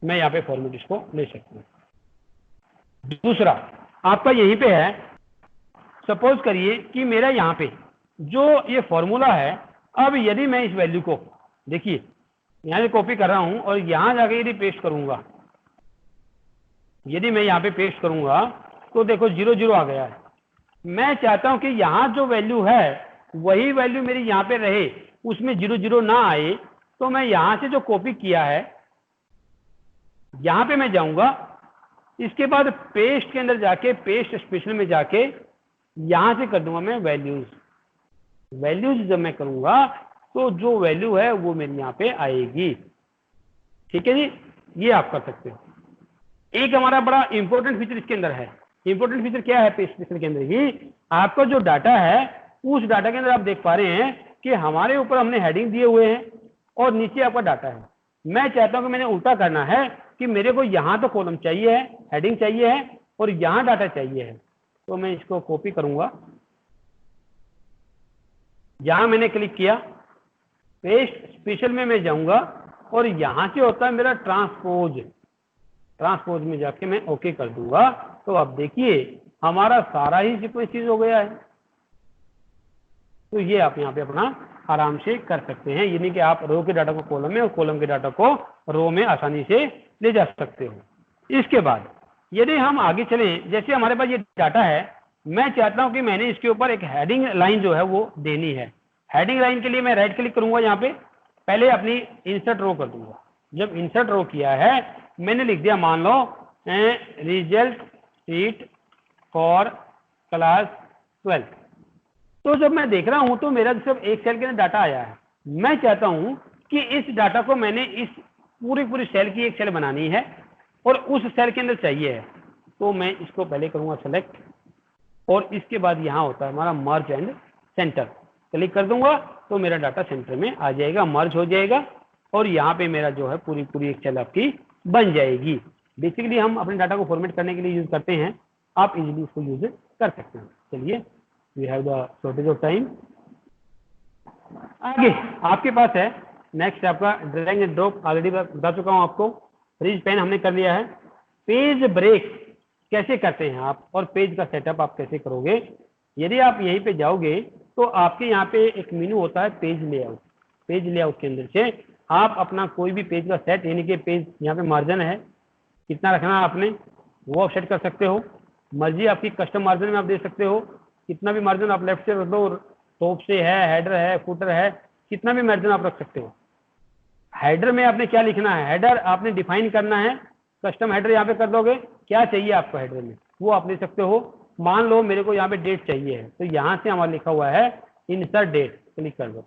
मैं यहाँ पे फॉर्मेट इसको ले सकता हूँ। दूसरा आपका यहीं पे है, सपोज करिए कि मेरा यहाँ पे जो ये फॉर्मूला है, अब यदि मैं इस वैल्यू को देखिए यहाँ से कॉपी कर रहा हूं और यहाँ जाके यदि पेस्ट करूंगा, यदि मैं यहाँ पे पेस्ट करूंगा तो देखो 0 0 आ गया है। मैं चाहता हूं कि यहाँ जो वैल्यू है वही वैल्यू मेरी यहाँ पे रहे, उसमें 0 0 ना आए। तो मैं यहाँ से जो कॉपी किया है यहाँ पे मैं जाऊंगा, इसके बाद पेस्ट के अंदर जाके पेस्ट स्पेशल में जाके यहां से कर दूंगा मैं वैल्यूज। वैल्यूज जब मैं करूंगा तो जो वैल्यू है वो मेरी यहाँ पे आएगी। ठीक है जी, ये आप कर सकते हो। एक हमारा बड़ा इंपॉर्टेंट फीचर इसके अंदर है। इंपॉर्टेंट फीचर क्या है पेस्ट स्पेशल के अंदर ही, आपका जो डाटा है उस डाटा के अंदर आप देख पा रहे हैं कि हमारे ऊपर हमने हेडिंग दिए हुए हैं और नीचे आपका डाटा है। मैं चाहता हूं कि मैंने उल्टा करना है कि मेरे को यहाँ तो कॉलम चाहिए है, हेडिंग चाहिए है और यहाँ डाटा चाहिए है। तो मैं इसको कॉपी करूंगा, यहां मैंने क्लिक किया, पेस्ट स्पेशल में मैं जाऊंगा और यहां से होता है मेरा ट्रांसपोज। ट्रांसपोज में जाके मैं ओके कर दूंगा तो अब देखिए हमारा सारा ही सीक्वेंस चीज हो गया है। तो ये आप यहाँ पे अपना आराम से कर सकते हैं, यानी कि आप रो के डाटा को कॉलम में और कॉलम के डाटा को रो में आसानी से ले जा सकते हो। इसके बाद यदि हम आगे चलें, जैसे हमारे पास ये डाटा है, मैं चाहता हूं कि मैंने इसके ऊपर एक हेडिंग लाइन जो है वो देनी है। हेडिंग लाइन के लिए मैं राइट क्लिक करूंगा, यहाँ पे पहले अपनी इंसर्ट रो कर दूंगा। जब इंसर्ट रो किया है मैंने लिख दिया, मान लो रिजल्ट शीट फॉर क्लास 12। तो जब मैं देख रहा हूं तो मेरा सिर्फ एक सेल के अंदर डाटा आया है। मैं चाहता हूं कि इस डाटा को मैंने इस पूरी सेल की एक सेल बनानी है और उस सेल के अंदर चाहिए है। तो मैं इसको पहले करूंगा सेलेक्ट और इसके बाद यहाँ होता है हमारा मर्ज एंड सेंटर। क्लिक कर दूंगा तो मेरा डाटा सेंटर में आ जाएगा, मर्ज हो जाएगा और यहाँ पे मेरा जो है पूरी एक सेल आपकी बन जाएगी। बेसिकली हम अपने डाटा को फॉर्मेट करने के लिए यूज करते हैं, आप इजीली इसको यूज कर सकते हैं। चलिए, we have the shortage of time. आगे आपके पास है नेक्स्ट आपका ड्रैग एंड ड्रॉप, ऑलरेडी बता चुका हूं आपको। फ्रीज पेन हमने कर लिया है। पेज ब्रेक कैसे करते हैं आप और पेज का सेटअप आप कैसे करोगे। यदि आप यहीं पे जाओगे तो आपके यहाँ पे एक मेनू होता है पेज लेआउट। पेज लेआउट के अंदर से आप अपना कोई भी पेज का सेट, यानी कि पेज यहाँ पे मार्जिन है कितना रखना है आपने, वो आप सेट कर सकते हो। मर्जी आपकी कस्टम मार्जिन में आप दे सकते हो, कितना भी मार्जिन आप लेफ्ट से रख दो, टॉप से है, हेडर है, फुटर है, कितना भी मार्जिन आप रख सकते हो। हेडर में आपने क्या लिखना है, हेडर आपने डिफाइन करना है। कस्टम हेडर यहाँ पे कर दोगे, क्या चाहिए आपको हेडर में वो आप ले सकते हो। मान लो मेरे को यहाँ पे डेट चाहिए है तो यहाँ से हमारा लिखा हुआ है इंसर्ट डेट, क्लिक कर दो।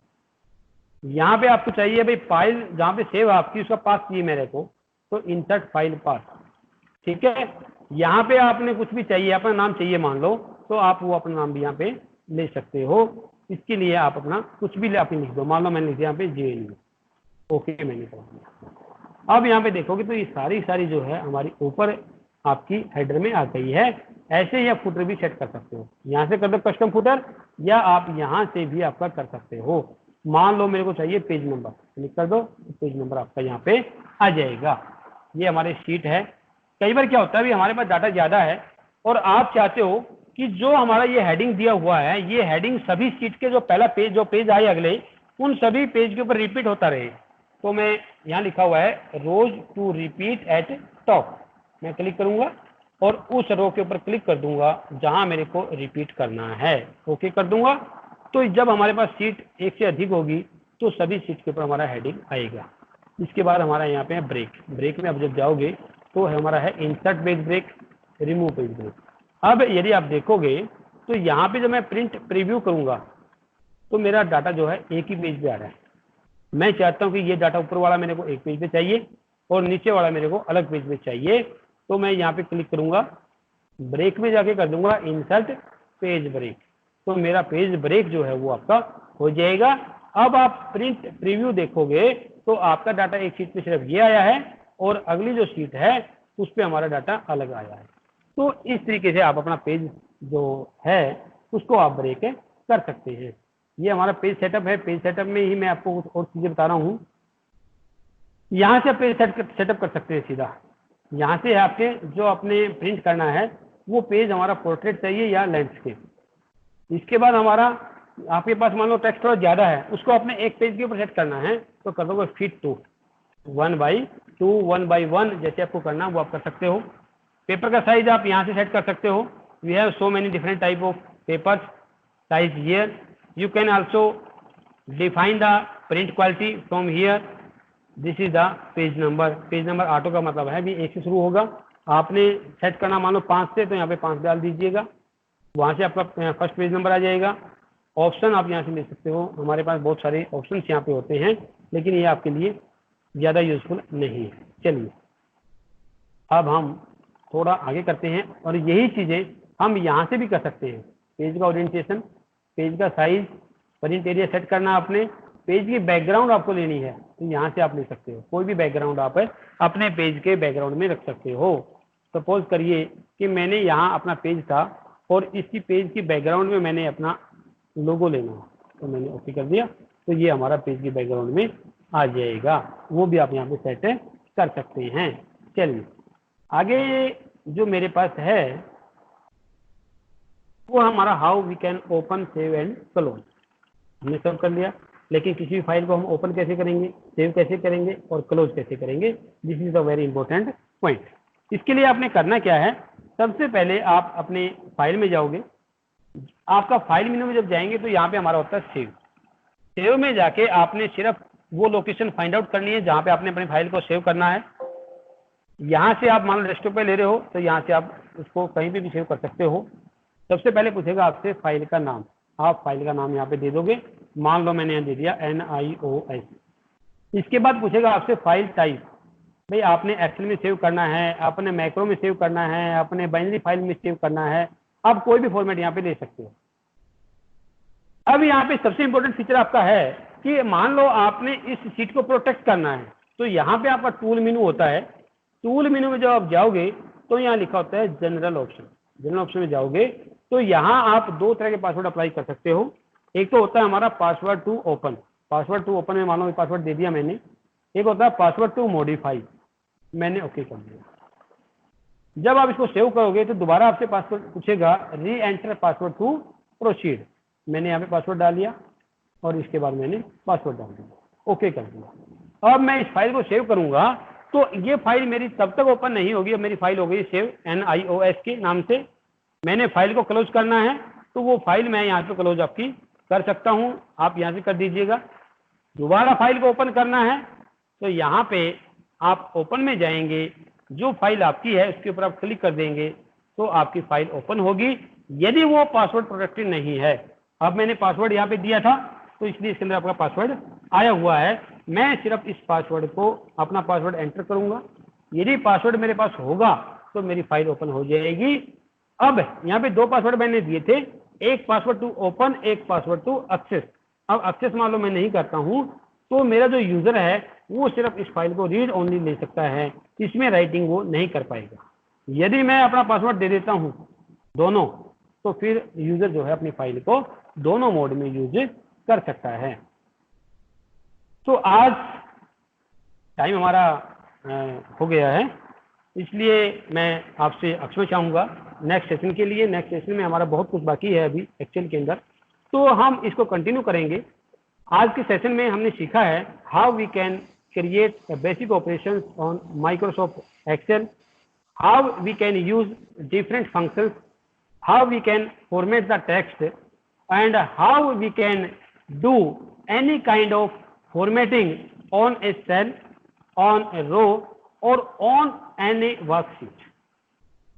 यहाँ पे आपको चाहिए भाई फाइल जहाँ पे सेव आपकी उसका पास चाहिए मेरे को, तो इंसर्ट फाइल पास। ठीक है, यहाँ पे आपने कुछ भी चाहिए, अपना नाम चाहिए मान लो, तो आप वो अपना नाम भी यहाँ पे ले सकते हो। इसके लिए आप अपना कुछ भी आपने लिख दो, मान लो मैंने लिख दिया यहाँ पे JNU, ओके मैंने कर दिया। अब यहाँ पे देखोगे तो ये सारी जो है हमारी ऊपर आपकी हेडर में आ गई है। ऐसे ही आप फुटर भी सेट कर सकते हो, यहाँ से कर दो कस्टम फुटर, या आप यहाँ से भी आपका कर सकते हो। मान लो मेरे को चाहिए पेज नंबर, क्लिक कर दो, पेज नंबर आपका यहाँ पे आ जाएगा। ये हमारे शीट है। कई बार क्या होता है, अभी हमारे पास डाटा ज्यादा है और आप चाहते हो कि जो हमारा ये हेडिंग दिया हुआ है, ये हेडिंग सभी शीट के जो पहला पेज, जो पेज आए अगले, उन सभी पेज के ऊपर रिपीट होता रहे। तो मैं यहाँ लिखा हुआ है रोज टू रिपीट एट टॉप, मैं क्लिक करूंगा और उस रो के ऊपर क्लिक कर दूंगा जहां मेरे को रिपीट करना है, ओके कर दूंगा। तो जब हमारे पास सीट एक से अधिक होगी तो सभी सीट के ऊपर हमारा हेडिंग आएगा। इसके बाद हमारा यहाँ पे है ब्रेक, ब्रेक में अब जब जाओगे तो हमारा है insert page break, remove page break. अब यदि आप देखोगे तो यहाँ पे जब मैं प्रिंट प्रीव्यू करूंगा तो मेरा डाटा जो है एक ही पेज पे आ रहा है। मैं चाहता हूं कि ये डाटा ऊपर वाला मेरे को एक पेज पे चाहिए और नीचे वाला मेरे को अलग पेज पे चाहिए, तो मैं यहाँ पे क्लिक करूंगा, ब्रेक में जाके कर दूंगा इंसर्ट पेज ब्रेक, तो मेरा पेज ब्रेक जो है वो आपका हो जाएगा। अब आप प्रिंट प्रीव्यू देखोगे तो आपका डाटा एक शीट पे सिर्फ ये आया है और अगली जो शीट है उस पे हमारा डाटा अलग आया है। तो इस तरीके से आप अपना पेज जो है उसको आप ब्रेक कर सकते हैं। ये हमारा पेज सेटअप है। पेज सेटअप में ही मैं आपको कुछ और चीजें बता रहा हूँ। यहाँ से पेज सेटअप कर सकते हैं सीधा। यहाँ से आपके जो अपने प्रिंट करना है वो पेज हमारा पोर्ट्रेट चाहिए या लैंडस्केप। इसके बाद हमारा आपके पास मान लो टेक्स्ट थोड़ा ज्यादा है, उसको अपने एक पेज के ऊपर सेट करना है तो कर दोगे फिट टू 1/2 1/1 जैसे आपको करना है वो आप कर सकते हो। पेपर का साइज आप यहाँ से सेट कर सकते हो। We have so many different type of papers size here. You can also define the print quality from here. This is the page number. Page number auto का मतलब है भी एक से शुरू होगा। आपने सेट करना मान लो 5 से, तो यहाँ पे 5 डाल दीजिएगा, वहां से आपका फर्स्ट पेज नंबर आ जाएगा। ऑप्शन आप यहाँ से ले सकते हो, हमारे पास बहुत सारे ऑप्शन यहाँ पे होते हैं, लेकिन ये आपके लिए ज्यादा यूजफुल नहीं है। चलिए अब हम थोड़ा आगे करते हैं और यही चीजें हम यहाँ से भी कर सकते हैं। पेज का ओरिएंटेशन, पेज का साइज, प्रिंट एरिया सेट करना आपने, पेज की बैकग्राउंड आपको लेनी है तो यहाँ से आप ले सकते हो। कोई भी बैकग्राउंड आप अपने पेज के बैकग्राउंड में रख सकते हो। सपोज करिए कि मैंने यहाँ अपना पेज था और इसी पेज की बैकग्राउंड में मैंने अपना लोगो लेना है, तो मैंने ओके कर दिया, तो ये हमारा पेज की बैकग्राउंड में आ जाएगा। वो भी आप यहाँ पे सेट कर सकते हैं। चलिए आगे जो मेरे पास है वो हमारा how we can open save and close. हमने सब कर लिया, लेकिन किसी भी फाइल को हम ओपन कैसे करेंगे, सेव कैसे करेंगे और क्लोज कैसे करेंगे, this is the very important point. इसके लिए आपने करना क्या है, सबसे पहले आप अपने फाइल में जाओगे। आपका फाइल मेनू में जब जाएंगे तो यहाँ पे हमारा होता है सेव। सेव में जाके आपने सिर्फ वो लोकेशन फाइंड आउट करनी है जहाँ पे आपने अपनी फाइल को सेव करना है। यहाँ से आप मान लो डेस्कटॉप पे ले रहे हो तो यहाँ से आप उसको कहीं पे भी सेव कर सकते हो। सबसे पहले पूछेगा आपसे फाइल का नाम, आप फाइल का नाम यहाँ पे दे दोगे। मान लो मैंने यहाँ दे दिया NIOS। इसके बाद पूछेगा आपसे फाइल टाइप, भाई आपने एक्सेल में सेव करना है, आपने मैक्रो में सेव करना है, आपने बाइनरी फाइल में सेव करना है, आप कोई भी फॉर्मेट यहाँ पे ले सकते हो। अब यहाँ पे सबसे इंपॉर्टेंट फीचर आपका है कि मान लो आपने इस शीट को प्रोटेक्ट करना है, तो यहाँ पे आपका टूल मेनू होता है। टूल मेनू में जब आप जाओगे तो यहाँ लिखा होता है जनरल ऑप्शन। जनरल ऑप्शन में जाओगे तो यहाँ आप दो तरह के पासवर्ड अप्लाई कर सकते हो। एक तो होता है हमारा password to open. Password to open में मान लो पासवर्ड दे दिया मैंने। एक होता है पासवर्ड टू मॉडिफाई, मैंने ओके कर दिया। जब आप इसको सेव करोगे तो दोबारा आपसे पासवर्ड पूछेगा, री एंटर पासवर्ड टू प्रोसीड। मैंने यहाँ पे पासवर्ड डाल दिया और इसके बाद मैंने पासवर्ड डाल दिया, ओके कर दिया। अब मैं इस फाइल को सेव करूंगा तो ये फाइल मेरी तब तक ओपन नहीं होगी। अब मेरी फाइल हो गई सेव NIOS के नाम से। मैंने फाइल को क्लोज करना है तो वो फाइल मैं यहाँ पे क्लोज आपकी कर सकता हूँ, आप यहाँ से कर दीजिएगा। दोबारा फाइल को ओपन करना है तो यहाँ पे आप ओपन में जाएंगे, जो फाइल आपकी है उसके ऊपर आप क्लिक कर देंगे तो आपकी फाइल ओपन होगी, यदि वो पासवर्ड प्रोटेक्टेड नहीं है। अब मैंने पासवर्ड यहाँ पे दिया था तो इसलिए इसके अंदर आपका पासवर्ड आया हुआ है। मैं सिर्फ इस पासवर्ड को अपना पासवर्ड एंटर करूंगा, यदि पासवर्ड मेरे पास होगा तो मेरी फाइल ओपन हो जाएगी। अब यहाँ पे दो पासवर्ड मैंने दिए थे, एक पासवर्ड टू ओपन, एक पासवर्ड टू एक्सेस। अब एक्सेस मान लो मैं नहीं करता हूँ तो मेरा जो यूजर है वो सिर्फ इस फाइल को रीड ओनली ले सकता है, इसमें राइटिंग वो नहीं कर पाएगा। यदि मैं अपना पासवर्ड दे देता हूँ दोनों, तो फिर यूजर जो है अपनी फाइल को दोनों मोड में यूज कर सकता है। तो आज टाइम हमारा हो गया है, इसलिए मैं आपसे क्षमा चाहूंगा नेक्स्ट सेशन के लिए। नेक्स्ट सेशन में हमारा बहुत कुछ बाकी है अभी एक्सेल के अंदर, तो हम इसको कंटिन्यू करेंगे। आज के सेशन में हमने सीखा है how we can create basic operations on Microsoft Excel, how we can use different functions, how we can format the text, and how we can do any kind of formatting on a cell, on a row, or on any worksheet.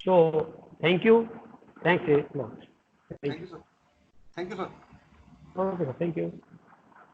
So thank you. Thanks a lot. Thank you, sir. Thank you, sir. Okay, thank you.